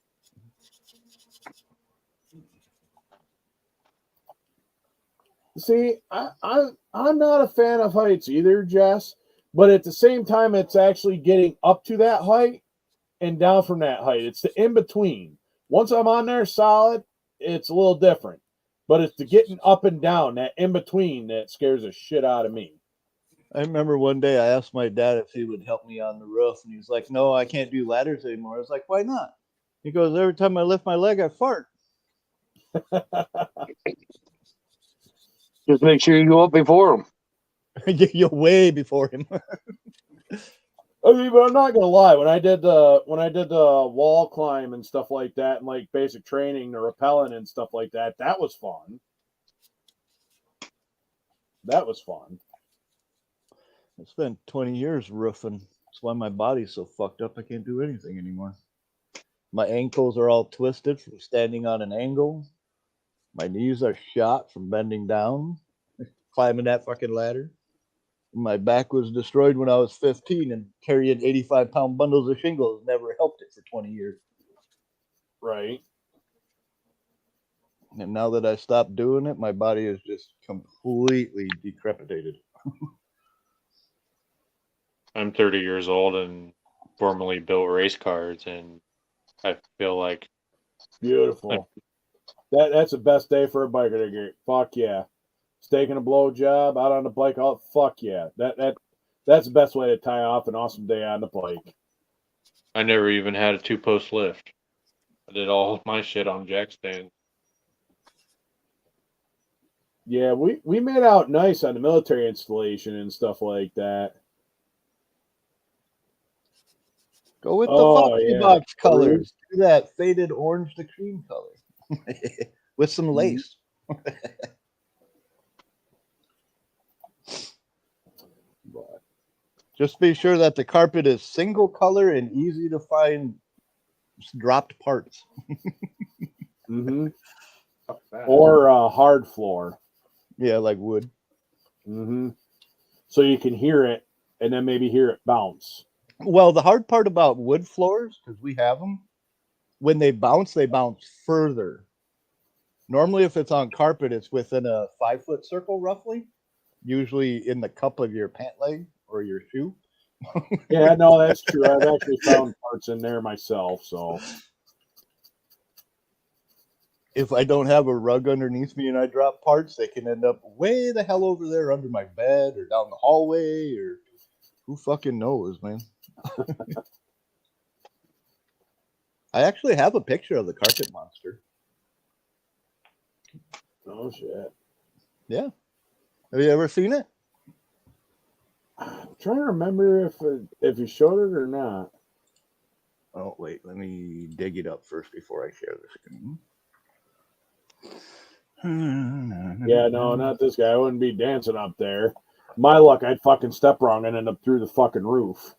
See, I'm not a fan of heights either, Jess. But at the same time, it's actually getting up to that height and down from that height. It's the in between. Once I'm on there solid, it's a little different. But it's the getting up and down, that in between, that scares the shit out of me. I remember one day I asked my dad if he would help me on the roof, and he's like, "No, I can't do ladders anymore." I was like, "Why not?" He goes, "Every time I lift my leg, I fart." Just make sure you go up before him. You're way before him. I mean, but I'm not gonna lie. When I did the wall climb and stuff like that, and like basic training, the rappelling and stuff like that, that was fun. That was fun. I spent 20 years roofing. That's why my body's so fucked up I can't do anything anymore. My ankles are all twisted from standing on an angle. My knees are shot from bending down, climbing that fucking ladder. My back was destroyed when I was 15, and carrying 85-pound bundles of shingles never helped it for 20 years. Right. And now that I stopped doing it, my body is just completely decrepitated. I'm 30 years old and formerly built race cars, and I feel like Beautiful. That's the best day for a biker to get. Fuck yeah. Taking a blow job out on the bike. Oh, fuck yeah. That's the best way to tie off an awesome day on the bike. I never even had a 2-post lift. I did all my shit on jack stand. Yeah, we made out nice on the military installation and stuff like that. Go with the Oh, Foxy yeah. Box colors. Do that faded orange to cream color with some lace. But Just be sure that the carpet is single color and easy to find dropped parts. mm-hmm. Or hard floor. Yeah, like wood. Mm-hmm. So you can hear it and then maybe hear it bounce. Well, the hard part about wood floors, because we have them, when they bounce further. Normally, if it's on carpet, it's within a 5-foot circle, roughly, usually in the cup of your pant leg or your shoe. Yeah, no, that's true. I've actually found parts in there myself. So if I don't have a rug underneath me and I drop parts, they can end up way the hell over there under my bed or down the hallway, or who fucking knows, man. I actually have a picture of the carpet monster. oh shit. Yeah. Have you ever seen it? I'm trying to remember if you showed it or not. Oh, wait. Let me dig it up first before I share the screen. Yeah, no, not this guy. I wouldn't be dancing up there. My luck, I'd fucking step wrong and end up through the fucking roof.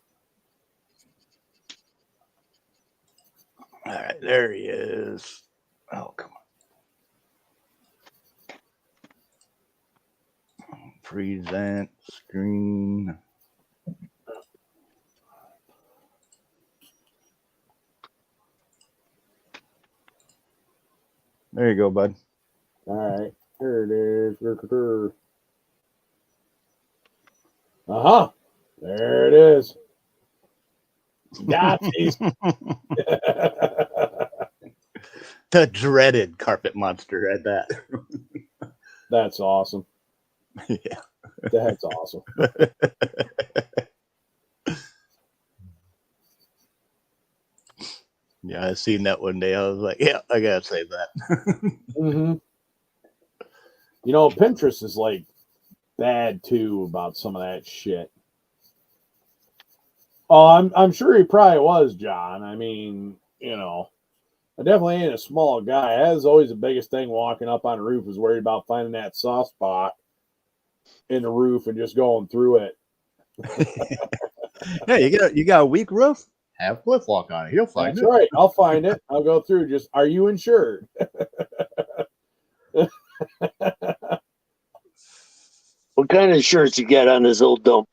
All right, there he is. Oh, come on. Present screen. There you go, bud. All right, here it is. Uh-huh. There it is. Got these. The dreaded carpet monster at that. That's awesome. Yeah. That's awesome. Yeah, I seen that one day. I was like, yeah, I gotta save that. Mm-hmm. You know, Pinterest is like bad too about some of that shit. Oh, I'm sure he probably was, John. I mean, you know, I definitely ain't a small guy. That's always the biggest thing walking up on a roof is worried about finding that soft spot. in the roof and just going through it. Yeah, you got a weak roof? Have Cliff walk on it. He'll find That's it. right. I'll find it. I'll go through. Just, are you insured? What kind of insurance you got on this old dump?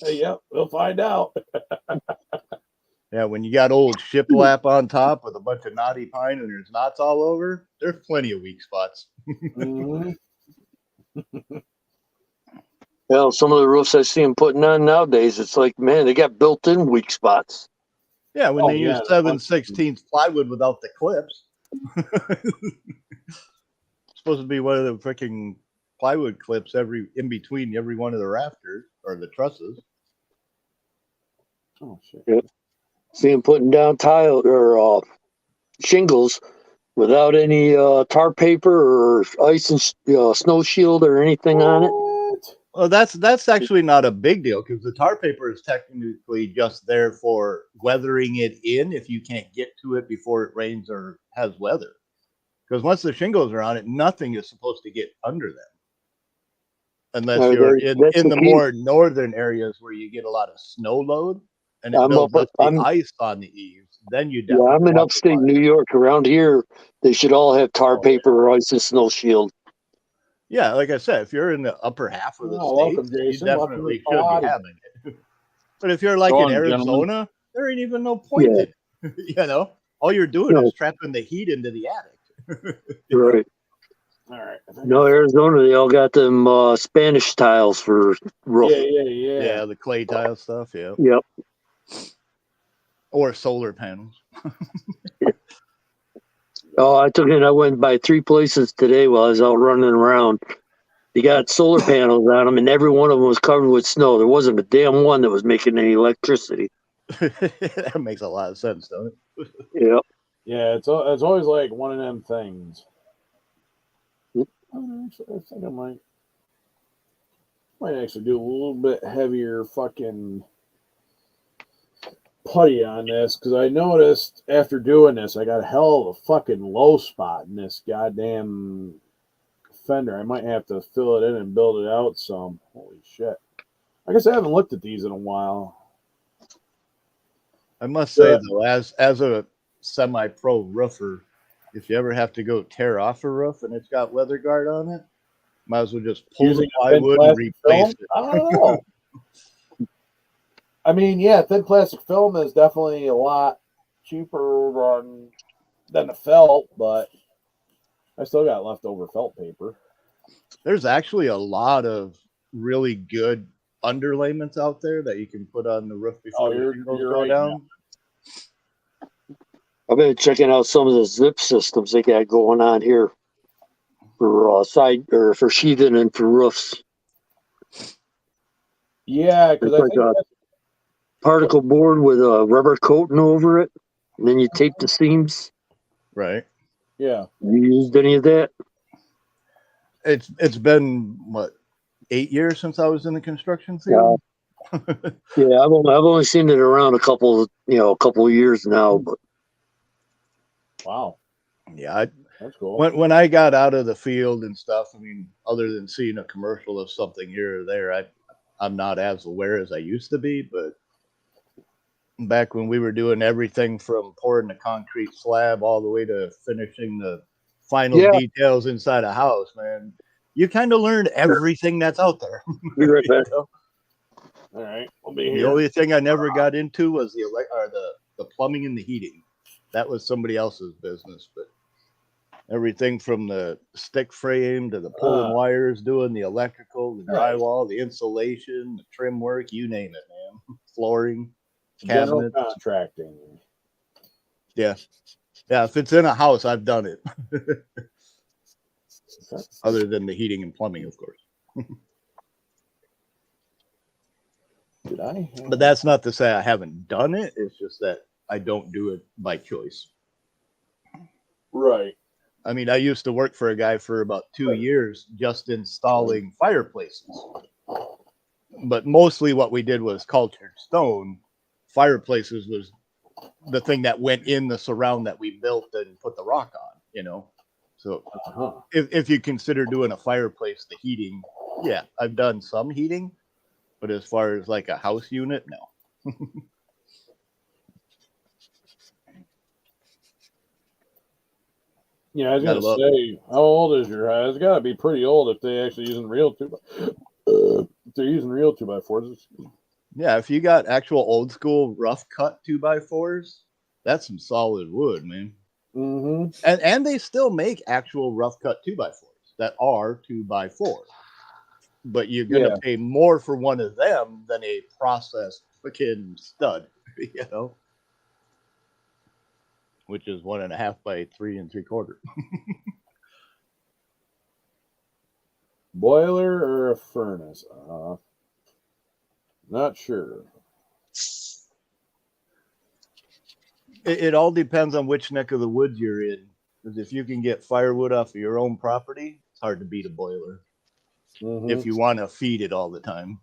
Yep, we'll find out. Yeah, when you got old shiplap on top with a bunch of knotty pine and there's knots all over, there's plenty of weak spots. Mhm. Well, some of the roofs I see them putting on nowadays, it's like, man, they got built-in weak spots. Yeah, when Oh, they yeah, use 7/16 plywood without the clips. Supposed to be one of the freaking plywood clips in between every one of the rafters or the trusses. Oh shit. Yep. See them putting down tile or shingles without any tar paper or ice and snow shield or anything on it. What? Well, that's actually not a big deal because the tar paper is technically just there for weathering it in if you can't get to it before it rains or has weather. Because once the shingles are on it, nothing is supposed to get under them. Unless you're in the more northern areas where you get a lot of snow load and it builds up the ice on the eaves, then you definitely. Yeah, I'm in upstate New York. Around here, they should all have tar paper or ice and snow shield. Yeah, like I said, if you're in the upper half of the state, welcome, Jason. you definitely should be having it. But if you're like in Arizona, gentlemen, there ain't even no point in it. You know, all you're doing is trapping the heat into the attic. Right. All right. No, Arizona, they all got them Spanish tiles for roof. Yeah, the clay tile stuff. Yeah. Yep. Or solar panels. Oh, I went by 3 places today while I was out running around. You got solar panels on them, and every one of them was covered with snow. There wasn't a damn one that was making any electricity. That makes a lot of sense, don't it? Yep. Yeah, it's always like one of them things. I think I might actually do a little bit heavier fucking putty on this because I noticed after doing this I got a hell of a fucking low spot in this goddamn fender. I might have to fill it in and build it out some. Holy shit. I guess I haven't looked at these in a while. I must say though, as a semi-pro roofer, if you ever have to go tear off a roof and it's got weather guard on it, might as well just pull the plywood and replace it. I don't know. I mean, yeah, thin plastic film is definitely a lot cheaper than the felt, but I still got leftover felt paper. There's actually a lot of really good underlayments out there that you can put on the roof before the shingles go down. I've been checking out some of the zip systems they got going on here for side or for sheathing and for roofs. Yeah, because I think a particle board with a rubber coating over it, and then you tape the seams. Right. Yeah. You used any of that? It's been what, 8 years since I was in the construction field. Yeah, I've only seen it around a couple of years now, but. Wow. Yeah, that's cool. When I got out of the field and stuff, I mean, other than seeing a commercial of something here or there, I'm not as aware as I used to be. But back when we were doing everything from pouring the concrete slab all the way to finishing the final details inside a house, man, you kind of learned everything that's out there. Be right back. All right, we'll be here. The only thing I never got into was the plumbing and the heating. That was somebody else's business, but everything from the stick frame to the pulling wires, doing the electrical, the drywall, the insulation, the trim work, you name it, man. Flooring, cabinets. General contracting. Yeah. Yeah, if it's in a house, I've done it. Other than the heating and plumbing, of course. But that's not to say I haven't done it. It's just that I don't do it by choice. Right. I mean, I used to work for a guy for about 2 years just installing fireplaces. But mostly what we did was cultured stone. Fireplaces was the thing that went in the surround that we built and put the rock on, you know. So if you consider doing a fireplace, the heating Yeah, I've done some heating, but as far as like a house unit, no. Yeah, I was gonna say, how old is your house? It's got to be pretty old if they actually using real if they're using real 2x4s. Yeah, if you got actual old school rough cut 2x4s, that's some solid wood, man. Mm-hmm. And they still make actual rough cut 2x4s that are 2x4, but you're gonna pay more for one of them than a processed freaking stud, you know, which is 1.5 by 3 3/4. Boiler or a furnace? Not sure. It all depends on which neck of the woods you're in. Because if you can get firewood off of your own property, it's hard to beat a boiler. Mm-hmm. If you want to feed it all the time.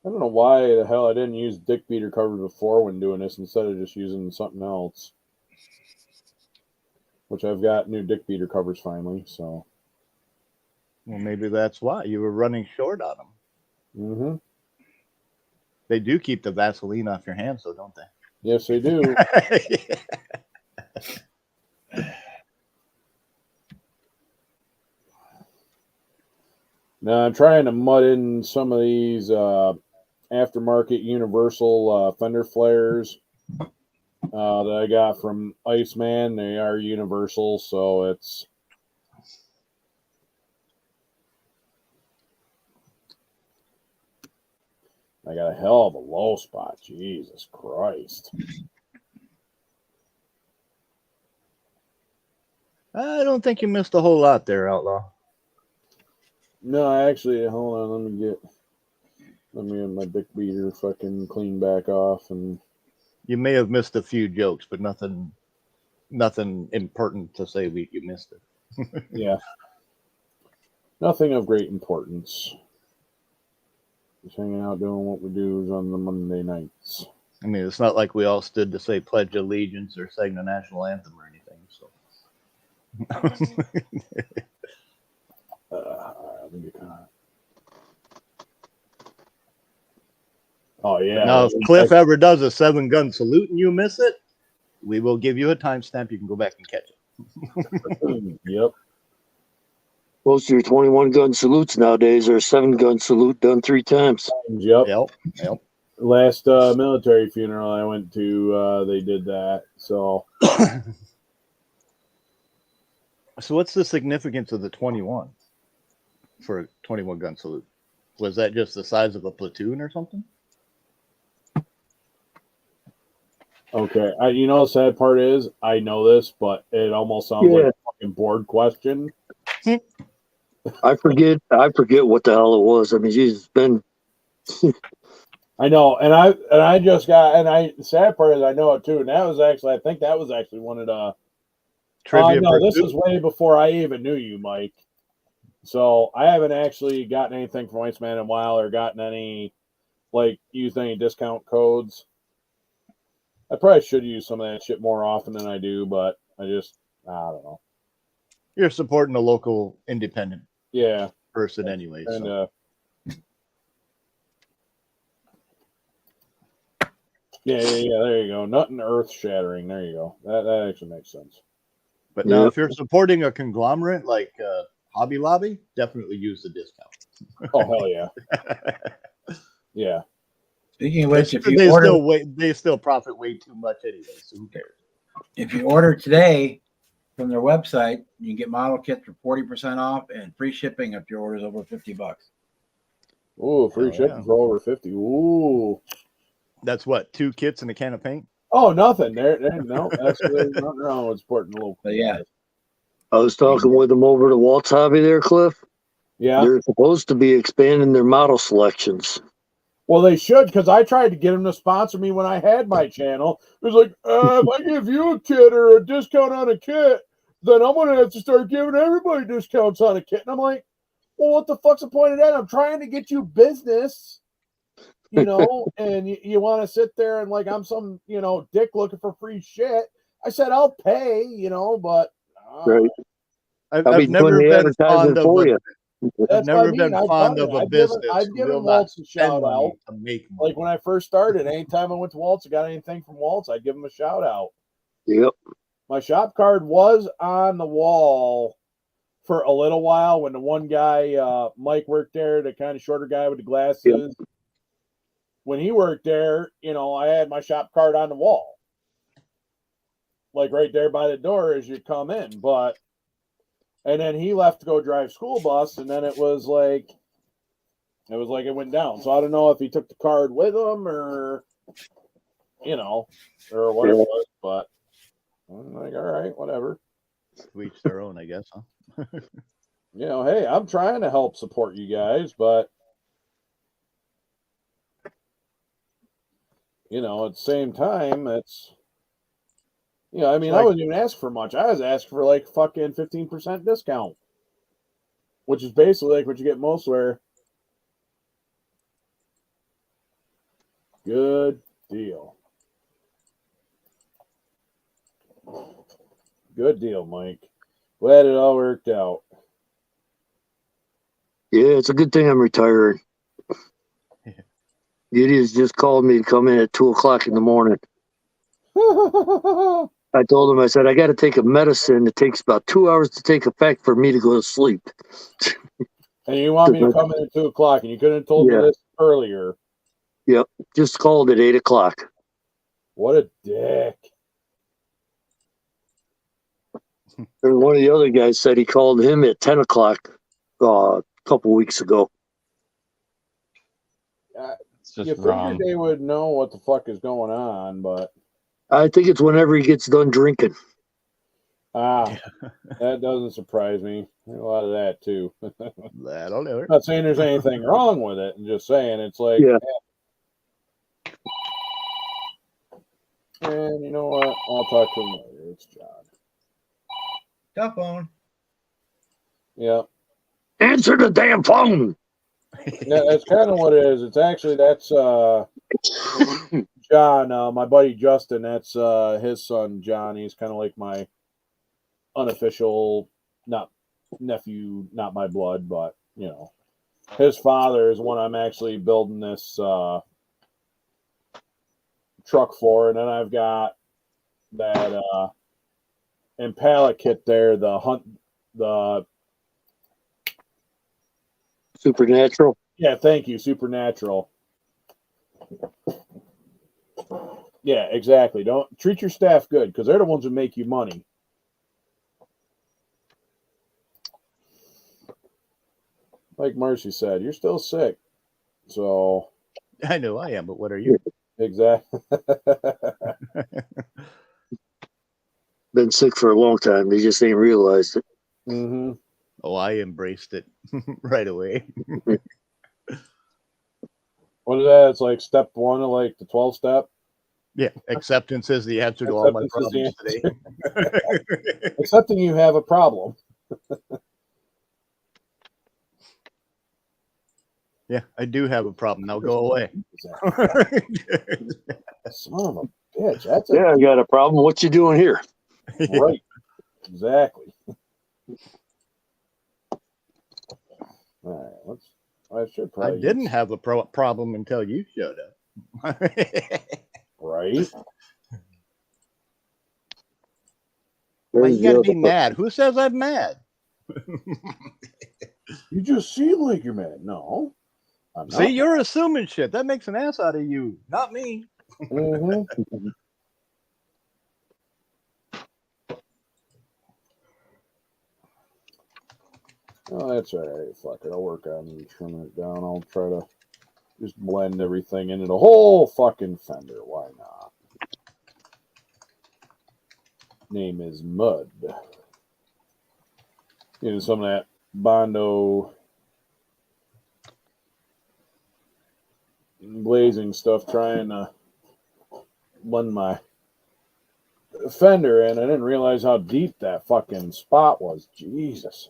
I don't know why the hell I didn't use dick beater covers before when doing this instead of just using something else. Which I've got new dick beater covers finally, so. Well, maybe that's why you were running short on them. Mm-hmm. They do keep the Vaseline off your hands, though, don't they? Yes, they do. Now I'm trying to mud in some of these aftermarket universal fender flares that I got from Iceman. They are universal, so it's. I got a hell of a low spot. Jesus Christ. I don't think you missed a whole lot there, Outlaw. No, actually, hold on. Let me get my dick beater fucking clean back off. And you may have missed a few jokes, but nothing important to say you missed it. Yeah. Nothing of great importance. Just hanging out doing what we do on the Monday nights. I mean, it's not like we all stood to say Pledge of Allegiance or sang the national anthem or anything. So, let me get kind of... Oh yeah. Now, if Cliff ever does a 7-gun salute and you miss it, we will give you a timestamp. You can go back and catch it. Yep. Most of your 21-gun salutes nowadays are a 7-gun salute done 3 times. Yep. Last military funeral I went to, they did that. So, so what's the significance of the 21 for a 21-gun salute? Was that just the size of a platoon or something? Okay, you know the sad part is I know this, but it almost sounds like a fucking board question. I forget what the hell it was. I mean, Jesus, it's been. I know, and I just got, the sad part is I know it too. And that was actually, I think that was actually one of the trivia. No, this is way before I even knew you, Mike. So I haven't actually gotten anything from Iceman in a while, or gotten any, used any discount codes. I probably should use some of that shit more often than I do, but I don't know. You're supporting a local independent person anyway. And, so. Yeah, there you go. Nothing earth-shattering. There you go. That actually makes sense. But now, if you're supporting a conglomerate like Hobby Lobby, definitely use the discount. Oh, hell yeah. Yeah. Speaking of which, if you they still profit way too much anyway, so who cares? If you order today from their website, you can get model kits for 40% off and free shipping if your order is over $50. Ooh, free shipping for over 50. Ooh. That's what, 2 kits and a can of paint? Oh, nothing. There's nothing wrong with supporting the local. But yeah. I was talking with them over to Walt's Hobby there, Cliff. Yeah. They're supposed to be expanding their model selections. Well, they should, because I tried to get them to sponsor me when I had my channel. It was like, if I give you a kit or a discount on a kit, then I'm going to have to start giving everybody discounts on a kit. And I'm like, well, what the fuck's the point of that? I'm trying to get you business. you know, and you want to sit there and like I'm some, you know, dick looking for free shit. I said I'll pay, you know, but Right. I've never doing the been fond advertising of for a, you. I've that's what I never mean. been I've fond done of it. a business I've who given will not Waltz a spend shout money out. to make money. Like when I first started, anytime I went to Waltz, I got anything from Waltz, I'd give them a shout out. Yep. My shop card was on the wall for a little while when the one guy, Mike, worked there, the kind of shorter guy with the glasses. Yep. When he worked there, you know, I had my shop card on the wall, like right there by the door as you come in. But, and then he left to go drive school bus, and then it was like it went down. So I don't know if he took the card with him or, you know, or what it was, but I'm like, all right, whatever. To each their own, I guess, huh? You know, hey, I'm trying to help support you guys, but you know, at the same time, it's, you know, I mean, I wasn't even asking for much. I was asking for like fucking 15% discount, which is basically like what you get mostwhere. Good deal. Good deal, Mike. Glad it all worked out. Yeah, it's a good thing I'm retiring. Gideon's just called me to come in at 2:00 in the morning. I told him, I said, I got to take a medicine. It takes about 2 hours to take effect for me to go to sleep. And you want me to come in at 2:00, and you couldn't have told me this earlier. Yep, just called at 8:00. What a dick. And one of the other guys said he called him at 10:00 a couple weeks ago. It's just You wrong. figured they would know what the fuck is going on, but I think it's whenever he gets done drinking. that doesn't surprise me. A lot of that too. That'll do it. Not saying there's anything wrong with it. I'm just saying it's like, Yeah. And you know what? I'll talk to him later. It's John. Telephone. Yeah. Answer the damn phone. Yeah, that's kind of what it is. It's actually that's John, my buddy Justin. That's his son John. He's kind of like my unofficial, not nephew, not my blood, but you know, his father is one I'm actually building this truck for, and then I've got that Impala kit there, the Supernatural. Yeah, thank you, Supernatural. Yeah, exactly. Don't treat your staff good because they're the ones who make you money. Like Marcy said, you're still sick. So I know I am, but what are you? Exactly. Been sick for a long time. They just ain't realized it. Mm-hmm. Oh, I embraced it right away. What is that? It's like step one of like the 12 step. Yeah, acceptance is the answer to all my problems today. Accepting you have a problem. Yeah, I do have a problem. Now go away. Son of a bitch. That's I got a problem. What you doing here? Right. Exactly. All right. I should probably. I didn't have a problem until you showed up. Right. Why you gotta be mad? Who says I'm mad? You just seem like you're mad. No. I'm not. See, you're assuming shit. That makes an ass out of you, not me. Mm-hmm. Oh, that's all right. Fuck it. I'll work on trimming it down. I'll try to just blend everything into the whole fucking fender. Why not? Name is Mud. You know, some of that Bondo glazing stuff, trying to blend my fender in. I didn't realize how deep that fucking spot was. Jesus.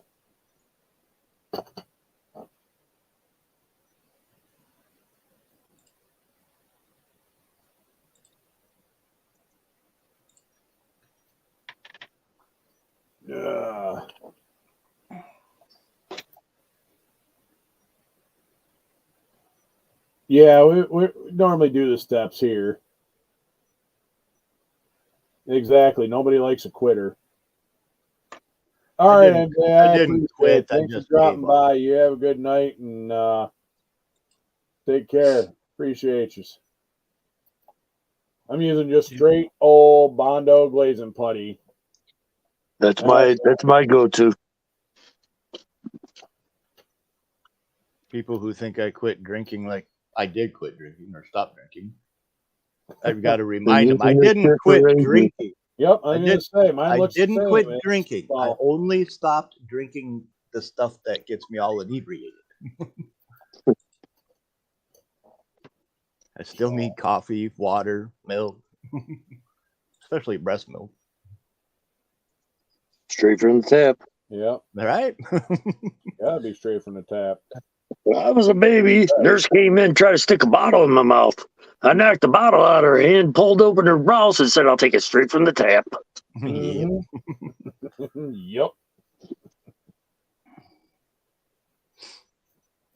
Yeah, we normally do the steps here. Exactly. Nobody likes a quitter. All right, MJ, I didn't appreciate quit. it. Thanks I for just dropping gave up. by. You have a good night and take care. Appreciate you. I'm using just straight old Bondo glazing putty. That's my go-to. People who think I quit drinking, like I did quit drinking or stop drinking. I've got to remind them I didn't quit drinking. Yep, I'm going to say mine looks the I didn't same. quit It's- drinking. I well, only stopped drinking the stuff that gets me all inebriated. I still need coffee, water, milk, especially breast milk. Straight from the tap. Yep, All right. gotta be straight from the tap. When I was a baby, nurse came in, tried to stick a bottle in my mouth. I knocked the bottle out of her hand, pulled open her blouse, and said, "I'll take it straight from the tap." Yeah. Yep.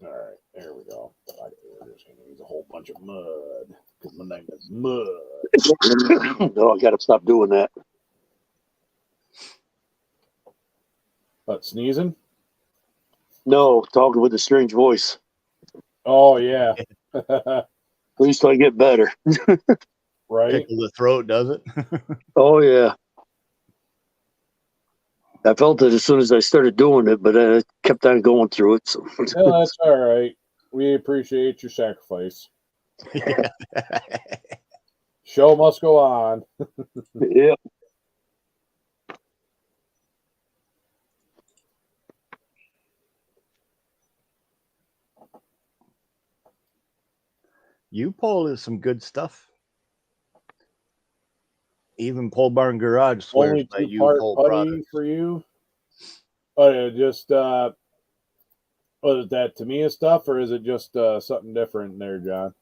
All right, there we go. There's going to use a whole bunch of mud because my name is Mud. No, I got to stop doing that. What, sneezing? No, talking with a strange voice. Oh, yeah. At least I get better. Right? Tickle the throat, does it? Oh, yeah. I felt it as soon as I started doing it, but I kept on going through it. So. No, that's all right. We appreciate your sacrifice. Yeah. Show must go on. Yeah. U-Pole is some good stuff. Even Pole Barn Garage swears Only by 2-part U-Pole putty products. for you. Just was it that Tamiya stuff, or is it just something different there, John?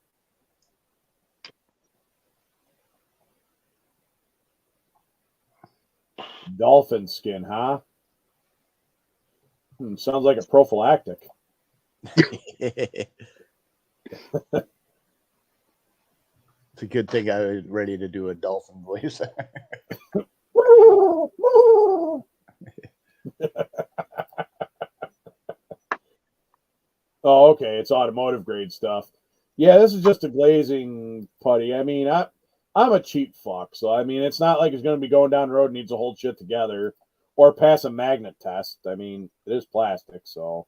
Dolphin skin, huh? Sounds like a prophylactic. It's a good thing I was ready to do a dolphin voice. Oh, okay. It's automotive grade stuff. Yeah, this is just a glazing putty. I mean, I'm a cheap fuck, so I mean, it's not like it's going to be going down the road and needs to hold shit together or pass a magnet test. I mean, it is plastic, so.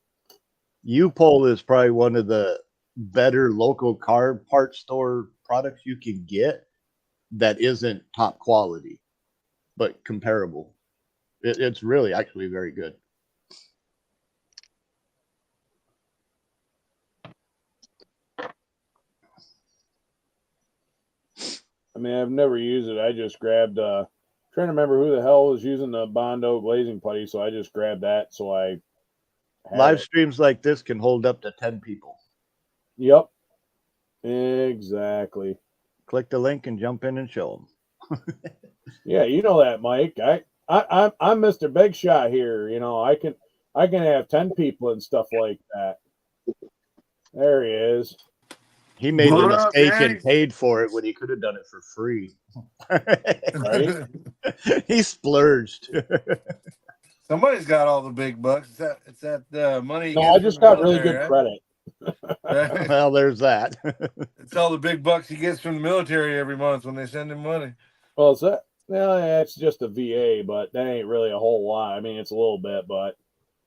U-Pole is probably one of the better local car part store products you can get that isn't top quality, but comparable. It's really actually very good. I mean, I've never used it. I just grabbed, trying to remember who the hell was using the Bondo glazing putty, so I just grabbed that. So I Live streams like this can hold up to 10 people. Yep. Exactly. Click the link and jump in and show them. Yeah, you know that, Mike. I'm Mr. Big Shot here. You know, I can have 10 people and stuff like that. There he is. He made the What up, mistake and gang? paid for it when he could have done it for free. Right? He splurged. Somebody's got all the big bucks. It's that money. No, I just got really good credit. Right? Well, there's that. It's all the big bucks he gets from the military every month when they send him money. Well, it's that. Well, yeah, it's just a VA, but that ain't really a whole lot. I mean, it's a little bit, but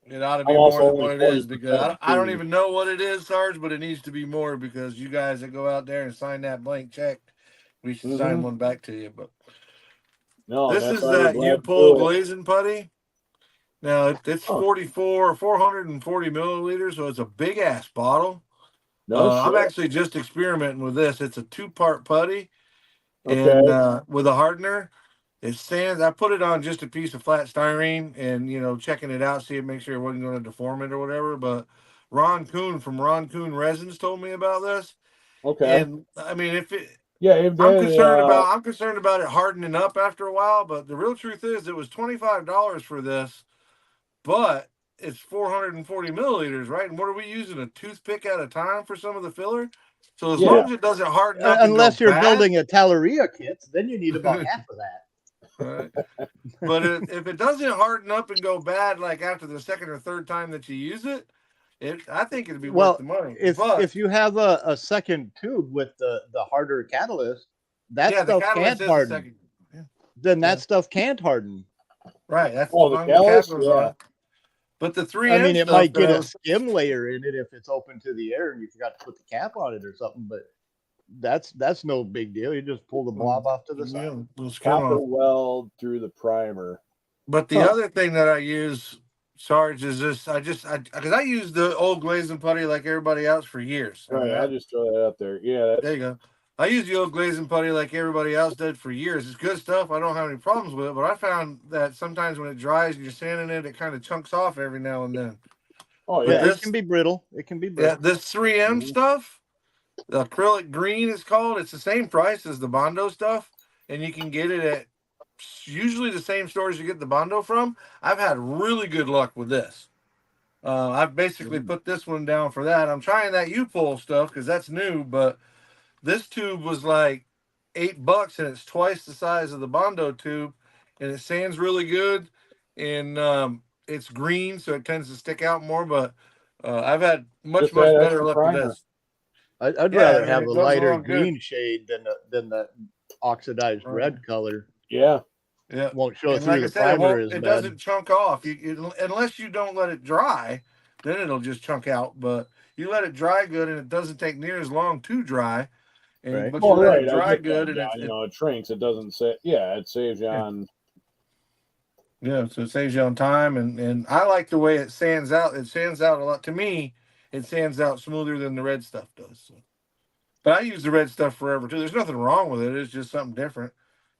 It ought to be I'm more also than only what it is 40% because I don't too. even know what it is, Sarge, but it needs to be more because you guys that go out there and sign that blank check, we should sign one back to you. But no, this that's is why we're that glad to U-Pole do it. glazing putty. Now it's 440 milliliters, so it's a big ass bottle. No shit. I'm actually just experimenting with this. It's a 2-part putty, Okay. and with a hardener, it stands. I put it on just a piece of flat styrene, and checking it out, see it, make sure it wasn't going to deform it or whatever. But Ron Kuhn from Ron Kuhn Resins told me about this. Okay. And I mean, Yeah, I'm concerned about it hardening up after a while, but the real truth is it was $25 for this, but it's 440 milliliters, right? And what are we using? A toothpick at a time for some of the filler? So as long as it doesn't harden up, unless you're bad, building a Talleria kit, then you need about half of that. Right. But if it doesn't harden up and go bad, like after the second or third time that you use it, I think it'd be worth the money. If you have a second tube with the harder catalyst, that stuff can't harden. Then that stuff can't harden. Right. That's the catalyst. Yeah. But the 3M it might get a skim layer in it if it's open to the air and you forgot to put the cap on it or something, but that's no big deal. You just pull the blob off to the side. Copper weld through the primer. But the other thing that I use, Sarge, is this. Because I use the old glazing putty like everybody else for years. Right. I just throw that out there. Yeah. There you go. I use the old glazing putty like everybody else did for years. It's good stuff. I don't have any problems with it. But I found that sometimes when it dries and you're sanding it, it kind of chunks off every now and then. Oh, yeah. It can be brittle. It can be brittle. Yeah, this 3M stuff, the acrylic green is called. It's the same price as the Bondo stuff. And you can get it at usually the same stores you get the Bondo from. I've had really good luck with this. I've basically put this one down for that. I'm trying that U-Pull stuff because that's new, but this tube was like $8 and it's twice the size of the Bondo tube, and it sands really good, and it's green, so it tends to stick out more. But I've had much better luck with this. I'd rather have a lighter green shade than the oxidized red color. Yeah. Yeah, won't show and through like the I said, primer it doesn't chunk off. Unless you don't let it dry, then it'll just chunk out. But you let it dry good, and it doesn't take near as long to dry. And but you let it dry good, and it shrinks. It doesn't say. Yeah, it saves you on. Yeah, so it saves you on time, and I like the way it sands out. It sands out a lot. To me, it sands out smoother than the red stuff does. So. But I use the red stuff forever too. There's nothing wrong with it. It's just something different.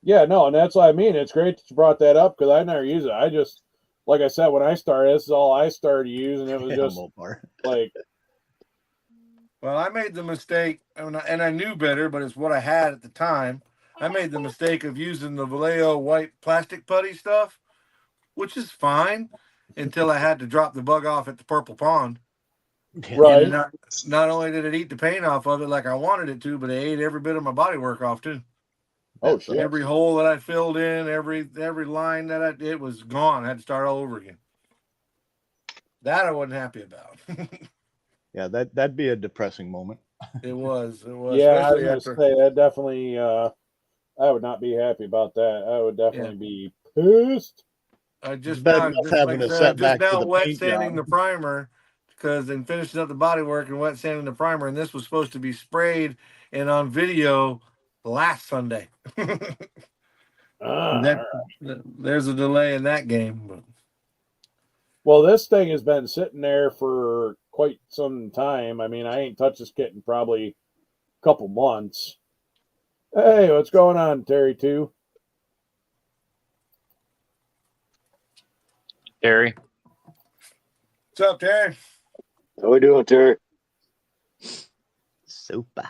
Yeah, no, and that's what I mean. It's great that you brought that up because I never use it. I just, like I said, when I started, this is all I started using. It was just like. Well, I made the mistake, and I knew better, but it's what I had at the time. I made the mistake of using the Vallejo white plastic putty stuff, which is fine until I had to drop the bug off at the Purple Pond. Right. And not only did it eat the paint off of it like I wanted it to, but it ate every bit of my body work off too. Oh shit! Every hole that I filled in, every line that it was gone. I had to start all over again. That I wasn't happy about. Yeah, that'd be a depressing moment. It was. Yeah, I was gonna say that definitely. I would not be happy about that. I would definitely be pissed. I just now wet sanding the primer because in finishing up the body work and wet sanding the primer, and this was supposed to be sprayed and on video last Sunday. There's a delay in that game. But. Well, this thing has been sitting there for quite some time. I mean, I ain't touched this kit in probably a couple months. Hey, what's going on, Terry, too? Terry. What's up, Terry? How we doing, Terry? Super.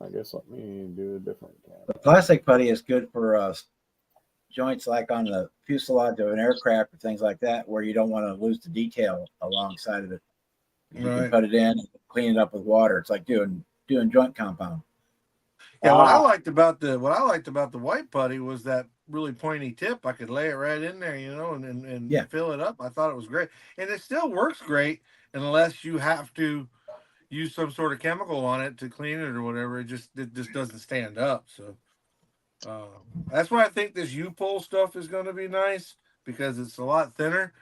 I guess let me do a different camera. The plastic putty is good for joints like on the fuselage of an aircraft or things like that, where you don't want to lose the detail alongside of it. You can put it in, and clean it up with water. It's like doing joint compound. Yeah, what I liked about the white putty was that really pointy tip. I could lay it right in there, and fill it up. I thought it was great, and it still works great unless you have to use some sort of chemical on it to clean it or whatever. It just doesn't stand up. So that's why I think this U-Pull stuff is going to be nice because it's a lot thinner.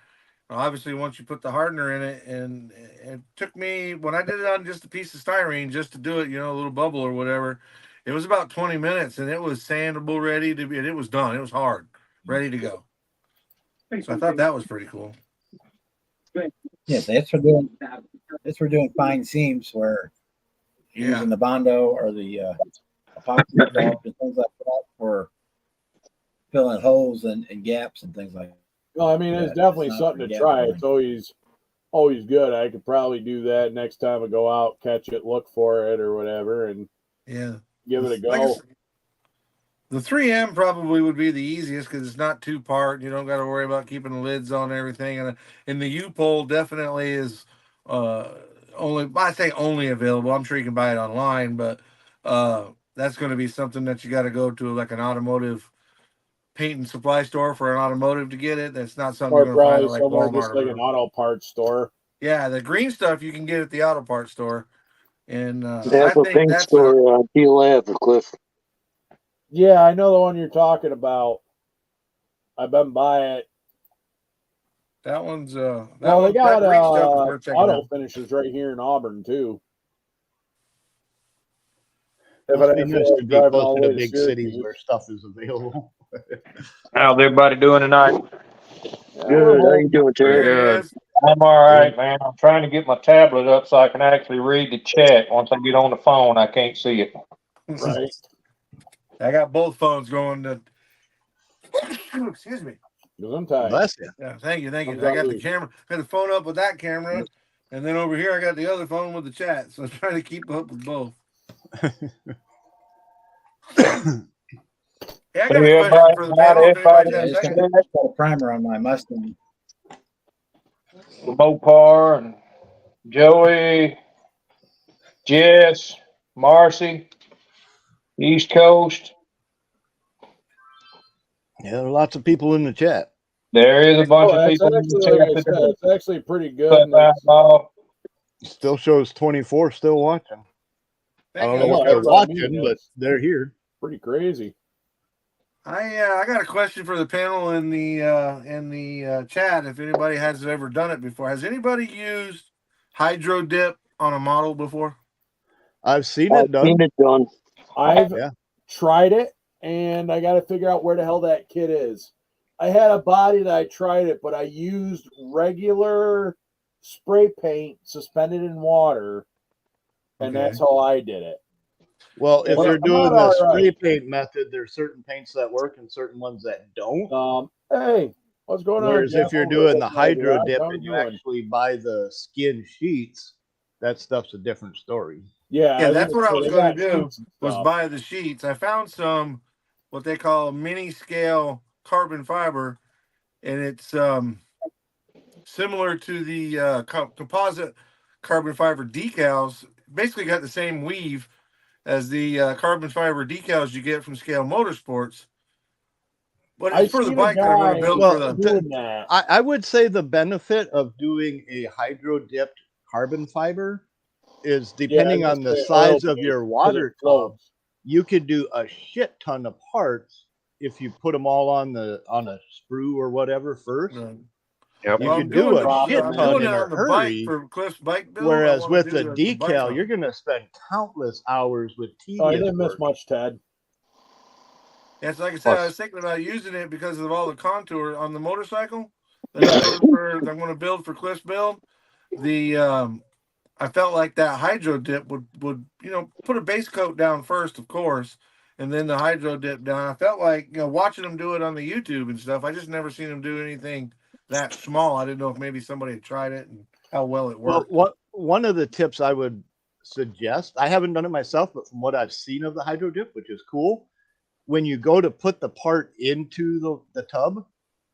Obviously, once you put the hardener in it, and it took me, when I did it on just a piece of styrene, just to do it, a little bubble or whatever, it was about 20 minutes, and it was sandable, ready to be, and it was done. It was hard, ready to go. So I thought that was pretty cool. Yeah, that's for doing fine seams where you're using the Bondo or the epoxy and things like that for filling holes and gaps and things like that. Well, I mean, it's definitely something to try. It's always always good. I could probably do that next time I go out, catch it, look for it or whatever, and give it a go. Like the 3M probably would be the easiest because it's not two-part. You don't got to worry about keeping the lids on everything. And the U-pole definitely is only, I say only available. I'm sure you can buy it online, but that's going to be something that you got to go to like an automotive paint and supply store for an automotive to get it. That's not something or you're going to find at like somewhere Walmart just like an auto parts store. Yeah, the green stuff you can get at the auto parts store. And That's a paint store on Peel Ave, Cliff. Yeah, I know the one you're talking about. I've been by it. That one's they got auto out. finishes right here in Auburn too. If I to be close to big cities where stuff is available. How's everybody doing tonight? Good. How you doing, Terry? Good. I'm all right, man. I'm trying to get my tablet up so I can actually read the chat. Once I get on the phone, I can't see it. Right. I got both phones going to. Excuse me. Bless you. Yeah, thank you. I got the camera. I got the phone up with that camera, and then over here I got the other phone with the chat. So I'm trying to keep up with both. Yeah, I got a question for the panel. If anybody has a second. I got a primer on my Mustang. Mopar and Joey, Jess, Marcy, East Coast. Yeah, there are lots of people in the chat. There is a bunch of people in the chat. It's actually pretty good. Still shows 24 still watching. I don't know if they're watching, but they're here. Pretty crazy. I got a question for the panel in the chat. If anybody has ever done it before, has anybody used hydro dip on a model before? I've seen it done. I've tried it, and I got to figure out where the hell that kit is. I had a body that I tried it, but I used regular spray paint suspended in water, and that's how I did it. Well, if you're doing the spray paint method, there's certain paints that work and certain ones that don't. Hey, what's going on? Whereas if you're doing the hydro dip and you actually buy the skin sheets, that stuff's a different story. Yeah, that's what I was going to do, was buy the sheets. I found some, what they call mini scale carbon fiber, and it's similar to the composite carbon fiber decals. Basically got the same weave as the carbon fiber decals you get from Scale Motorsports. But it's for the bike that I'm going to build for the... I would say the benefit of doing a hydro dipped carbon fiber is depending on the size of your water tub, you could do a shit ton of parts if you put them all on a sprue or whatever first. Yep. You can do a shit ton in a hurry. For Cliff's bike build, whereas with the decal, you're going to spend countless hours with tedious I didn't miss much, Ted. Yeah, it's like I said, I was thinking about using it because of all the contour on the motorcycle that I'm going to build for Cliff's build. I felt like that hydro dip would put a base coat down first, of course, and then the hydro dip down. I felt like, watching them do it on the YouTube and stuff, I just never seen them do anything that small. I didn't know if maybe somebody had tried it and how well it worked. Well, one of the tips I would suggest, I haven't done it myself, but from what I've seen of the hydro dip, which is cool, when you go to put the part into the tub,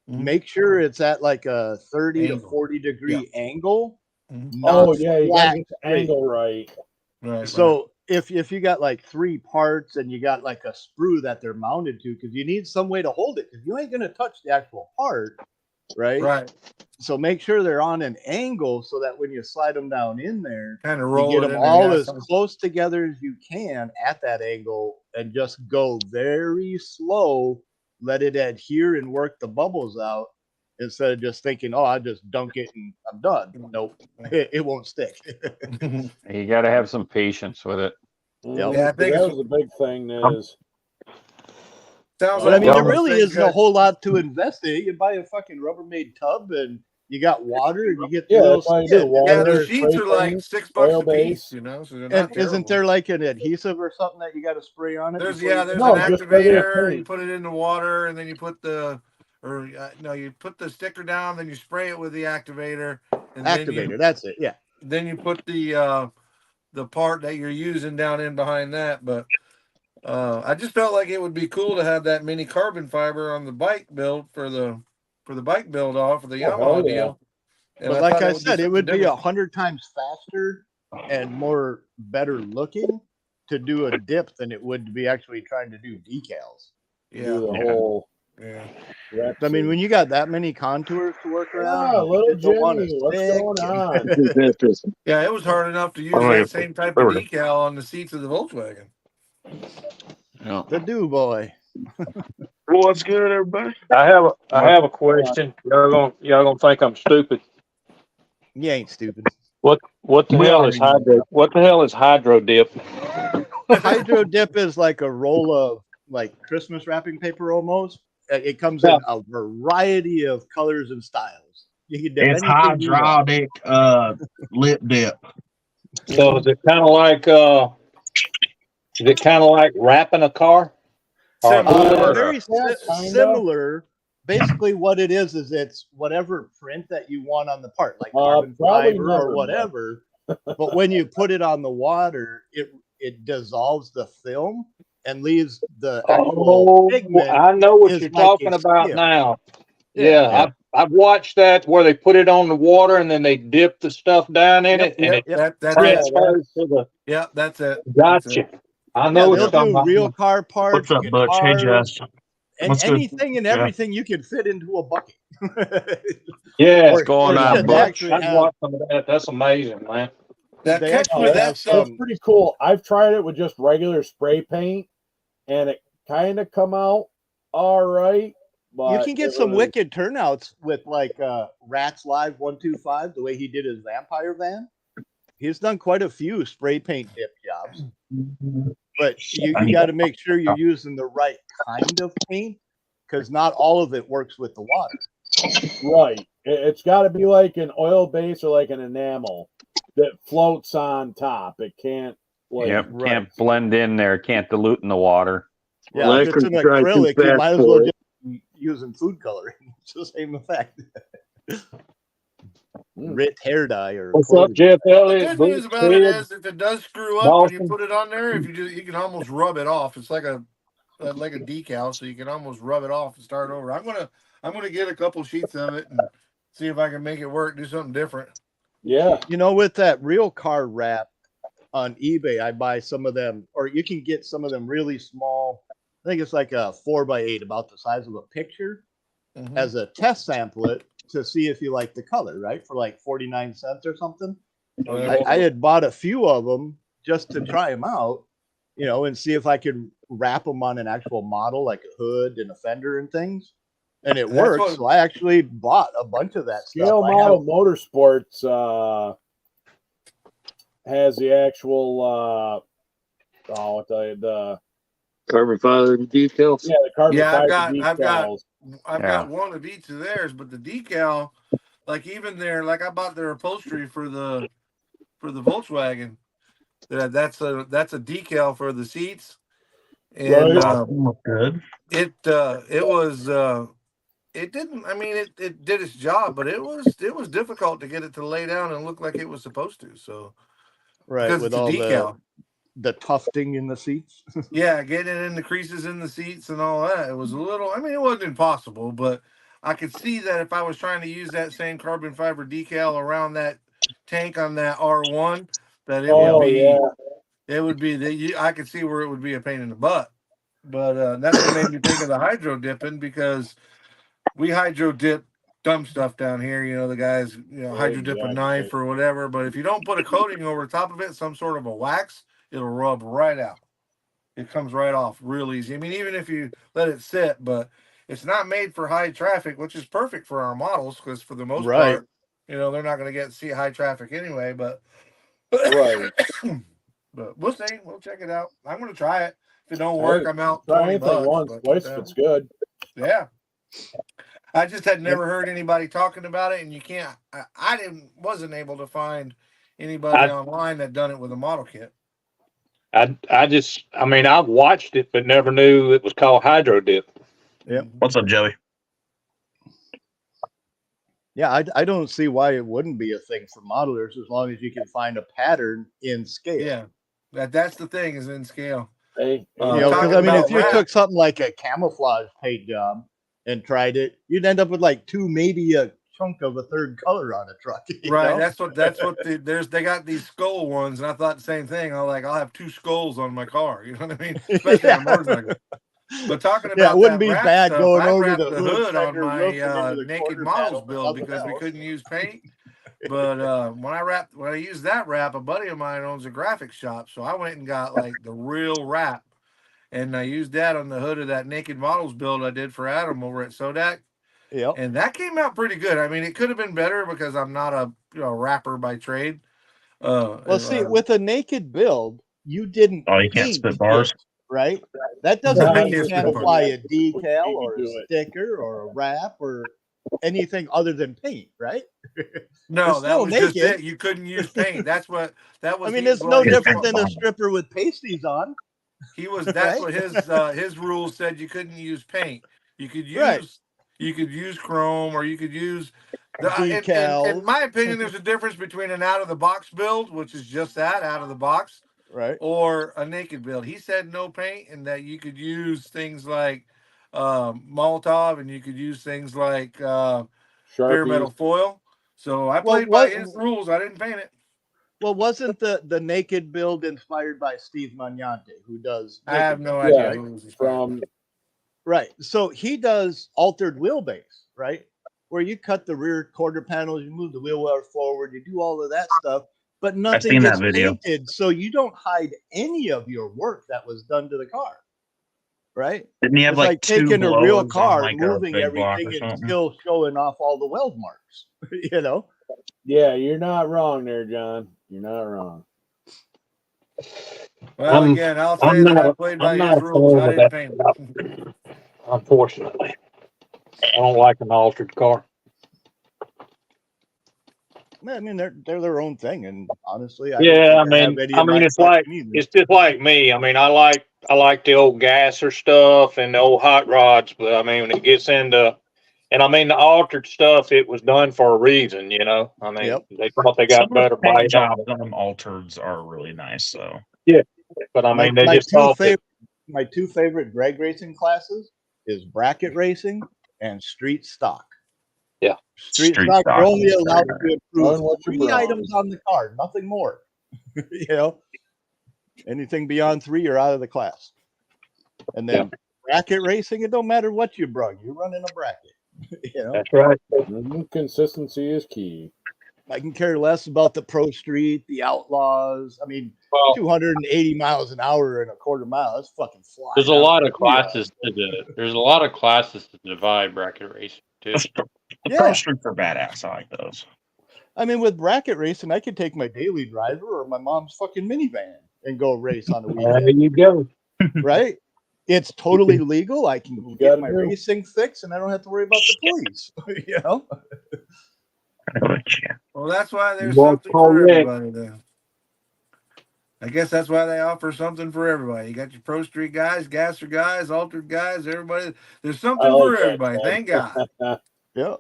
make sure it's at like a 30 to 40 degree angle. Oh yeah, you got the angle right. So if you got like 3 parts and you got like a sprue that they're mounted to, because you need some way to hold it, because you ain't gonna touch the actual part, right? So make sure they're on an angle so that when you slide them down in there, kind of roll you get them all as close together as you can at that angle, and just go very slow. Let it adhere and work the bubbles out. Instead of just thinking, oh, I just dunk it and I'm done. Nope, it won't stick. You got to have some patience with it. Yeah, I think that was a big thing. But I mean, there really isn't a whole lot to invest in. You buy a fucking Rubbermaid tub and you got water and you get the little the sheets are like $6 a piece, so they're not and isn't there like an adhesive or something that you got to spray on it? There's an activator. You put it in the water and then you put you put the sticker down, then you spray it with the activator, And Activator, that's it. Yeah. Then you put the part that you're using down in behind that. But I just felt like it would be cool to have that mini carbon fiber on the bike build for the bike build off of the Yamaha deal. And but like I thought said, it would be different. 100 times faster and more better looking to do a dip than it would to be actually trying to do decals. Yeah. Do the whole. Yeah. I mean, when you got that many contours to work around, little Jimmy, what's going on? Yeah, it was hard enough to use that same type of decal on the seats of the Volkswagen. Yeah. The do boy. What's good, everybody? I have a question. Y'all gonna think I'm stupid. You ain't stupid. What the hell is hydro dip? Hydro dip is like a roll of like Christmas wrapping paper almost. It comes in a variety of colors and styles. You can dip anything hydraulic lip dip. So is it kind of like wrapping a car? Very similar. Basically, what it is it's whatever print that you want on the part, like carbon fiber or whatever. But when you put it on the water, it dissolves the film and leaves the actual pigment. I know what you're talking about now. Yeah. I've watched that where they put it on the water and then they dip the stuff down in it and it transfers to the. Yeah, that's it. Gotcha. I know what you're talking about. Real car parts. What's up, Butch? Hey, Jess. And anything and everything you can fit into a bucket. What's going on, Butch? I've watched some of that. That's amazing, man. That's pretty cool. I've tried it with just regular spray paint, and it kind of come out all right. But you can get some wicked turnouts with like Rats Live 125, the way he did his vampire van. He's done quite a few spray paint dip jobs. But you got to make sure you're using the right kind of paint because not all of it works with the water. Right. It's got to be like an oil base or like an enamel that floats on top. It can't. Can't blend in there. Can't dilute in the water. Yeah, if it's an acrylic, you might as well just be using food coloring. It's the same effect. Rit hair dye or what's up, Jeff Elliott? The good news about it is if it does screw up when you put it on there, you can almost rub it off. It's like a decal, so you can almost rub it off and start over. I'm gonna get a couple sheets of it and see if I can make it work. Do something different. Yeah, with that real car wrap on eBay, I buy some of them, or you can get some of them really small. I think it's like a 4x8, about the size of a picture, as a test samplet to see if you like the color, right? For like 49 cents or something. I had bought a few of them just to try them out, and see if I could wrap them on an actual model, like a hood and a fender and things. And it works. So I actually bought a bunch of that Scale stuff. Model Motorsports has the actual the carbon fiber decals. Yeah, the carbon fiber decals. I've got one of each of theirs, but the decal, like even I bought their upholstery for the Volkswagen. That's a decal for the seats, and good. It didn't. I mean, it did its job, but it was difficult to get it to lay down and look like it was supposed to. So, right, with all the tufting in the seats. Yeah, getting it in the creases in the seats and all that. It was a little. I mean, it wasn't impossible, but I could see that if I was trying to use that same carbon fiber decal around that tank on that R1, that it would be. I could see where it would be a pain in the butt. But that's what made me think of the hydro dipping, because we hydro dip dumb stuff down here. The guys, hydro dip a knife or whatever. But if you don't put a coating over the top of it, some sort of a wax, it'll rub right out. It comes right off real easy. I mean, even if you let it sit, but it's not made for high traffic, which is perfect for our models, because for the most part, they're not going to see high traffic anyway. But but we'll see. We'll check it out. I'm going to try it. If it don't work, I'm out $20. Once, twice if it's good. Yeah. I just had never heard anybody talking about it, and you can't. I wasn't able to find anybody online that done it with a model kit. I've watched it, but never knew it was called hydro dip. Yep. What's up, Joey? Yeah, I don't see why it wouldn't be a thing for modelers as long as you can find a pattern in scale. Yeah, that's the thing is in scale. Hey, you know, because I mean, if you took something like a camouflage paint job and tried it, you'd end up with like two, maybe a chunk of a third color on a truck. Right. Know? That's what they got these skull ones, and I thought the same thing. I'll have two skulls on my car. You know what I mean? Especially on a motorcycle. But talking about it wouldn't that be wrap bad stuff, going I over wrapped the the hood on fender, my roof, and into the naked quarter models panel, build because we couldn't use paint. But when I used that wrap, a buddy of mine owns a graphics shop, so I went and got like the real wrap, and I used that on the hood of that naked models build I did for Adam over at Sodak. Yep. And that came out pretty good. I mean, it could have been better because I'm not a rapper by trade. Well, see, with a naked build, you didn't you can't paint spit bars, it, right? That doesn't mean you can't apply a decal or a sticker or a wrap or anything other than paint, right? No, that was naked. just it. You couldn't use paint. That was. I mean, it's no different than a stripper with pasties on. He was. That's what his rules said. You couldn't use paint. You could use. You could use chrome, or you could use decals. In my opinion, there's a difference between an out of the box build, which is just that out of the box, right, or a naked build. He said no paint, and that you could use things like Molotov, and you could use things like bare metal foil. So I played by his rules. I didn't paint it. Well, wasn't the naked build inspired by Steve Magnante, who does? I have no idea who was from. Right. So he does altered wheelbase, right? Where you cut the rear quarter panels, you move the wheel well forward, you do all of that stuff, but nothing gets painted. So you don't hide any of your work that was done to the car. Right? Didn't he have it's like taking a real car, like moving everything and still showing off all the weld marks. You know? Yeah, you're not wrong there, John. You're not wrong. Well, again, I'll say that I played by his rules. I didn't paint it. Unfortunately, I don't like an altered car. I mean, they're their own thing, and honestly, it's just like me. I mean, I like the old gasser stuff and the old hot rods, but I mean, when it gets into, and I mean the altered stuff, it was done for a reason, you know. I mean, they thought they got better paint jobs on them altereds are really nice, so yeah. But I mean, they just thought my two favorite drag racing classes is bracket racing and street stock. Yeah, street stock are only allowed to improve 3 items on the car, nothing more. You know, anything beyond 3, you're out of the class. And then bracket racing, it don't matter what you brung, you're running a bracket. You know, that's right. Consistency is key. I can care less about the pro street, the outlaws. I mean, 280 miles an hour in a quarter mile, that's fucking flying. There's a lot of classes there's a lot of classes to divide bracket racing too. The pro streets are badass. I like those. I mean, with bracket racing, I could take my daily driver or my mom's fucking minivan and go race on the weekend. There you go. Right? It's totally legal. I can get my racing fix, and I don't have to worry about the police. You know? Well, that's why there's something for everybody then. I guess that's why they offer something for everybody. You got your pro street guys, gasser guys, altered guys, everybody. There's something for everybody. Thank God. Yeah.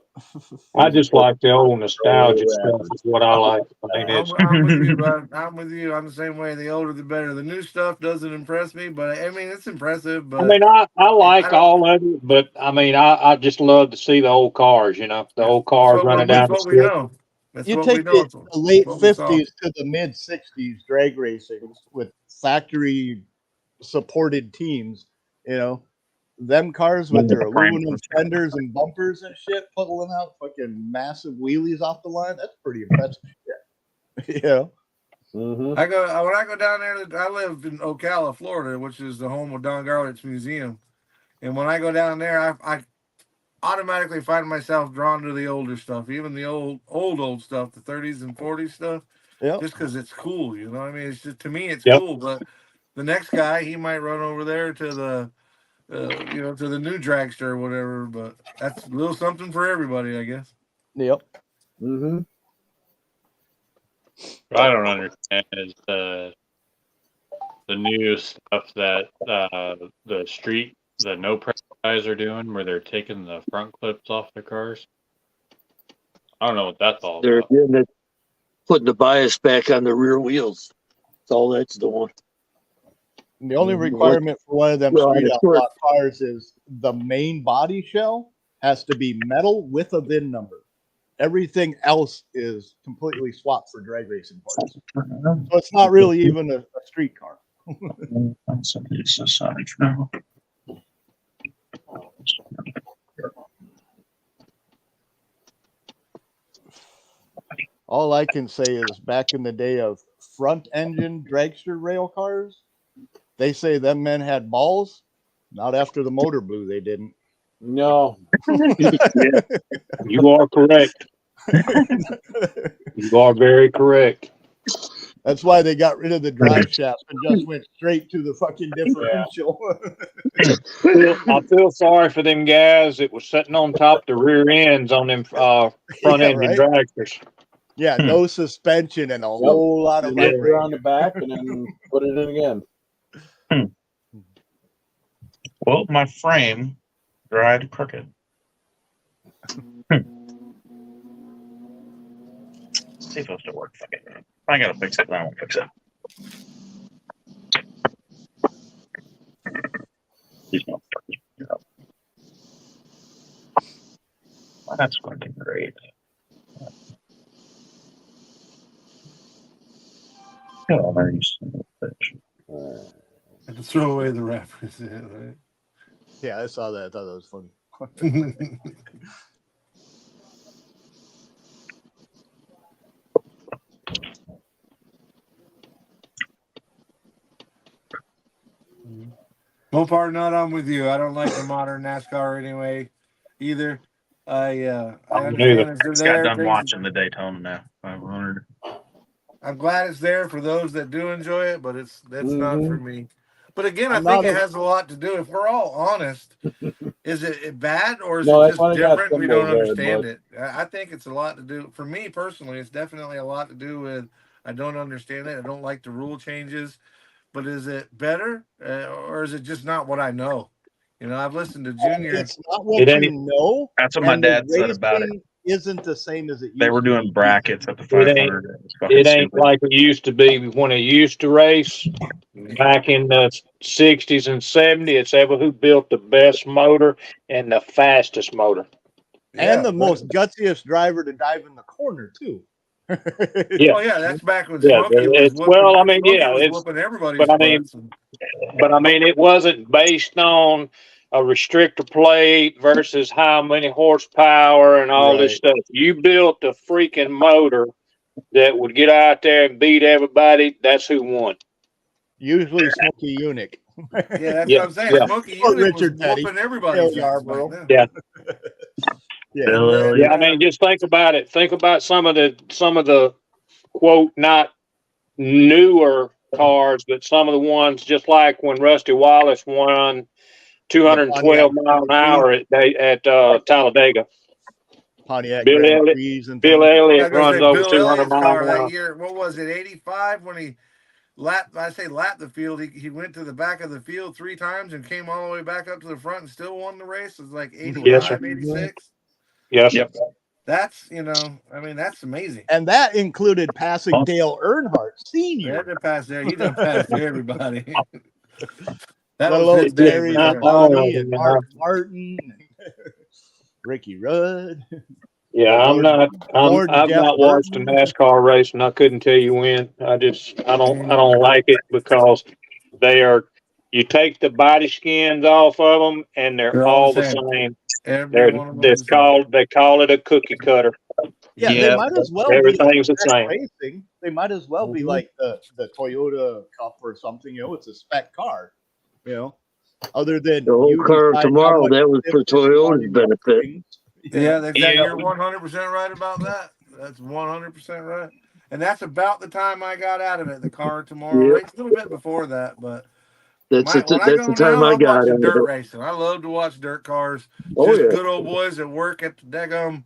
I just like the old nostalgic stuff. Is what I like. I mean, I'm with you, bud. I'm with you. I'm the same way. The older, the better. The new stuff doesn't impress me, but I mean, it's impressive. But I mean, I like all of it, but I mean, I just love to see the old cars. You know, the old cars running down the street. That's what we know. You take the late 50s to the mid 60s drag racing with factory supported teams, you know, them cars with their aluminum fenders and bumpers and shit, pulling out fucking massive wheelies off the line. That's pretty impressive shit. Yeah. When I go down there, I live in Ocala, Florida, which is the home of Don Garlich's museum. And when I go down there, I automatically find myself drawn to the older stuff, even the old stuff, the 30s and 40s stuff. Yeah. Just because it's cool, you know what I mean? It's just, to me, it's cool. But the next guy, he might run over there to the to the new dragster or whatever, but that's a little something for everybody, I guess. Yep. What I don't understand is the new stuff that the no press guys are doing, where they're taking the front clips off the cars. I don't know what that's all They're about. getting it, putting the bias back on the rear wheels. That's all that's doing. And the only requirement for one of them Well, street it's short. outlaw cars is the main body shell has to be metal with a VIN number. Everything else is completely swapped for drag racing parts. So it's not really even a street car. It's a SARGE now. All I can say is back in the day of front engine dragster rail cars, they say them men had balls. Not after the motor blew, they didn't. No. Yeah, you are correct. You are very correct. That's why they got rid of the drive shaft and just went straight to the fucking differential. I feel sorry for them guys that was sitting on top of the rear ends on them front engine right? dragsters. Yeah, no suspension and a whole lot of light on the back and then put it in again. Well, my frame dried crooked. See if it'll still work. Fuck it. If I gotta fix it, then I won't fix it. Well, that's working great. Oh, nice. I had to throw away the wrappers, right? Yeah, I saw that. I thought that was funny. Mopar, not on with you. I don't like the modern NASCAR anyway, either. I understand if they're It's there. got done watching the Daytona now. 500. I'm glad it's there for those that do enjoy it, but that's not for me. But again, I I'm think not it a- has a lot to do. If we're all honest, is it bad or is No, it that's just why they got different? We don't symbols there, understand bud. it. I think it's a lot to do. For me personally, it's definitely a lot to do with I don't understand it. I don't like the rule changes. But is it better or is it just not what I know? You know, I've listened to Junior. It's not what you know. That's what my and the dad said about it. racing isn't the same as it used They were to doing be. brackets at the It 500. It ain't like it used to be when it used to race back in the 60s and 70s. It's ever who built the best motor and the fastest motor. And the most gutsiest driver to dive in the corner, too. Yeah. Oh yeah, that's back when Yeah, Smokey was it's, whooping. well, I mean, Smokey yeah, was it's, whooping everybody's but I mean, butts. it wasn't based on a restrictor plate versus how many horsepower and all this stuff. You built a freaking motor that would get out there and beat everybody. That's who won. Usually Smokey Unic. Yeah, that's what I'm saying. Smokey Or Unit was Richard Petty. whooping everybody's Bill ass back Yarborough. then. Yeah. Yeah. I mean, just think about it. Think about some of the quote, not newer cars, but some of the ones just like when Rusty Wallace won 212 miles an hour at Talladega. Pontiac Bill Grand Elliott, Prix and Bill things. Elliott I was gonna runs say over Bill 200 Elliott's miles car an that hour. year. What was it? 85 when he lapped the field. He went to the back of the field 3 times and came all the way back up to the front and still won the race. It was like 85, Yes, sir. 86. Yes. Yep. That's I mean, that's amazing. And that included passing Dale Earnhardt Sr. He passed there. He done passed everybody. That Let was alone his day. Terry for sure. Labonte and Mark Martin, Ricky Rudd. Yeah, I've not watched a NASCAR race, and I couldn't tell you when. I don't like it because you take the body skins off of them, and they're all the same. They call it a cookie cutter. Yeah, they might as well everything's be the same. racing. They might as well be like the Toyota Cup or something. It's a spec car. Other than the whole car tomorrow, that was for Toyota's benefit. Yeah, you're 100% right about that. That's 100% right. And that's about the time I got out of it. The car tomorrow race, a little bit before that, but that's the time I got watching out dirt of it. racing. I love to watch dirt cars. Oh, Just yeah. good old boys that work at the daggum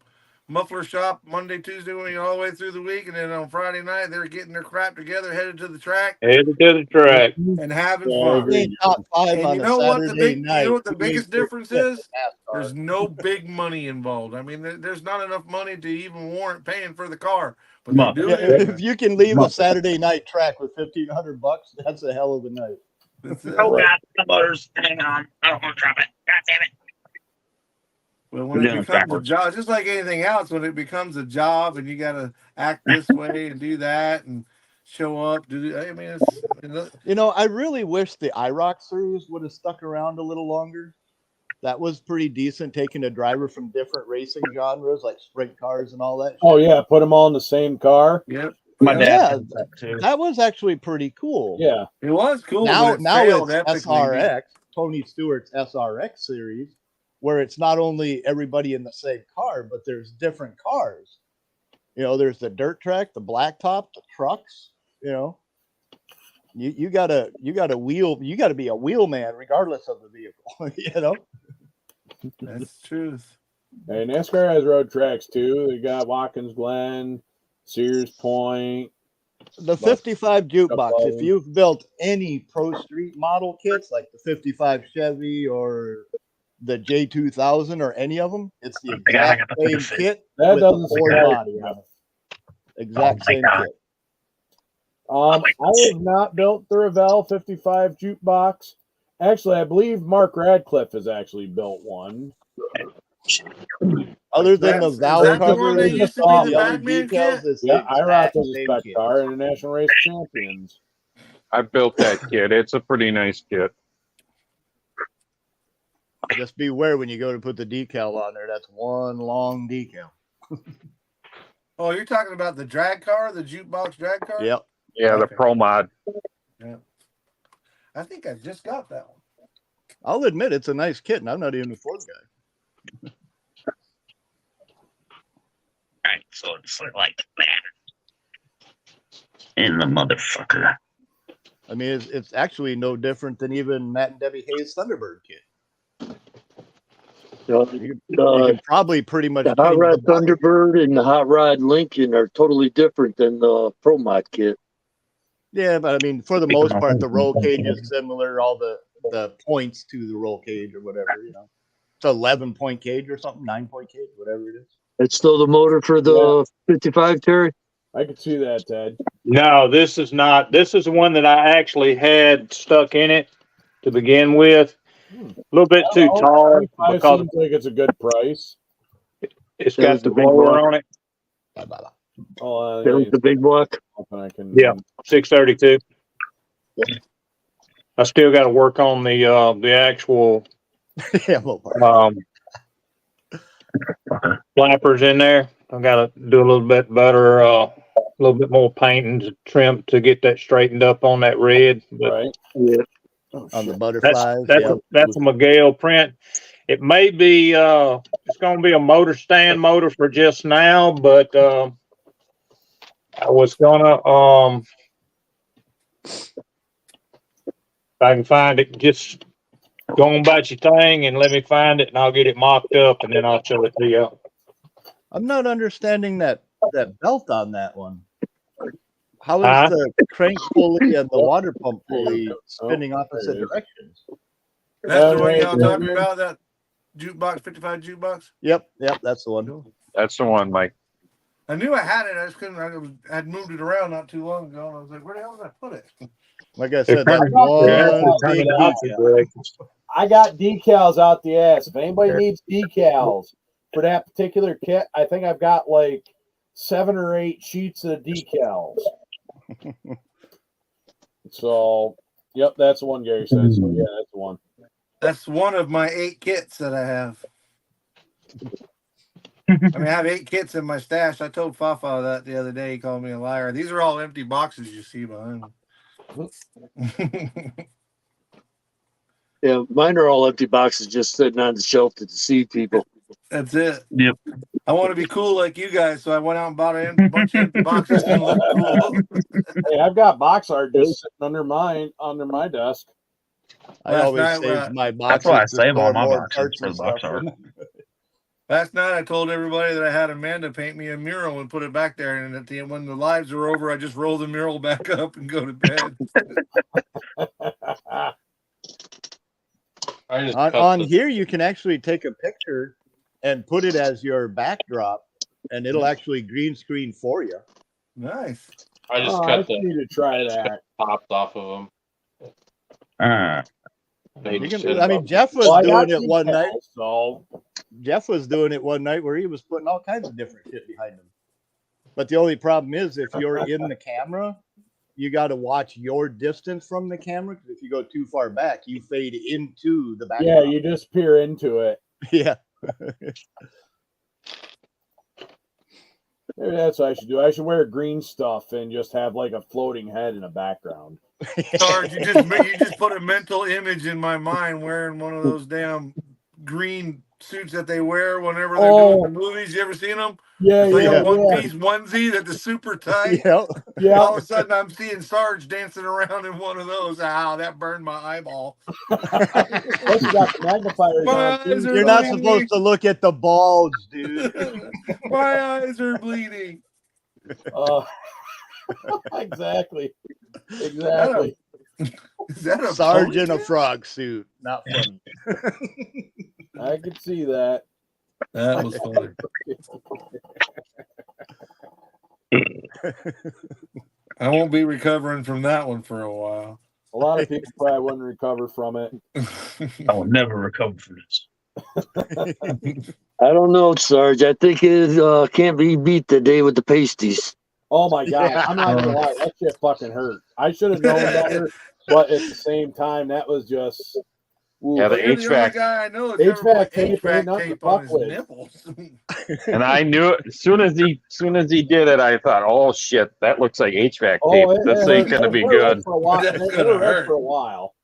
muffler shop Monday, Tuesday, all the way through the week, and then on Friday night they're getting their crap together, headed to the track, and having fun. Top 5 And on you know what the Saturday night. biggest difference is? There's no big money involved. I mean, there's not enough money to even warrant paying for the car, but they do it anyway. If you can leave a Saturday night track with $1,500, that's a hell of a night. Oh God, the motors! Hang on, I don't want to drop it. God damn it! Well, when it becomes a job, just like anything else, when it becomes a job and you got to act this way and do that and show up, I mean, you know, I really wish the IROC series would have stuck around a little longer. That was pretty decent, taking a driver from different racing genres like sprint cars and all that shit. Oh yeah, put them all in the same car. Yep. My dad had that too. That was actually pretty cool. Yeah, it was cool. Now it's SRX, Tony Stewart's SRX series, where it's not only everybody in the same car, but there's different cars. You know, there's the dirt track, the blacktop, the trucks. You know, you gotta be a wheelman regardless of the vehicle. You know, that's truth. Hey, NASCAR has road tracks too. They got Watkins Glen, Sears Point. The 55 jukebox. If you've built any Pro Street model kits like the 55 Chevy or the J2000 or any of them, it's the exact same kit. That doesn't Ford body. Exact same kit. I have not built the Revell 55 jukebox. Actually, I believe Mark Radcliffe has actually built one. Other than the valve cover, that used to be the Batman kit? Yeah, IROC has a spec car and a National Race Champions. I built that kit. It's a pretty nice kit. Just beware when you go to put the decal on there. That's one long decal. Oh, you're talking about the drag car, the jukebox drag car? Yep. Yeah, the Pro Mod. Yeah. I think I just got that one. I'll admit it's a nice kit, and I'm not even a Ford guy. Alright, so it's like that. In the motherfucker. I mean, it's actually no different than even Matt and Debbie Hayes' Thunderbird kit. You can probably pretty much the Hot Rod Thunderbird and the Hot Rod Lincoln are totally different than the Pro Mod kit. Yeah, but I mean, for the most part, the roll cage is similar. All the points to the roll cage or whatever, you know. It's an 11-point cage or something, 9-point cage, whatever it is. It's still the motor for the 55, Terry? I can see that, Ted. No, this is not. This is the one that I actually had stuck in it to begin with. A little bit too tall because seems like it's a good price. It's got the blower on it. Oh, the big block. Yeah, 632. I still got to work on the actual flappers in there. I got to do a little bit better, a little bit more painting to trim to get that straightened up on that red. But, right. Yeah. On the butterflies. That's a Miguel print. It may be it's going to be a motor stand motor for just now, but I was gonna if I can find it, just go on about your thing and let me find it, and I'll get it mocked up, and then I'll show it to you. I'm not understanding that belt on that one. How is the crank pulley and the water pump pulley spinning opposite directions? That's the one y'all talking about, that jukebox, 55 jukebox? Yep, that's the one. That's the one, Mike. I knew I had it. I just couldn't. I'd moved it around not too long ago, and I was like, where the hell did I put it? Like I said, that's one big decal. I got decals out the ass. If anybody needs decals for that particular kit, I think I've got like 7 or 8 sheets of decals. So, yep, that's the one Gary said. So, yeah, that's the one. That's one of my 8 kits that I have. I mean, I have 8 kits in my stash. I told Fafa that the other day. He called me a liar. These are all empty boxes you see behind me. Yeah, mine are all empty boxes just sitting on the shelf to deceive people. That's it. Yep. I want to be cool like you guys, so I went out and bought a bunch of empty boxes and looked cool. Hey, I've got box art just sitting under my desk. I always save my boxes. That's why I save all my boxes for the box art. Last night I told everybody that I had Amanda paint me a mural and put it back there, and at the end, when the lives are over, I just roll the mural back up and go to bed. On here, you can actually take a picture and put it as your backdrop, and it'll actually green screen for you. Nice. I just cut the need to try that. pops off of them. I mean, Jeff was doing it one night. So Jeff was doing it one night where he was putting all kinds of different shit behind him. But the only problem is if you're in the camera, you got to watch your distance from the camera. Because if you go too far back, you fade into the background. Yeah, you just peer into it. Yeah. Maybe that's what I should do. I should wear green stuff and just have like a floating head in a background. Sarge, you just put a mental image in my mind wearing one of those damn green suits that they wear whenever they're doing the movies. You ever seen them? Yeah, it's like a one-piece onesie that's super tight. Yeah. All of a sudden, I'm seeing Sarge dancing around in one of those. Ow, that burned my eyeball. Plus you got the magnifiers on. You're not supposed to look at the bulge, dude. My eyes are bleeding. Exactly. Is that a Sarge in a frog suit? Not funny. I could see that. That was funny. I won't be recovering from that one for a while. A lot of people probably wouldn't recover from it. I will never recover from this. I don't know, Sarge. I think it can't be beat today with the pasties. Oh my God. I'm not gonna lie, that shit fucking hurt. I should have known better, but at the same time, that was just yeah, the HVAC guy I know HVAC tape ain't nothing to tape fuck on his with. nipples. and I knew it as soon as he did it, I thought, oh shit, that looks like HVAC tape. This ain't gonna be good. They were red for a while.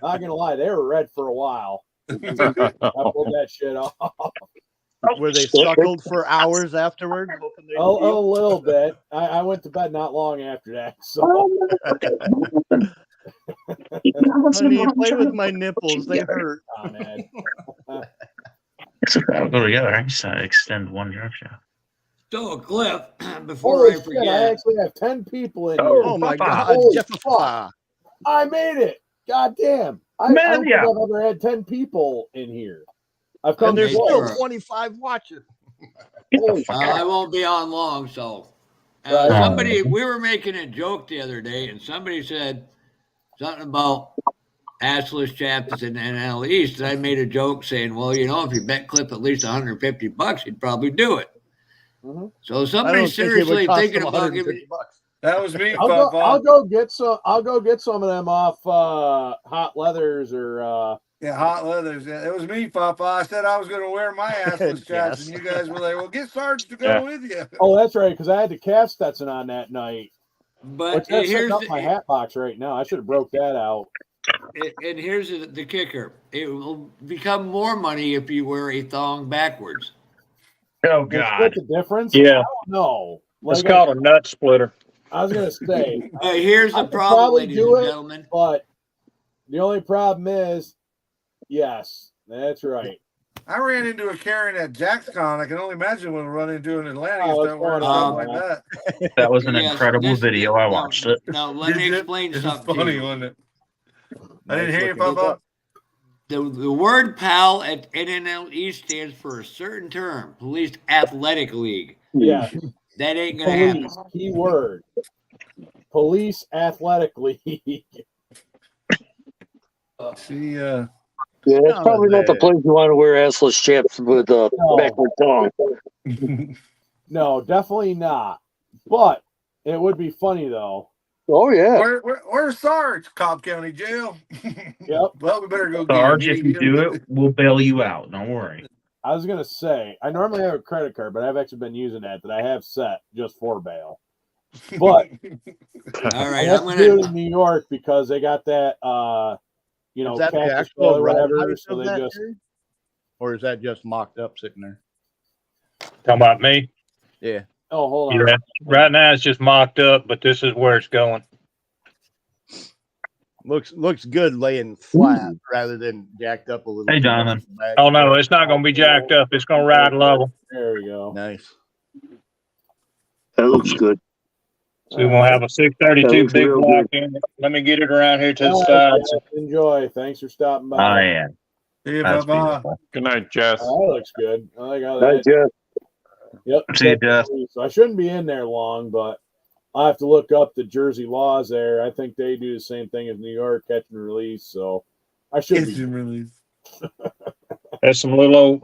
Not gonna lie, they were red for a while. I pulled that shit off. Were they suckled for hours afterward? A little bit. I went to bed not long after that. So. Honey, play with my nipples. They hurt. Oh, man. It's okay. I'll go together. I just extend one direction. So, Cliff, before I forget, I actually have 10 people in here. Oh my God, Jeff! I made it. God damn. I don't think I've ever had 10 people in here. I've come. And there's still 25 watching. I won't be on long. So, we were making a joke the other day, and somebody said something about assless chaps in NL East. And I made a joke saying, well, you know, if you bet Cliff at least $150, he'd probably do it. Mm-hmm. So somebody's seriously thinking about giving $150. That was me. I'll go get some of them off Hot Leathers or Hot Leathers. Yeah, it was me, Papa. I said I was going to wear my assless chaps, and you guys were like, "Well, get Sarge to go with you." Oh, that's right, because I had to cast Stetson on that night. But here's up my hat box right now. I should have broke that out. And here's the kicker: it will become more money if you wear a thong backwards. Oh God! What's the difference? Yeah, I don't know. It's called a nut splitter. I was going to say. Here's the problem, ladies and gentlemen. But the only problem is, yes, that's right. I ran into a Karen at JaxCon. I can only imagine what I'll run into in Atlanta if that wearing stuff like that. That was an incredible video. I watched it. Now, let me explain something. Funny, wasn't it? I didn't hear you, Papa. The word PAL at NNLE stands for a certain term, Police Athletic League. Yeah. That ain't going to happen. Key word. Police Athletic League. See, yeah, it's probably not the place you want to wear assless chaps with a backward tongue. No, definitely not. But it would be funny though. Oh yeah. Where's Sarge? Cobb County Jail. Yep. Well, we better go. Sarge, if you do it, we'll bail you out. Don't worry. I was gonna say I normally have a credit card, but I've actually been using that I have set just for bail. But all right, I'm gonna do it in New York because they got that is that the actual or whatever. So they just, or is that just mocked up sitting there? Talking about me? Yeah. Oh, hold on. Yeah. Right now it's just mocked up, but this is where it's going. Looks good laying flat rather than jacked up a little. Hey, Donovan. Oh no, it's not going to be jacked up. It's going to ride level. There we go. Nice. That looks good. So we won't have a 632 big block in it. Let me get it around here to the side. Enjoy. Thanks for stopping by. Oh yeah. See you, That's Bubba. beautiful. Good night, Jess. That looks good. I like how Night, that. Jeff. Yep. See you, catch and Jeff. release. So I shouldn't be in there long, but I have to look up the Jersey laws there. I think they do the same thing as New York, catch and release. So I should Catch be. and release. That's some little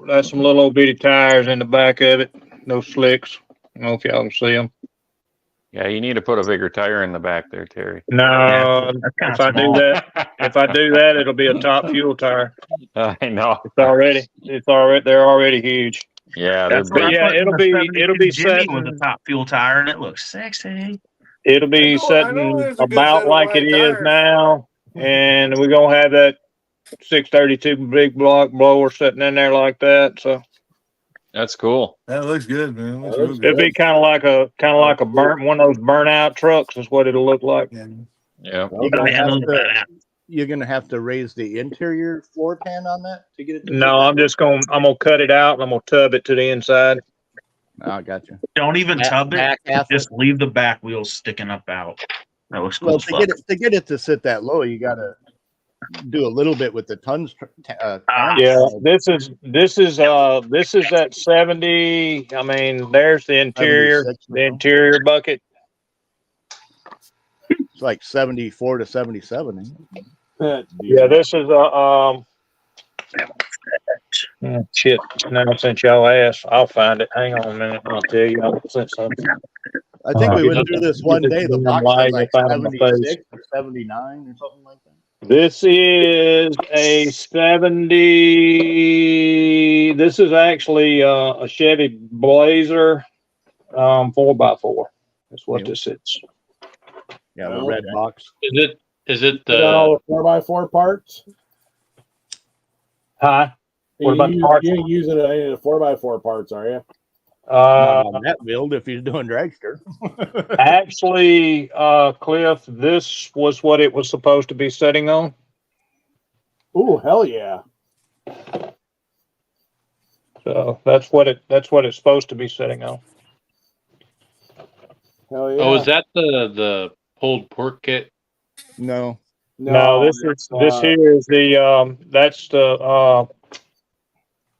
old bitty tires in the back of it. Those slicks. I don't know if y'all can see them. Yeah, you need to put a bigger tire in the back there, Terry. No, That's kind if of I do small. that, it'll be a top fuel tire. I know. They're already huge. Yeah, That's they're what I big. yeah, put in it'll the be 72 Jimmy setting. with a top fuel tire, and it looks sexy. It'll be I know setting there's a good set about of like it wide is tires. now, and we're gonna have that 632 big block blower sitting in there like that. So That's cool. That looks good, man. Looks That real looks good. it'll be kind of like a burnt one of those burnt out trucks is what it'll look like. Yeah. Yeah. You're gonna, Okay. have you're gonna have to raise the interior floor pan on that to get it to No, I'm gonna cut it out and I'm gonna tub it to the inside. Oh, gotcha. Don't even tub it. Back half Just leave the back wheels sticking up out. That looks cool Well, as fuck. to get it to sit that low, you gotta do a little bit with the tons. Yeah, this is at 70. I mean, there's the interior, 76 the interior bucket. It's like 74 to 77. Yeah, this is shit. Now since y'all asked, I'll find it. Hang on a minute, I'll tell you. I'll send something. I think we went through this one day. The box said like 76 or 79 or something like that. This is a 70. This is actually a Chevy Blazer 4x4. That's what this is. Yeah, the red box. Is it You got all the 4x4 parts? Huh? What about the parts? You ain't using any of the 4x4 parts, are you? Not on that build if you're doing dragster. Actually, Cliff, this was what it was supposed to be sitting on. Ooh, hell yeah! So that's what it's supposed to be sitting on. Hell yeah! Oh, is that the pulled pork kit? No. No, this here is the that's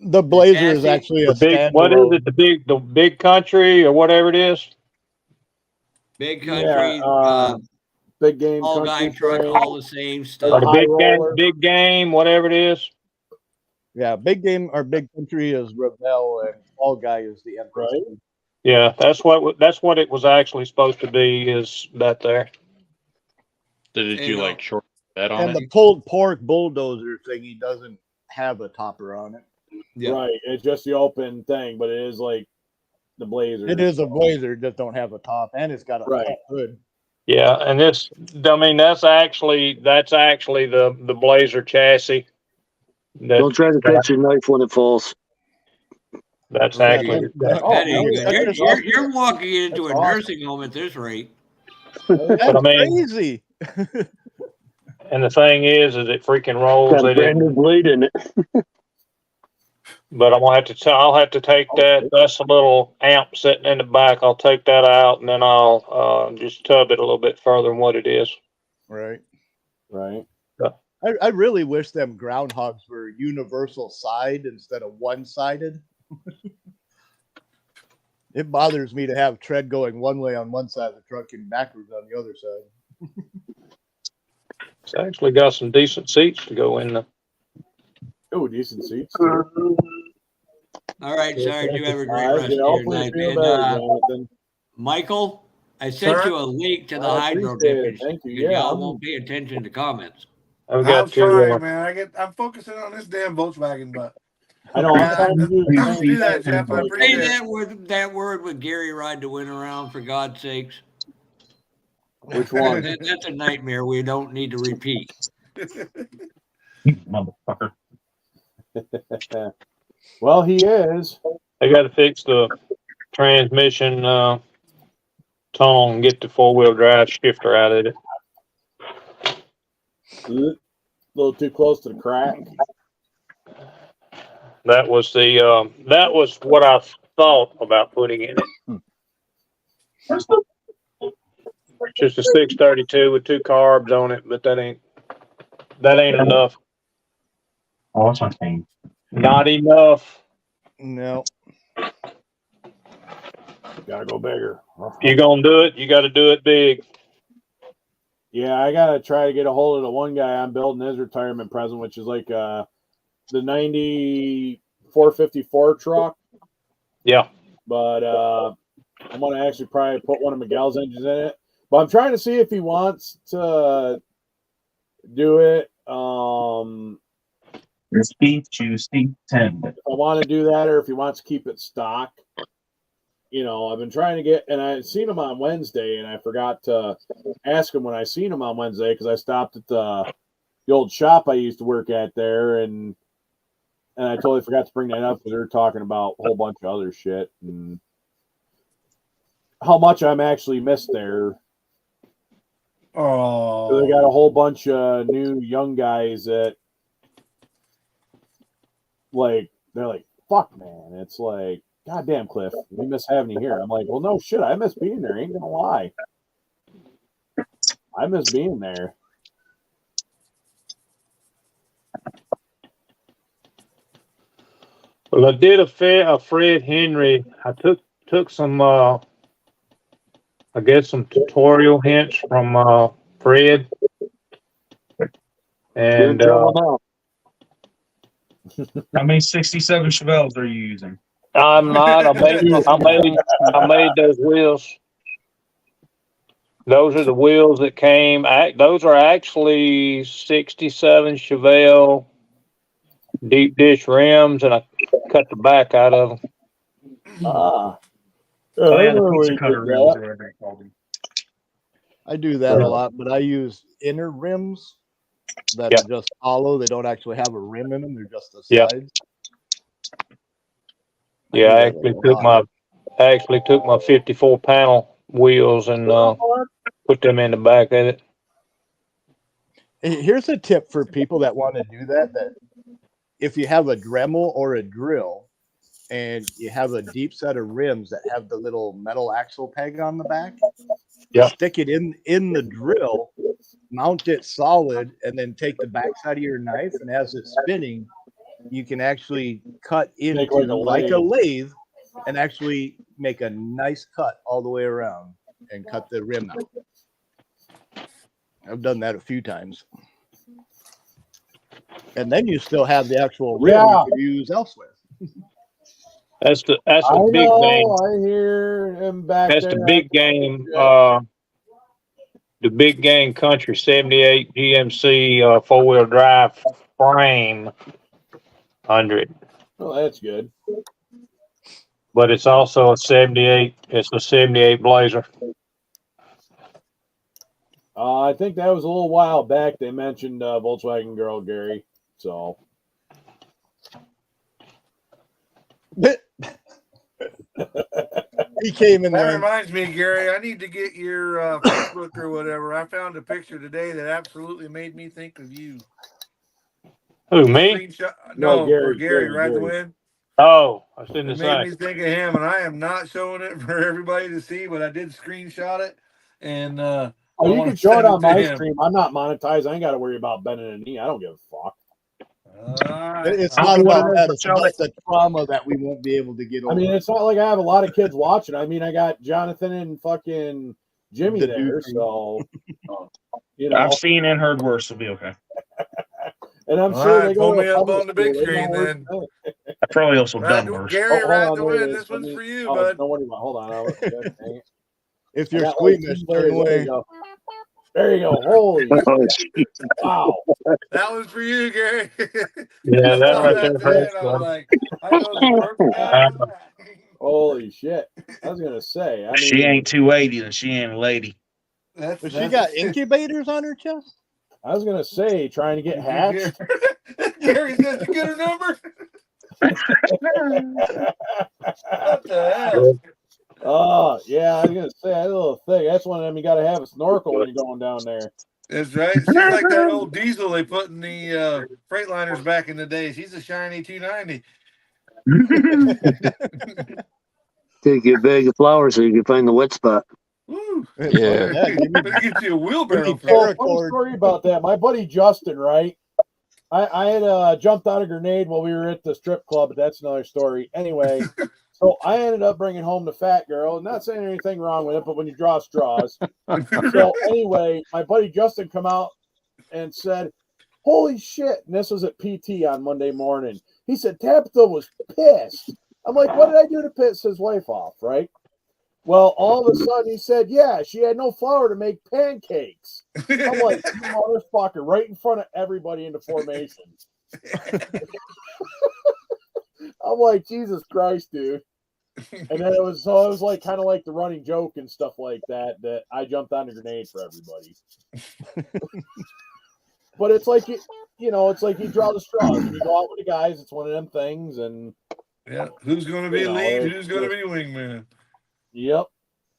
the Blazer is actually a big. standalone. What is it? The big country or whatever it is. Big country. Yeah, big game. All guy truck, all the same stuff. Or the big game, whatever it is. Yeah, big game or big country is Rebel, and all guy is the Empress. Right. Yeah, that's what it was actually supposed to be. Is that there? Did you like short that on And it? the pulled pork bulldozer thingy doesn't have a topper on it. Yeah. Right, it's just the open thing, but it is like the Blazer. It is a Blazer, just don't have a top, and it's got a Right. hood. Yeah, and this, I mean, that's actually the Blazer chassis. Don't try to catch your knife when it falls. That's actually. You're walking into a nursing home at this rate. But I mean, crazy. And the thing is it freaking rolls. Got a brand new blade in it. But I'm gonna have to. I'll have to take that. That's a little amp sitting in the back. I'll take that out, and then I'll just tub it a little bit further than what it is. Right. Right. I really wish them groundhogs were universal side instead of one-sided. It bothers me to have tread going one way on one side of the truck and backwards on the other side. It's actually got some decent seats to go in. Oh, decent seats. All right, Sarge, you have a great All right, rest yeah, of your hopefully night. feel And, better, Jonathan. Michael, I sent Sir? you a link to the I hydro appreciate it. tickets. Thank you. because Yeah, y'all I'm- won't pay attention to comments. I've I'm got trying, man. I'm focusing on this damn Volkswagen, but I know. I'm trying to do the Don't same do that, thing. Jeff. I Say appreciate it. that word with Gary ride to win around, for God's sakes. Which one? That's a nightmare we don't need to repeat. Motherfucker. Well, he is. They got to fix the transmission tone and get the 4-wheel drive shifter out of it. A little too close to the crack. That was what I thought about putting in it. Just a 632 with 2 carbs on it, but that ain't enough. Oh, what's my thing? Not enough. No. Gotta go bigger. You gonna do it? You got to do it big. Yeah, I gotta try to get a hold of the one guy I'm building his retirement present, which is like the 9454 truck. Yeah. But I'm gonna actually probably put one of Miguel's engines in it. But I'm trying to see if he wants to do it. Crispy, juicy, tender. If I want to do that, or if he wants to keep it stock. You know, I've been trying to get, and I seen him on Wednesday, and I forgot to ask him when I seen him on Wednesday because I stopped at the old shop I used to work at there, and I totally forgot to bring that up because they were talking about a whole bunch of other shit and how much I'm actually missed there. Oh, So they got a whole bunch of new young guys that, like, they're like, fuck, man. It's like, goddamn, Cliff, we miss having you here. I'm like, well, no shit. I miss being there. Ain't gonna lie. I miss being there. Well, I did a Fred Henry. I took some, I guess some tutorial hints from Fred. And how many 67 Chevelles are you using? I'm not. I made those wheels. Those are the wheels that came. Those are actually 67 Chevelle deep dish rims, and I cut the back out of them. Oh yeah, the pizza cutter rims or whatever you call them. I do that a lot, but I use inner rims that are just hollow. They don't actually have a rim in them. They're just the sides. Yeah, I actually took my 54 panel wheels and put them in the back of it. Here's a tip for people that want to do that: that if you have a Dremel or a drill and you have a deep set of rims that have the little metal axle peg on the back, stick it in the drill, mount it solid, and then take the backside of your knife, and as it's spinning, you can actually cut into like a lathe and actually make a nice cut all the way around and cut the rim out. I've done that a few times. And then you still have the actual rim you can use elsewhere. That's the big game. I hear him back That's there. the big game. The big game country 78 GMC 4-wheel drive frame 100. Oh, that's good. But it's also a 78. It's a 78 Blazer. I think that was a little while back. They mentioned Volkswagen Girl Gary. So he came in that there. reminds me, Gary, I need to get your Facebook or whatever. I found a picture today that absolutely made me think of you. Who, me? No, Gary, right the wind. Oh, I was in the It made me think of him, and I am not showing it for everybody to see, but I did screenshot it. And you can show it on my stream. I'm not monetized. I ain't got to worry about bending a knee. I don't give a fuck. It's not about that. It's about the trauma that we won't be able to get over. I mean, it's not like I have a lot of kids watching. I mean, I got Jonathan and fucking Jimmy there, so you know. I've seen and heard worse. It'll be okay. And I'm sure they go pull me up on the big screen then. I probably also done worse. Gary, right the wind. This one's for you, bud. Don't worry about it. Hold on. If you're squeamish, turn away. There you go. Holy wow. That was for you, Gary. Yeah, that right there. I was like, I know the perfect time for that. Holy shit. I was gonna say. I mean, she ain't 280, then she ain't a lady. But she got incubators on her chest? I was gonna say, trying to get hatched. Gary says to get her number. What the hell? Oh, yeah, I was gonna say that little thing. That's one of them you gotta have a snorkel when you're going down there. That's right. She's like that old diesel they put in the Freightliners back in the day. She's a shiny 290. Take your bag of flour so you can find the wet spot. Woo. Yeah. Better get you a wheelbarrow. Funny story about that. My buddy Justin, right? I had jumped on a grenade while we were at the strip club, but that's another story. Anyway, so I ended up bringing home the fat girl. Not saying anything wrong with it, but when you draw straws. So anyway, my buddy Justin come out and said, "Holy shit!" And this was at PT on Monday morning. He said Tabitha was pissed. I'm like, "What did I do to piss his wife off?" Right? Well, all of a sudden he said, "Yeah, she had no flour to make pancakes." I'm like, "You motherfucker!" Right in front of everybody in the formation. I'm like, Jesus Christ, dude. And then it was like kind of like the running joke and stuff like that I jumped on a grenade for everybody. But it's like it's like you draw the straws and you go out with the guys. It's one of them things, and yeah, who's going to be lead? Who's going to be wingman? Yep,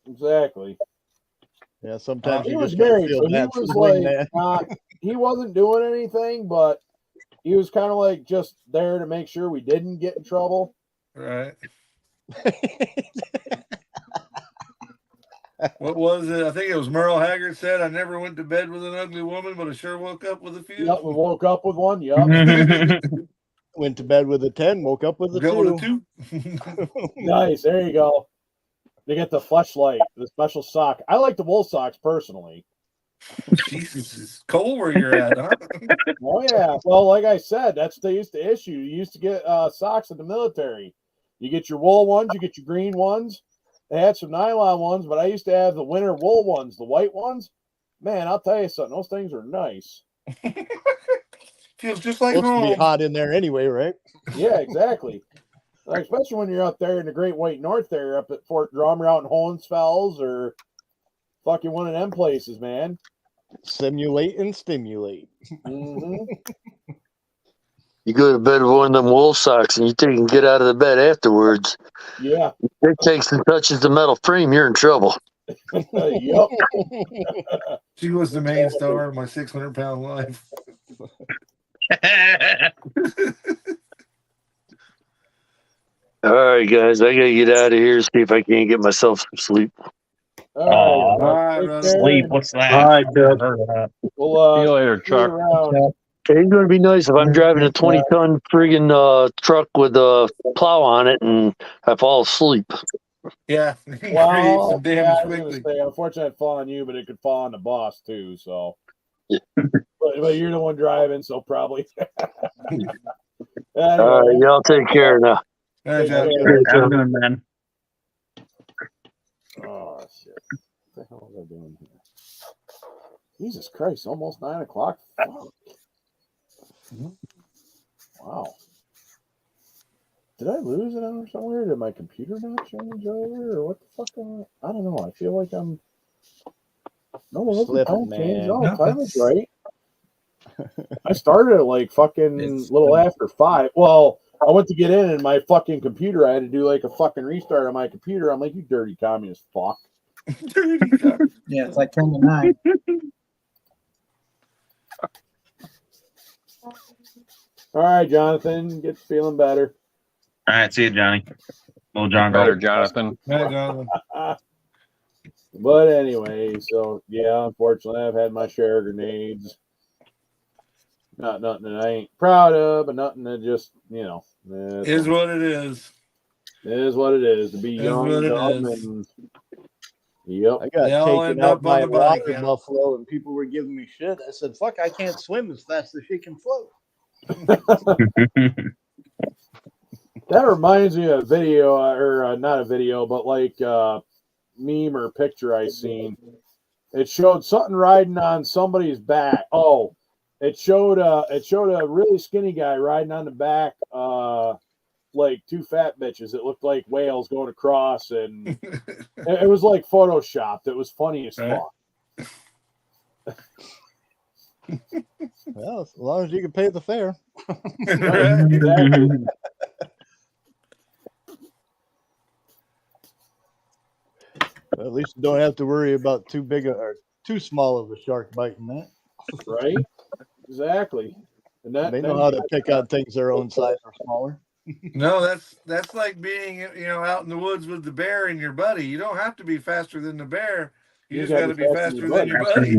exactly. Yeah, sometimes he was married, so he was like, he wasn't doing anything, but he was kind of like just there to make sure we didn't get in trouble. Right. What was it? I think it was Merle Haggard said, "I never went to bed with an ugly woman, but I sure woke up with a few." Yep, we woke up with one. Yep. Went to bed with a 10, woke up with a 2. Nice. There you go. They get the fleshlight, the special sock. I like the wool socks personally. Jesus, it's cold where you're at, huh? Oh yeah. Well, like I said, that's what they used to issue. You used to get socks in the military. You get your wool ones, you get your green ones. They had some nylon ones, but I used to have the winter wool ones, the white ones. Man, I'll tell you something. Those things are nice. Feels just like supposed home. to be hot in there anyway, right? Yeah, exactly. Like, especially when you're up there in the Great White North there, up at Fort Drum or out in Holmesfells or fucking one of them places, man. Simulate and stimulate. Mm-hmm. You go to bed with one of them wool socks and you think you can get out of the bed afterwards. Yeah. It takes and touches the metal frame, you're in trouble. Yep. She was the main star of my 600-pound life. All right, guys, I gotta get out of here. See if I can't get myself some sleep. All right, sleep. What's that? All right, Chuck. Well, see you later, Chuck. It's going to be nice if I'm driving a 20-ton friggin' truck with a plow on it and I fall asleep. Yeah. Well, yeah, I was going to say, unfortunately, it'd fall on you, but it could fall on the boss too. So, but you're the one driving, so probably. Anyway. All right, y'all take care now. Have a good one, man. Oh shit! What the hell was I doing here? Jesus Christ! Almost 9 o'clock. Fuck. Wow. Did I lose it on somewhere? Did my computer not change over, or what the fuck? I don't know. I feel like I'm. No, the time changed. No, the time is right. I started at like fucking little after 5. Well, I went to get in and my fucking computer, I had to do like a fucking restart on my computer. I'm like, you dirty communist fuck. Yeah, it's like 10 to 9. All right, Jonathan, get feeling better. All right, see you, Johnny. Little John. Better, Jonathan. But anyway, so yeah, unfortunately, I've had my share of grenades. Not nothing that I ain't proud of, but nothing that just, is what it is. It is what it is to be young and dumb. And yep, I got taken out by a water buffalo, and people were giving me shit. I said, "Fuck, I can't swim as fast as she can float." That reminds me of a video, or not a video, but like meme or picture I seen. It showed something riding on somebody's back. Oh, it showed a really skinny guy riding on the back, like 2 fat bitches. It looked like whales going across, and it was like photoshopped. It was funny as fuck. Well, as long as you can pay the fare. Exactly. Well, at least you don't have to worry about too big or too small of a shark biting that. Right? Exactly. And they know how to pick out things their own size or smaller. No, that's like being out in the woods with the bear and your buddy. You don't have to be faster than the bear. You just got to be faster than your buddy.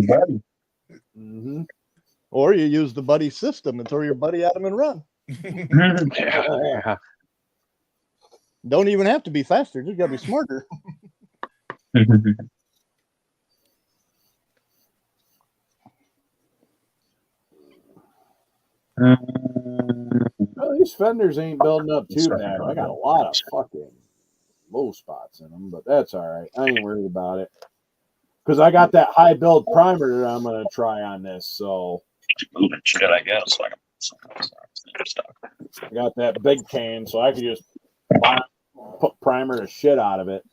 Mm-hmm. Or you use the buddy system and throw your buddy at him and run. Yeah. Don't even have to be faster. Just got to be smarter. Well, these fenders ain't building up too bad. I got a lot of fucking low spots in them, but that's all right. I ain't worried about it because I got that high build primer that I'm gonna try on this. So moving shit, I guess. Like I got that big can, so I can just put primer the shit out of it.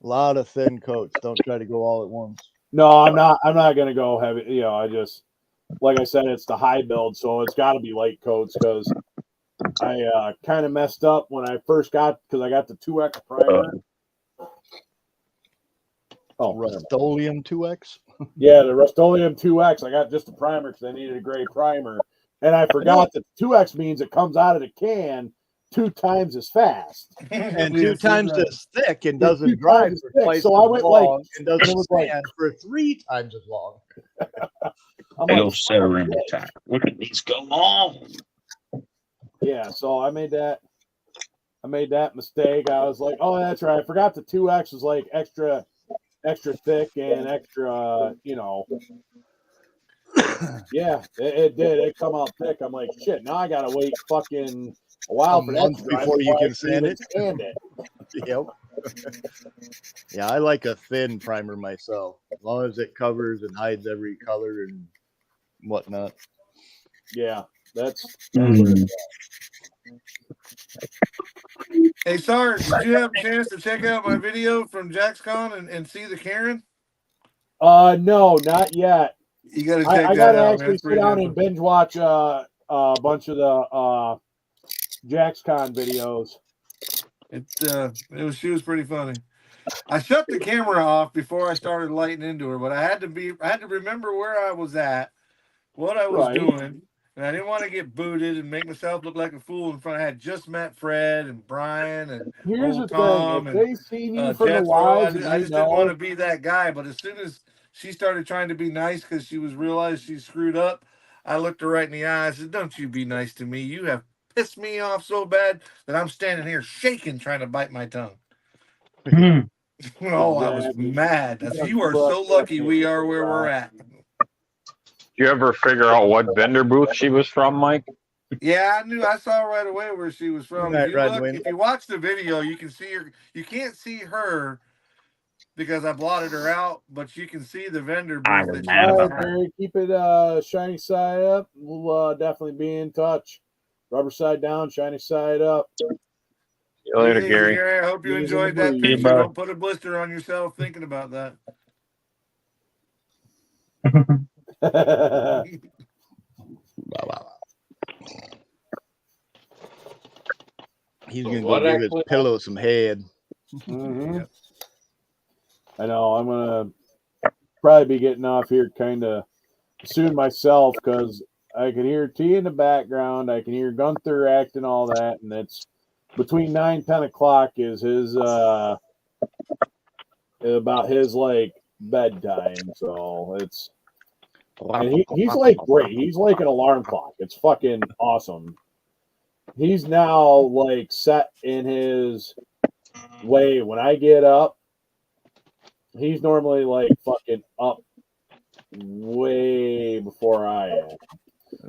A lot of thin coats. Don't try to go all at once. No, I'm not gonna go heavy. You know, I just, like I said, it's the high build, so it's got to be light coats because I kind of messed up when I first got, because I got the 2X primer. Oh, Rust-Oleum 2X? Yeah, the Rust-Oleum 2X. I got just the primer because I needed a gray primer. And I forgot that 2X means it comes out of the can 2 times as fast. And 2 times as thick and doesn't dry for twice so I went long like, and doesn't stand for 3 times as long. I'm like, STYRENE attack. Look at these go long. Yeah, so I made that mistake. I was like, oh, that's right. I forgot the 2X was like extra thick and extra, you know. Yeah, it did. It come out thick. I'm like, shit, now I gotta wait fucking a while for that before you can sand it. Yep. Yeah, I like a thin primer myself, as long as it covers and hides every color and whatnot. Yeah, that's Hey, Sarge, did you have a chance to check out my video from JaxCon and see the Karen? No, not yet. You gotta check that out. I gotta man. actually It's sit pretty down good. and binge watch a bunch of the JaxCon videos. She was pretty funny. I shut the camera off before I started lighting into her, but I had to remember where I was at, what I was doing, and I didn't want to get booted and make myself look like a fool in front. I had just met Fred and Brian and Here's old the Tom thing: if and they seen you from the Jethro. lives, I just didn't want to be that guy. But as soon as she started trying to be nice because she realized she screwed up, I looked her right in the eye. I said, "Don't you be nice to me. You have pissed me off so bad that I'm standing here shaking, trying to bite my tongue." Oh, I was mad. I said, "You are so lucky we are where we're at." Did you ever figure out what vendor booth she was from, Mike? Yeah, I saw right away where she was from. If you watch the video, you can see her. You can't see her because I blotted her out, but you can see the vendor booth. I was mad about that. Barry, keep it shiny side up. We'll definitely be in touch. Rubber side down, shiny side up. See you later, Gary. I hope you enjoyed that picture. Don't put a blister on yourself thinking about that. He's gonna go give his pillow some head. Mm-hmm. I know. I'm gonna probably be getting off here kind of soon myself because I can hear T in the background. I can hear Gunther acting all that, and it's between 9-10 o'clock is his about his like bedtime. So it's. And he's like great. He's like an alarm clock. It's fucking awesome. He's now like set in his way. When I get up, he's normally like fucking up way before I am.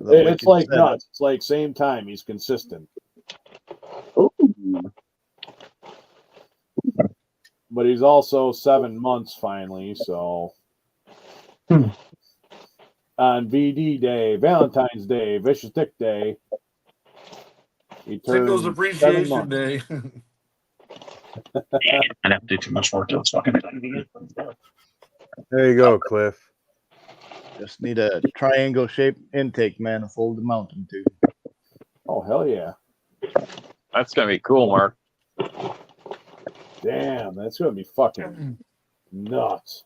It's like nuts. It's like same time. He's consistent. But he's also 7 months finally. So. On VD Day, Valentine's Day, Vicious Dick Day. Singles Appreciation Day. I'd have to do too much work to this fucking thing. There you go, Cliff. Just need a triangle-shaped intake manifold to mount them to. Oh, hell yeah. That's going to be cool, Mark. Damn, that's going to be fucking nuts.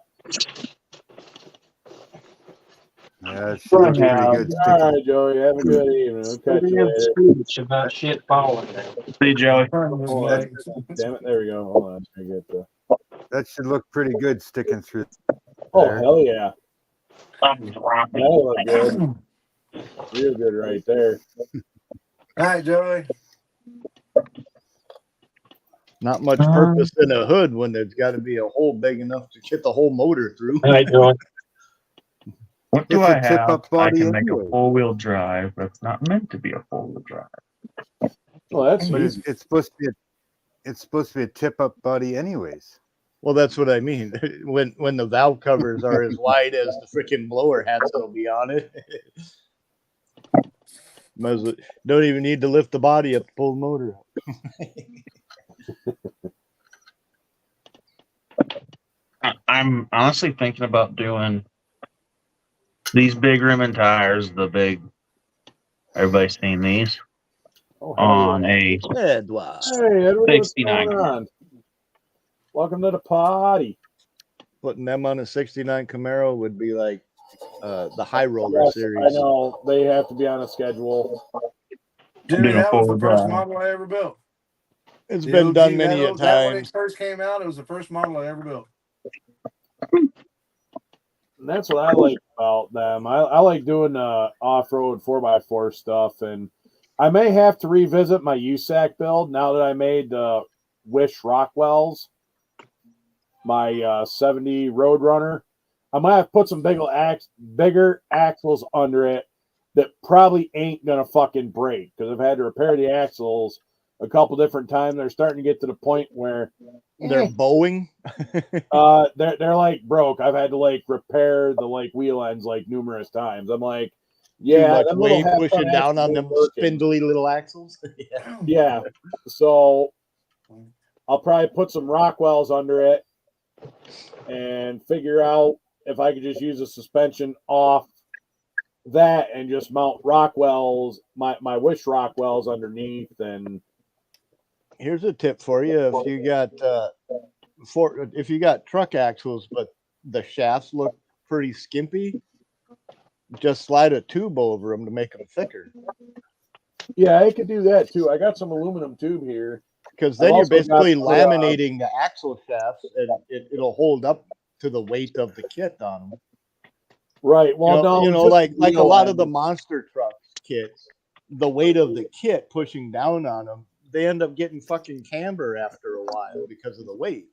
Yeah, it should look pretty good. All right, Joey. Have a good evening. We'll catch you later. It's about shit falling. See, Joey. Damn it. There we go. Hold on. I get the... That should look pretty good sticking through. Oh, hell yeah. That look good. Real good right there. All right, Joey. Not much purpose in a hood when there's got to be a hole big enough to get the whole motor through. How you doing? What do It's I a tip have? up I body can make anyway. a four-wheel drive, but it's not meant to be a four-wheel drive. Well, that's But easy. it's supposed to be a tip up body anyways. Well, that's what I mean. When the valve covers are as wide as the freaking blower hats that'll be on it. Don't even need to lift the body up to pull the motor up. I'm honestly thinking about doing these big rim and tires, the big, everybody's seen these, on a Edward. Hey, Edward, what's 69. going on? Welcome to the party. Putting them on a 69 Camaro would be like the high roller Yes, series. I know. They have to be on a schedule. Jimmy, that was the first model I ever built. It's been done many a That when time. it first came out, it was the first model I ever built. And that's what I like about them. I like doing off-road 4x4 stuff, and I may have to revisit my USAC build now that I made the Wish Rockwells, my 70 Roadrunner. I might have to put some bigger axles under it that probably ain't gonna fucking break, because I've had to repair the axles a couple different times. They're starting to get to the point where they're bowing. They're like broke. I've had to like repair the like wheel ends like numerous times. I'm like, yeah, too much weight pushing down on them spindly little axles. Yeah. So I'll probably put some Rockwells under it and figure out if I could just use a suspension off that and just mount Rockwells, my Wish Rockwells underneath. And here's a tip for you: if you got truck axles but the shafts look pretty skimpy, just slide a tube over them to make them thicker. Yeah, I could do that too. I got some aluminum tube here. Because then you're basically laminating the axle shafts, and it'll hold up to the weight of the kit on them. Right. Well, like a lot of the monster truck kits, the weight of the kit pushing down on them, they end up getting fucking camber after a while because of the weight,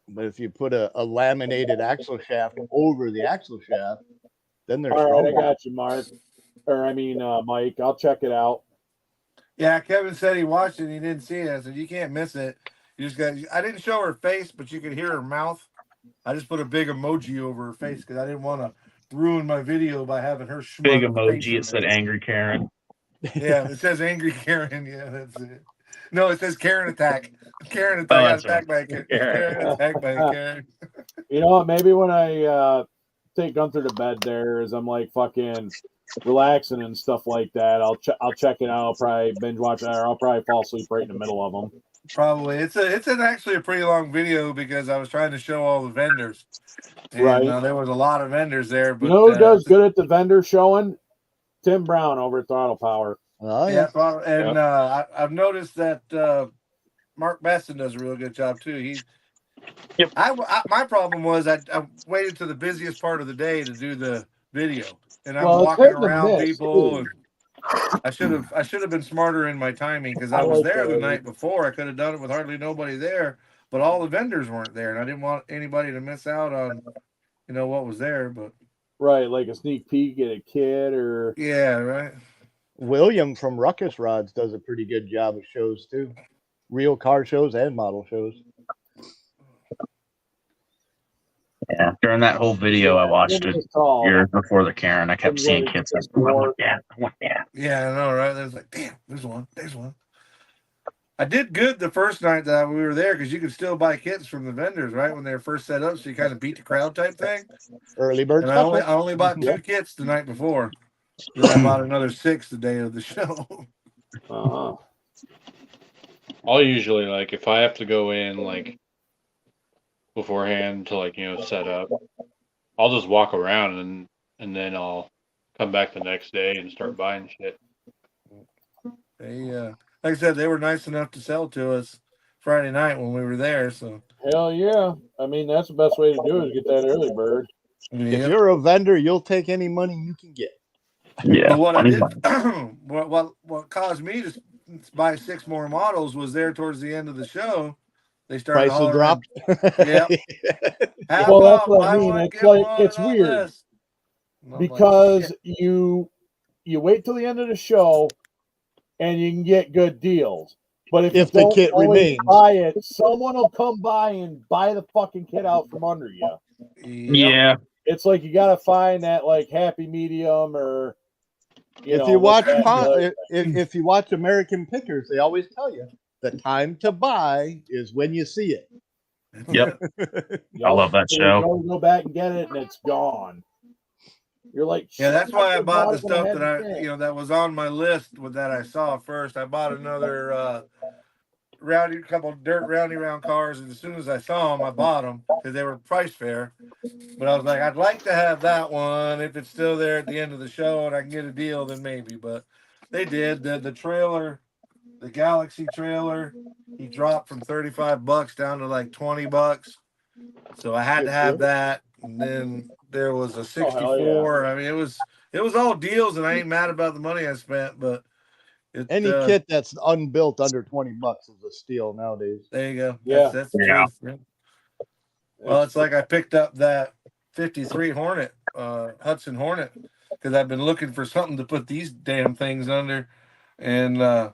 But if you put a laminated axle shaft over the axle shaft, then they're all right. stronger. I got you, Mark. Mike. I'll check it out. Yeah, Kevin said he watched it and he didn't see it. I said, you can't miss it. You just got. I didn't show her face, but you could hear her mouth. I just put a big emoji over her face because I didn't want to ruin my video by having her big emoji. It said angry Karen. Yeah, it says angry Karen. Yeah, that's it. No, it says Karen attack. Karen attack. Got attacked by a Karen. Karen attacked by a Karen. You know what? Maybe when I take Gunther to bed there, as I'm like fucking relaxing and stuff like that, I'll check it out. I'll probably binge watch it, or I'll probably fall asleep right in the middle of them. Probably. It's actually a pretty long video because I was trying to show all the vendors. And, right. There was a lot of vendors there. But, you know who does good at the vendor showing? Tim Brown over at Throttle Power. Oh, yeah. And I've noticed that Mark Besson does a real good job too. My problem was I waited to the busiest part of the day to do the video, and I'm walking around people. And I should have been smarter in my timing because I was there the night before. I could have done it with hardly nobody there, but all the vendors weren't there, and I didn't want anybody to miss out on what was there. But right, like a sneak peek at a kid or right. William from Ruckus Rods does a pretty good job of shows too, real car shows and model shows. Yeah, during that whole video, I watched it years before the Karen. I kept seeing kids. I want that. Yeah, I know, right? There's like, damn, there's one. I did good the first night that we were there because you could still buy kits from the vendors, right? When they were first set up, so you kind of beat the crowd type thing. Early bird. And I only bought 2 kits the night before. Then I bought another 6 the day of the show. I'll usually, like, if I have to go in, like, beforehand to, set up, I'll just walk around and then I'll come back the next day and start buying shit. They, like I said, they were nice enough to sell to us Friday night when we were there. So hell yeah. I mean, that's the best way to do it, is get that early bird. If you're a vendor, you'll take any money you can get. Yeah. But what I did, what caused me to buy 6 more models was there towards the end of the show. They started Prices hollering, dropped. Yep. Well, that's what I mean. It's like, it's weird because you wait till the end of the show and you can get good deals. But if you the don't kit always remains, buy it, someone will come by and buy the fucking kit out from under you. Yeah. It's like you got to find that like happy medium, or if you watch American Pickers, they always tell you the time to buy is when you see it. Yep. I love that show. You go back and get it, and it's gone. You're like, yeah, that's why I bought the stuff that that was on my list that I saw first. I bought another couple dirt roundy round cars, and as soon as I saw them, I bought them because they were price fair. But I was like, I'd like to have that one if it's still there at the end of the show and I can get a deal, then maybe. But they did. The trailer, the Galaxy trailer, he dropped from $35 down to like $20. So I had to have that. And then there was a 64. I mean, it was all deals, and I ain't mad about the money I spent, but any kit that's unbuilt under $20 is a steal nowadays. There you go. Yeah. That's the truth. Yeah. Well, it's like I picked up that 53 Hornet, Hudson Hornet, because I've been looking for something to put these damn things under, and that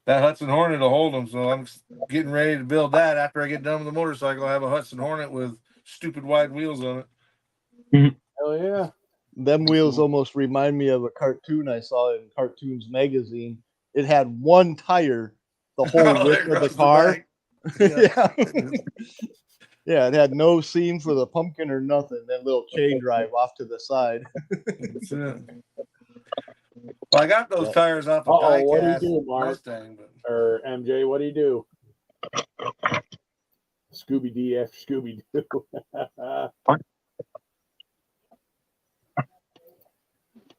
Hudson Hornet will hold them. So I'm getting ready to build that. After I get done with the motorcycle, I have a Hudson Hornet with stupid wide wheels on it. Hell yeah. Them wheels almost remind me of a cartoon I saw in Cartoons Magazine. It had one tire the whole width of the car. Yeah, it had no seam for the pumpkin or nothing. That little chain drive off to the side. Well, I got those tires off of What do you diecast do, Mark? Mustang, or MJ? What do you do? Scooby D after Scooby Doo.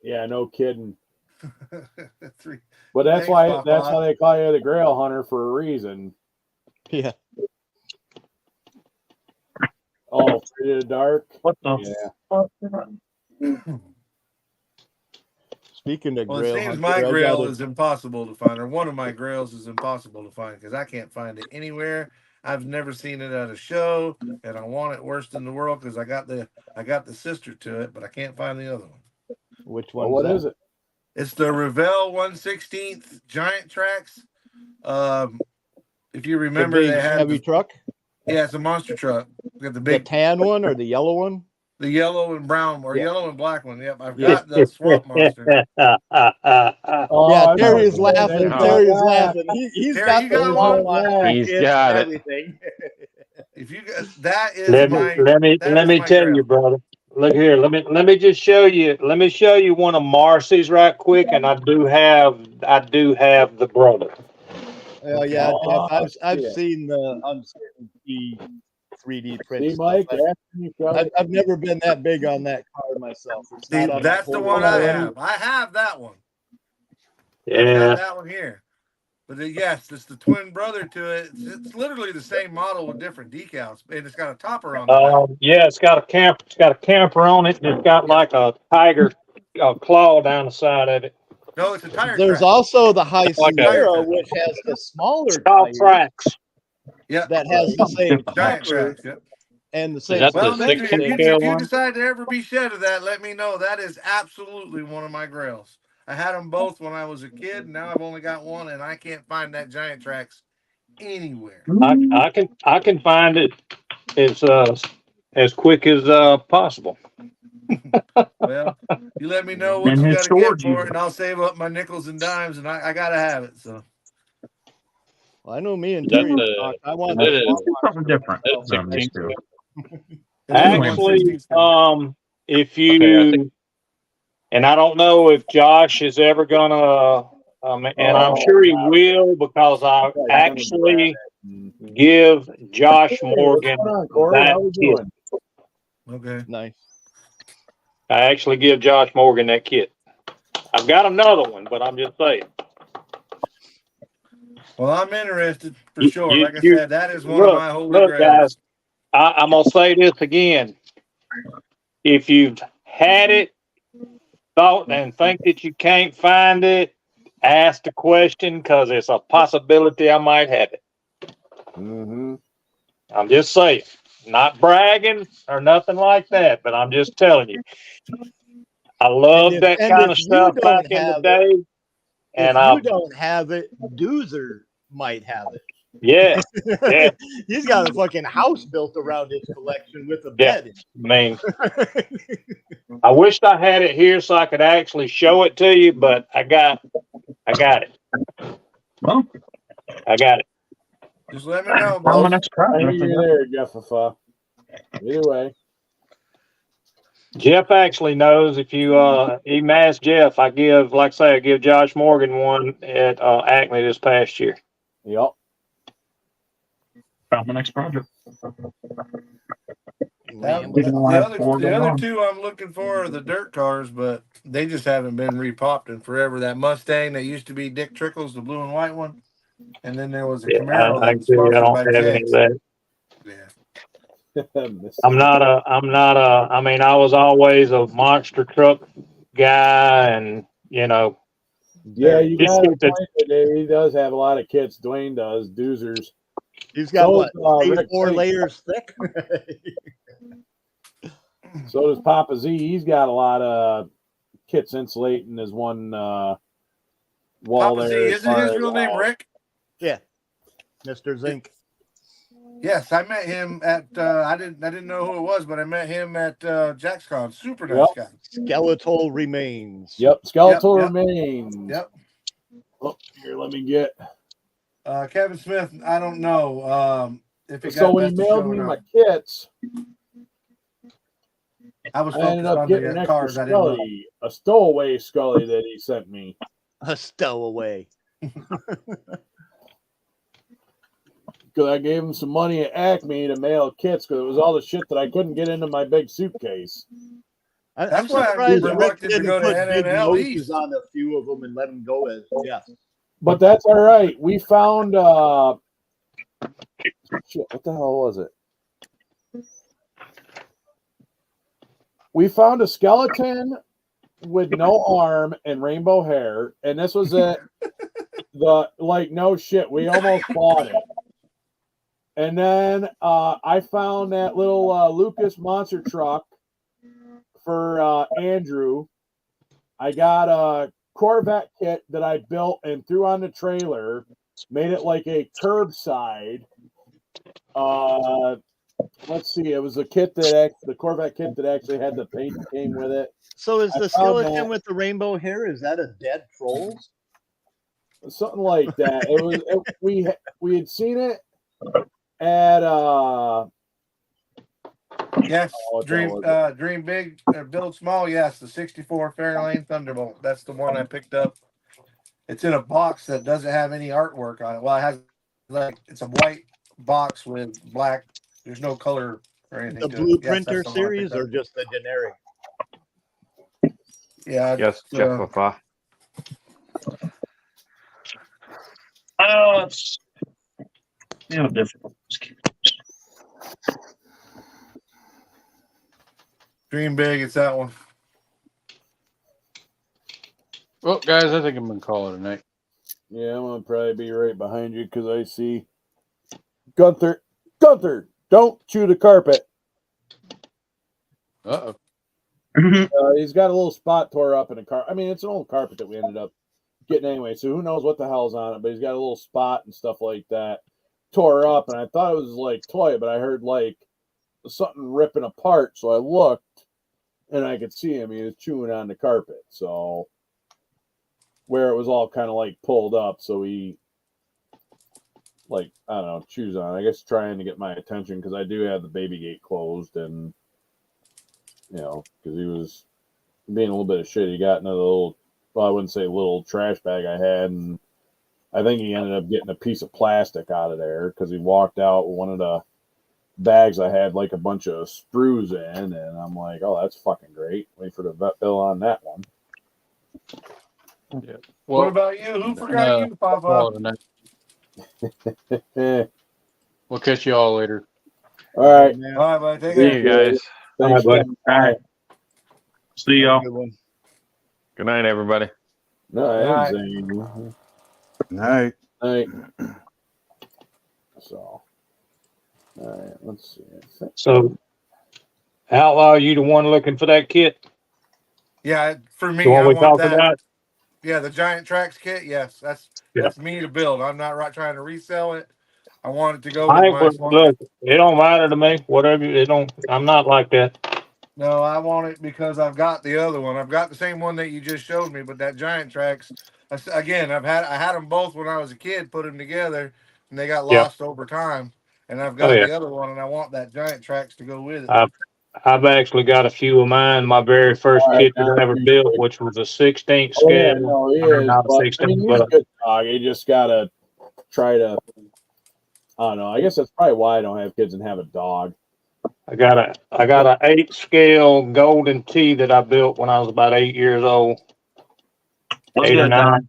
Yeah, no kidding. But that's why they call you the Grail Hunter for a reason. Yeah. Oh, Afraid of the Dark. What the? Yeah. Speaking of Well, Grail, it seems my Grail is impossible to find, or one of my Grails is impossible to find because I can't find it anywhere. I've never seen it at a show, and I want it worst in the world because I got the sister to it, but I can't find the other one. Which one? What is it? It's the Revell 1/16 Giant Tracks. If you remember, they had heavy truck. Yeah, it's a monster truck. We got the tan one or the yellow one? The yellow and brown, or yellow and black one. Yep, I've got the Swamp Monster. Yeah, Terry's laughing. Terry's laughing. He's Terry, got the one. He's got it. Everything. If you guys, that is let me tell you, brother. Look here. Let me just show you. Let me show you one of Marcy's right quick, and I do have the brother. Yeah, I've seen the uncertainty 3D print. See, Mike, I've never been that big on that car myself. See, that's the one I have. I have that one. Yeah, I got that one here. But yes, it's the twin brother to it. It's literally the same model with different decals, and it's got a topper on it. Yeah, it's got a camp. It's got a camper on it, and it's got like a tiger claw down the side of it. No, it's a tire. There's track. Also the High Sierra, which has the smaller tires. Tracks. Yeah, that has the same giant tracks. Yep. And the same. Well, if you decide to ever be shed of that, let me know. That is absolutely one of my Grails. I had them both when I was a kid. Now I've only got one, and I can't find that giant tracks anywhere. I can find it as quick as possible. Well, you let me know what you got to get for it, and I'll save up my nickels and dimes, and I got to have it. So. Well, I know me and Terry talk. I want something different. Actually, if you and I don't know if Josh is ever gonna, and I'm sure he will because I actually give Josh Morgan that kit. Okay, nice. I actually give Josh Morgan that kit. I've got another one, but I'm just saying. Well, I'm interested for sure. Like I You said, that is one of my holy look, grails. guys. I'm gonna say this again. If you've had it, thought, and think that you can't find it, ask the question because it's a possibility I might have it. Mm-hmm. I'm just saying, not bragging or nothing like that, but I'm just telling you. I love that kind of stuff back in the day. If you don't have it, Doozer might have it. Yeah, yeah. He's got a fucking house built around his collection with a Yeah, bed. I mean, I wished I had it here so I could actually show it to you, but I got it. Well, I got it. Just let me know, bro. I hear you there, Jeff. Either way. Jeff actually knows. If you even ask Jeff, I give Josh Morgan one at Acme this past year. Yep. Found the next project. The other two I'm looking for are the dirt cars, but they just haven't been repopped in forever. That Mustang that used to be Dick Trickle's, the blue and white one, and then there was a Camaro I that's sponsored don't by have any of Chase. that. Yeah. I mean, I was always a monster truck guy, and Yeah, you got a point today. He does have a lot of kits. Dwayne does. Doozers. He's got Rick 4 Tate. layers thick. So does Papa Z. He's got a lot of kits insulating his one wall Papa there. Z, isn't his real name Rick? Yeah, Mr. Zink. Yes, I met him at. I didn't know who it was, but I met him at JacksCon. Super nice guy. Skeletal remains. Yep, skeletal remains. Yep. Oh, here, let me get. Kevin Smith. I don't know if he got. So when he mailed me my kits, I was ended up getting an extra Scully, a stowaway Scully that he sent me. A stowaway. Because I gave him some money at Acme to mail kits because it was all the shit that I couldn't get into my big suitcase. I'm surprised Rick didn't put big noses on a few of them and let them go as But that's all right. We found shit, what the hell was it? We found a skeleton with no arm and rainbow hair, and this was it. No shit, we almost bought it. And then I found that little Lucas monster truck for Andrew. I got a Corvette kit that I built and threw on the trailer, made it like a curbside. Let's see, it was a kit the Corvette kit that actually had the paint that came with it. So is the skeleton with the rainbow hair? Is that a dead troll? Something like that. It was. We had seen it at yes, dream big or build small. Yes, the 64 Fairlane Thunderbolt. That's the one I picked up. It's in a box that doesn't have any artwork on it. Well, it has it's a white box with black. There's no color or anything. The Blueprinter series or just the generic? Yeah. Yes, Jeff. It's difficult. Dream big. It's that one. Well, guys, I think I'm gonna call it a night. Yeah, I'm gonna probably be right behind you because I see Gunther, don't chew the carpet. Uh-oh. He's got a little spot tore up in the car. I mean, it's an old carpet that we ended up getting anyway, so who knows what the hell's on it, but he's got a little spot and stuff like that tore up, and I thought it was like toy, but I heard like something ripping apart, so I looked and I could see him. He was chewing on the carpet, so where it was all kind of like pulled up, so he I don't know, chews on it. I guess trying to get my attention because I do have the baby gate closed, and because he was being a little bit of shit. He got another little, well, I wouldn't say little trash bag I had, and I think he ended up getting a piece of plastic out of there because he walked out with one of the bags I had like a bunch of sprues in, and I'm like, oh, that's fucking great. Wait for the vet bill on that one. Yeah. Well, what about you? Who forgot you, Papa? We'll catch you all later. All right. All right, buddy. Take See care. you guys. Thanks, buddy. Ken. All right. See y'all. Good night, everybody. No, I All didn't right. say anything. Night. Night. So, all right, let's see. So, Outlaw, you the one looking for that kit? Yeah, for me, The one I we want talked that. about? Yeah, the Giant Tracks kit. Yes, that's me to build. I'm not trying to resell it. I want it to go with I my would look. It don't matter to me. Whatever. It don't. I'm not like that. No, I want it because I've got the other one. I've got the same one that you just showed me, but that Giant Tracks. Again, I had them both when I was a kid. Put them together, and they got Yeah. lost over time. And I've Oh got yeah. the other one, and I want that Giant Tracks to go with it. I've actually got a few of mine. My very first All right, kit that I ever built, which was a 16th Oh, yeah, scale. no, he Or is. not a But, 16th, I mean, he's but a good dog. You just got to try to, I don't know. I guess that's probably why I don't have kids and have a dog. I got a 8 scale golden T that I built when I was about 8 years old. What's 8 or good, 9. Don?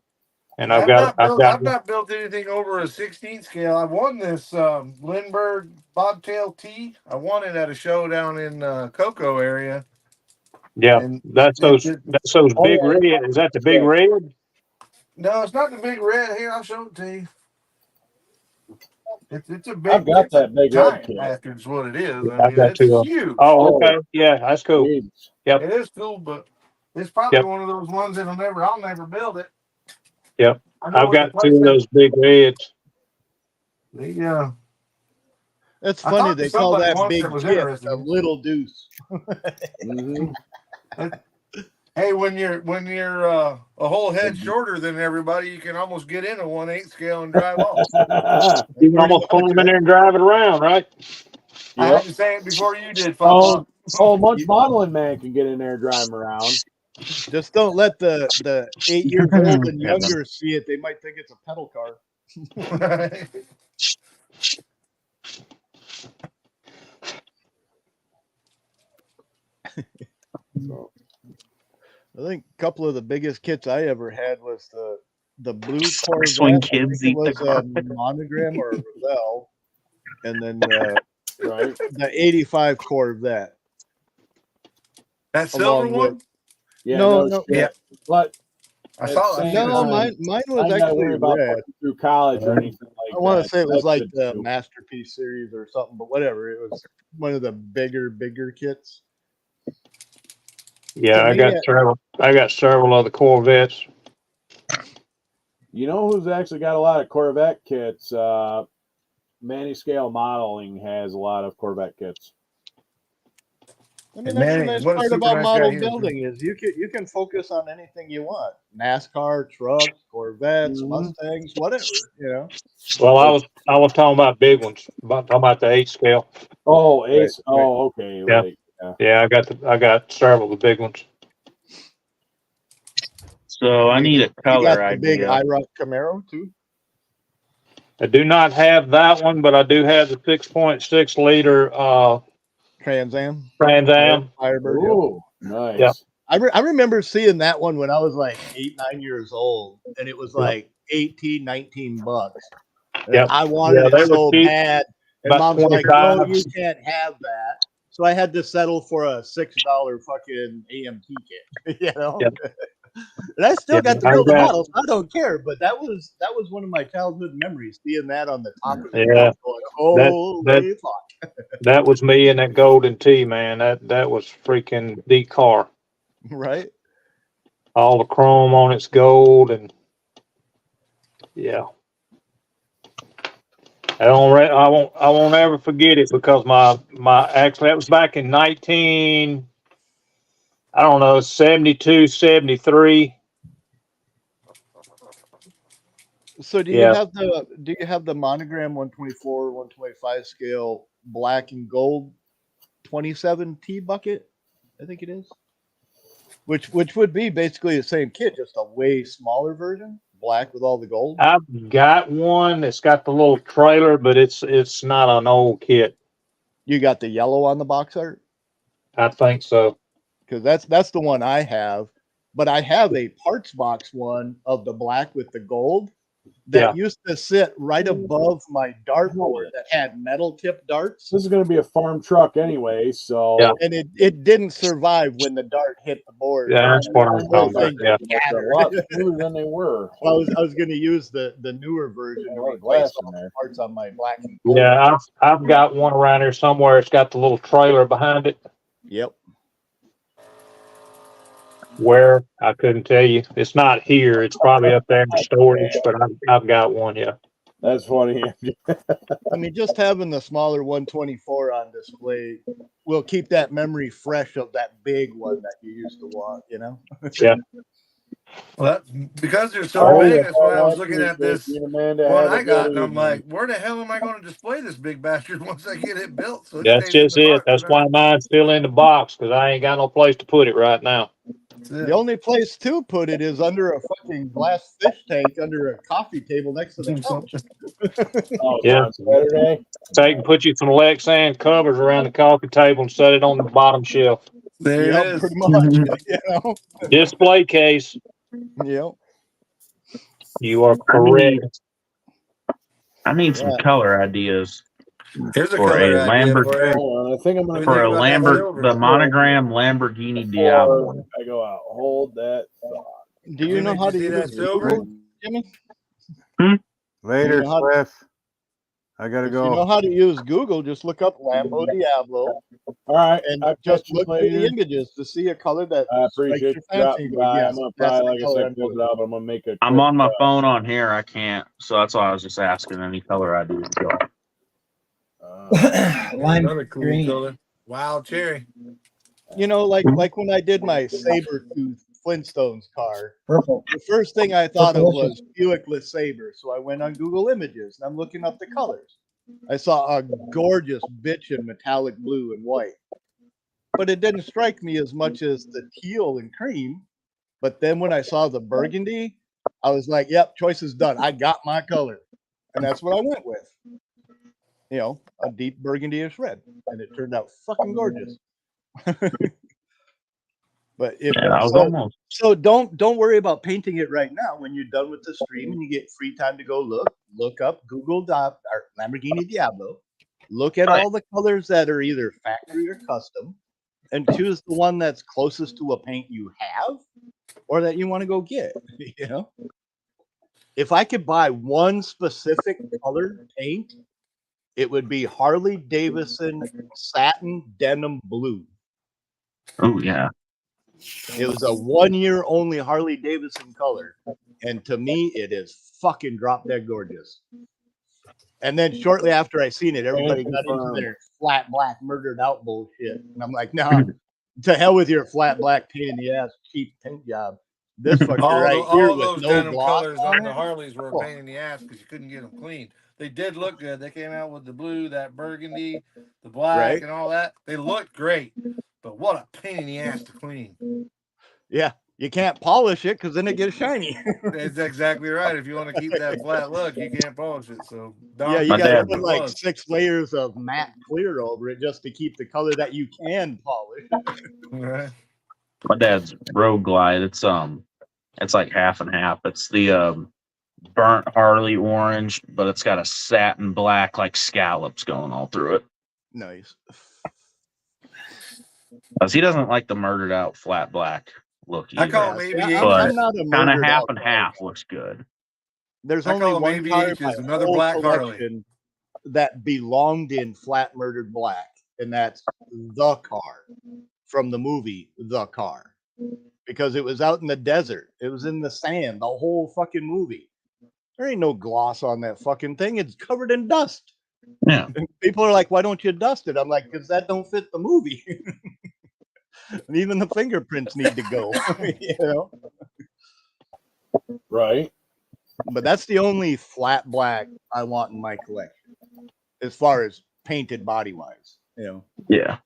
And I've got I've not built anything over a 16th scale. I won this Lindbergh Bobtail T. I won it at a show down in Cocoa area. Yeah, And that's those big yeah. red. Is that the big red? No, it's not the big red. Here, I'll show it to you. It's a big. I've got it's a that big giant red kit. bastard is what it is. I I've mean, got it's two. huge. Oh, okay. Yeah, that's cool. Jeez. Yep. It is cool, but it's probably Yep. one of those ones that'll never. I'll never build it. Yep. I know I've it's got a 2 place of those big reds. That's I funny. talked to They call somebody that once big that was kit interested. a little deuce. Hey, when you're a whole head shorter than everybody, you can almost get in a 1/8 scale and drive off. You can almost pull them in there and drive it around, right? I Yep. had to say it before you did, Oh, Papa. Munch Modeling Man can get in there and drive him around. Just don't let the 8 years old and younger see it. They might think it's a pedal car. I think a couple of the biggest kits I ever had was the blue Corvette. Swing I think kids it eat the was a carpet. monogram or a Revell, and then the 85 Corvette. That silver one? Yeah, no, no, no. shit. But I saw at the that. same No, time, mine I was ain't gotta worry actually about red. putting through college or anything like that. I want to say it was That's like good the too. Masterpiece series or something, but whatever. It was one of the bigger kits. Yeah, To I me, got several of the Corvettes. You know who's actually got a lot of Corvette kits? Manny Scale Modeling has a lot of Corvette kits. I mean, And that's the Manny, nice what a part super about nice model guy he is, building is you can focus on anything you want: NASCAR, trucks, Corvettes, Mustangs, whatever. You know. Well, I was talking about big ones. Talking about the 8 scale. Oh, Ace. Right, right. Oh, okay. Yeah. Like, Yeah, I got several of the big ones. So I need a You color got the big idea. IROC Camaro too. I do not have that one, but I do have the 6.6 liter Trans Am. Firebird. Yep. ooh, nice. Yeah. I remember seeing that one when I was like 8, 9 years old, and it was like $18, $19. And Yep. I wanted they it were so cheap. bad, and About Mom's like, "No, 25. you can't have that." So I had to settle for a $6 fucking AMT kit, you know. Yep. And I still Yeah, got to I build the got- models. I don't care, but that was one of my childhood memories, seeing that on the top of the Yeah. house, going, "Holy fuck!" That was me in that golden T, man. That was freaking the car. Right? All the chrome on its gold, and yeah. I won't ever forget it because my actually that was back in 72, 73. So do you Yeah. have the monogram 124, 125 scale black and gold 27T bucket? I think it is. Which would be basically the same kit, just a way smaller version, black with all the gold. I've got one. It's got the little trailer, but it's not an old kit. You got the yellow on the box art? I think so. Because that's the one I have. But I have a parts box one of the black with the gold, that used to sit right above my dartboard that had metal tip darts. This is going to be a farm truck anyway, so and it didn't survive when the dart hit the board. Yeah, that's what I'm talking about. Yeah, a lot smoother than they were. Well, I was going to use the newer version to replace all the parts on my black and gold. Yeah, I've got one around here somewhere. It's got the little trailer behind it. Yep. Where I couldn't tell you. It's not here. It's probably up there in the storage, but I've got one. Yeah. That's funny. I mean, just having the smaller 124 on display will keep that memory fresh of that big one that you used to want, you know? Yeah. Well, because they're so big, that's why I was looking at this one I got, and I'm like, where the hell am I going to display this big bastard once I get it built? So That's just it. That's why mine's still in the box, because I ain't got no place to put it right now. The only place to put it is under a fucking glass fish tank under a coffee table next to the couch. Yeah. So you can put you some Lexan covers around the coffee table and set it on the bottom shelf. There it is. Pretty much. You know? Display case. Yep. You are correct. I need some color ideas. Here's a for color a idea Lambert. for you. I think I'm going For a Lambert, the monogram Lamborghini Diablo. I go out. Hold that thought. Do you know how to use Google, Jimmy? Later, Cliff. I gotta If go. you know how to use Google, just look up Lambo Diablo. All right, and I'll just catch you look at later. the images to see a color that I appreciate strikes your fancy. you. I'm gonna probably, like I color said, close it out, but I'm gonna make a. I'm on my phone on here. I can't. So that's why I was just asking any color ideas. Lime green. Color. Wild cherry. You know, like when I did my saber-tooth Flintstones car, purple. The first thing I thought of was Buick LeSabre. So I went on Google Images and I'm looking up the colors. I saw a gorgeous bitch in metallic blue and white, but it didn't strike me as much as the teal and cream. But then when I saw the burgundy, I was like, yep, choice is done. I got my color. And that's what I went with. You know, a deep burgundy-ish red. And it turned out fucking gorgeous. But if so don't worry about painting it right now. When you're done with the stream and you get free time to go look up Google or Lamborghini Diablo, look at all the colors that are either factory or custom, and choose the one that's closest to a paint you have or that you want to go get. You know, if I could buy one specific colored paint, it would be Harley Davidson satin denim blue. Oh yeah. It was a 1 year only Harley Davidson color. And to me, it is fucking drop dead gorgeous. And then shortly after I seen it, everybody got into their flat black murdered out bullshit. And I'm like, nah, to hell with your flat black pain in the ass cheap paint job. This fucker all with those no denim gloss colors on the Harleys were a pain in the ass because you couldn't get them clean. They did look good. They came out with the blue, that burgundy, the black, and all that. They looked great. But what a pain in the ass to clean. Yeah, you can't polish it because then it gets shiny. That's exactly right. If you want to keep that flat look, you can't polish it. So yeah, you got to put like 6 layers of matte clear over it just to keep the color that you can polish. Right. My dad's Road Glide. It's like half and half. It's the burnt Harley orange, but it's got a satin black like scallops going all through it. Nice. Because he doesn't like the murdered out flat black look either. I call maybe I'm not a kind of murdered half out and half looks good. There's I only call one maybe car H in my is another whole black collection that belonged in flat murdered black, and that's the car from the movie The Car, because it was out in the desert. It was in the sand, the whole fucking movie. There ain't no gloss on that fucking thing. It's covered in dust. Yeah. And people are like, why don't you dust it? I'm like, because that don't fit the movie. And even the fingerprints need to go. You know? Right. But that's the only flat black I want in my collection, as far as painted body wise. You know. Yeah.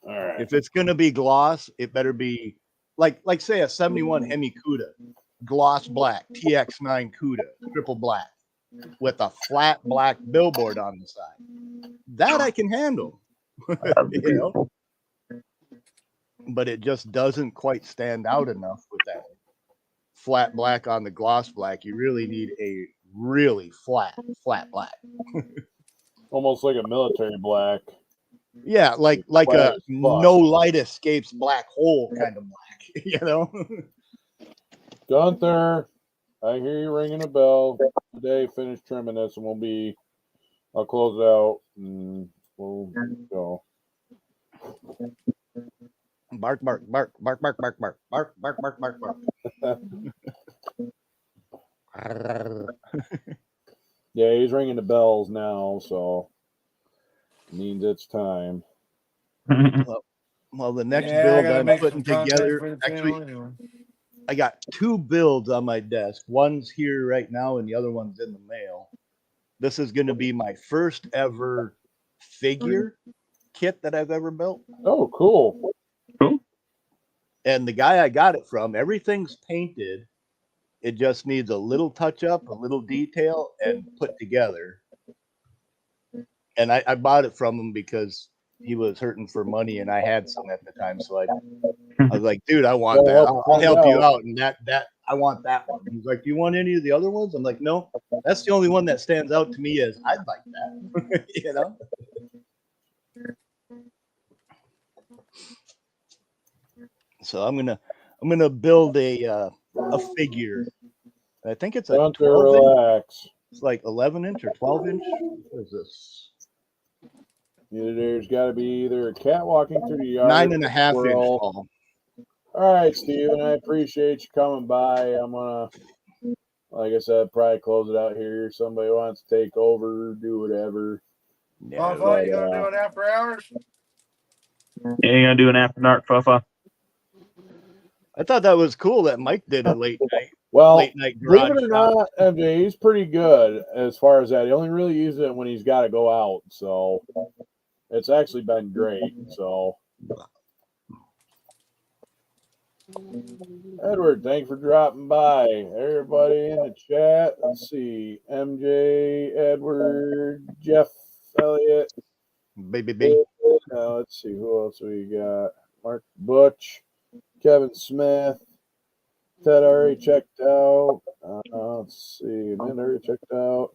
All right. If it's gonna be gloss, it better be like say a 71 Hemi Cuda, gloss black, TX9 Cuda, triple black, with a flat black billboard on the side. That I can handle. You know. But it just doesn't quite stand out enough with that flat black on the gloss black. You really need a really flat black. Almost like a military black. Yeah, like a no light escapes black hole kind of black, you know. Gunther, I hear you ringing a bell. Today, finish trimming this, and I'll close it out, and we'll go. Bark, bark, bark, bark, bark, bark, bark, bark, bark, bark, bark, bark. Yeah, he's ringing the bells now, so it means it's time. Well, the next build I'm putting together, actually, anyway. I got 2 builds on my desk. One's here right now, and the other one's in the mail. This is going to be my first ever figure kit that I've ever built. Oh, cool. Cool. And the guy I got it from, everything's painted. It just needs a little touch up, a little detail, and put together. And I bought it from him because he was hurting for money, and I had some at the time. So I was like, dude, I want that. I'll help you out. And that I want that one. He's like, do you want any of the other ones? I'm like, no, that's the only one that stands out to me as I'd like that. You know? So I'm gonna build a figure. I think it's a 12 inch. It's like 11-inch or 12-inch. What is this? There's got to be either a cat walking through the yard. 9.5 inch tall. All right, Steven, I appreciate you coming by. I'm gonna, like I said, probably close it out here. Somebody wants to take over, do whatever. Yeah, you gonna do it after hours? Yeah, you gonna do an after dark, Fuffa? I thought that was cool that Mike did a late night. Well, late night believe it or not, MJ, he's pretty good as far as that. He only really uses it when he's got to go out. So it's actually been great. So, Edward, thanks for dropping by. Everybody in the chat. Let's see. MJ, Edward, Jeff, Elliott. Baby. Let's see. Who else we got? Mark Butch, Kevin Smith. Ted already checked out. Let's see. Man, already checked out.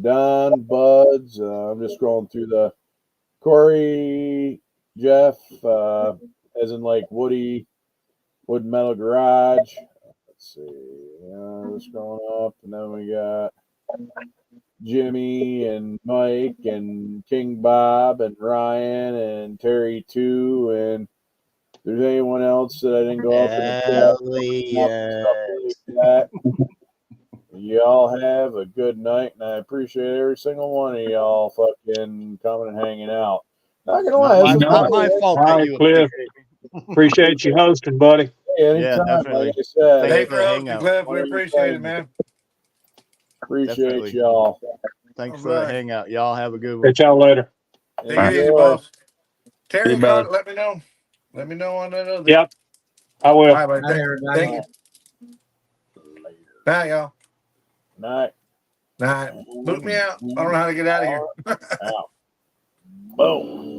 Don, Buds. I'm just scrolling through the Corey, Jeff, as in like Wood Metal Garage. Let's see. Just scrolling up. And then we got Jimmy and Mike and King Bob and Ryan and Terry too. And if there's anyone else that I didn't go up in the chat, y'all have a good night, and I appreciate every single one of y'all fucking coming and hanging out. Not gonna lie, it's not my fault that you Cliff. Appreciate you hosting, buddy. Hey, anytime, definitely. like I said. Thanks for hosting, Cliff. We appreciate it, man. Appreciate y'all. Thanks for the hangout. Y'all have a good one. Catch y'all later. Take it easy, boss. Terry, let me know. Let me know on that other. Yep, I will. Bye, thank you. Night, y'all. Night. Boot me out. I don't know how to get out of here. Boom.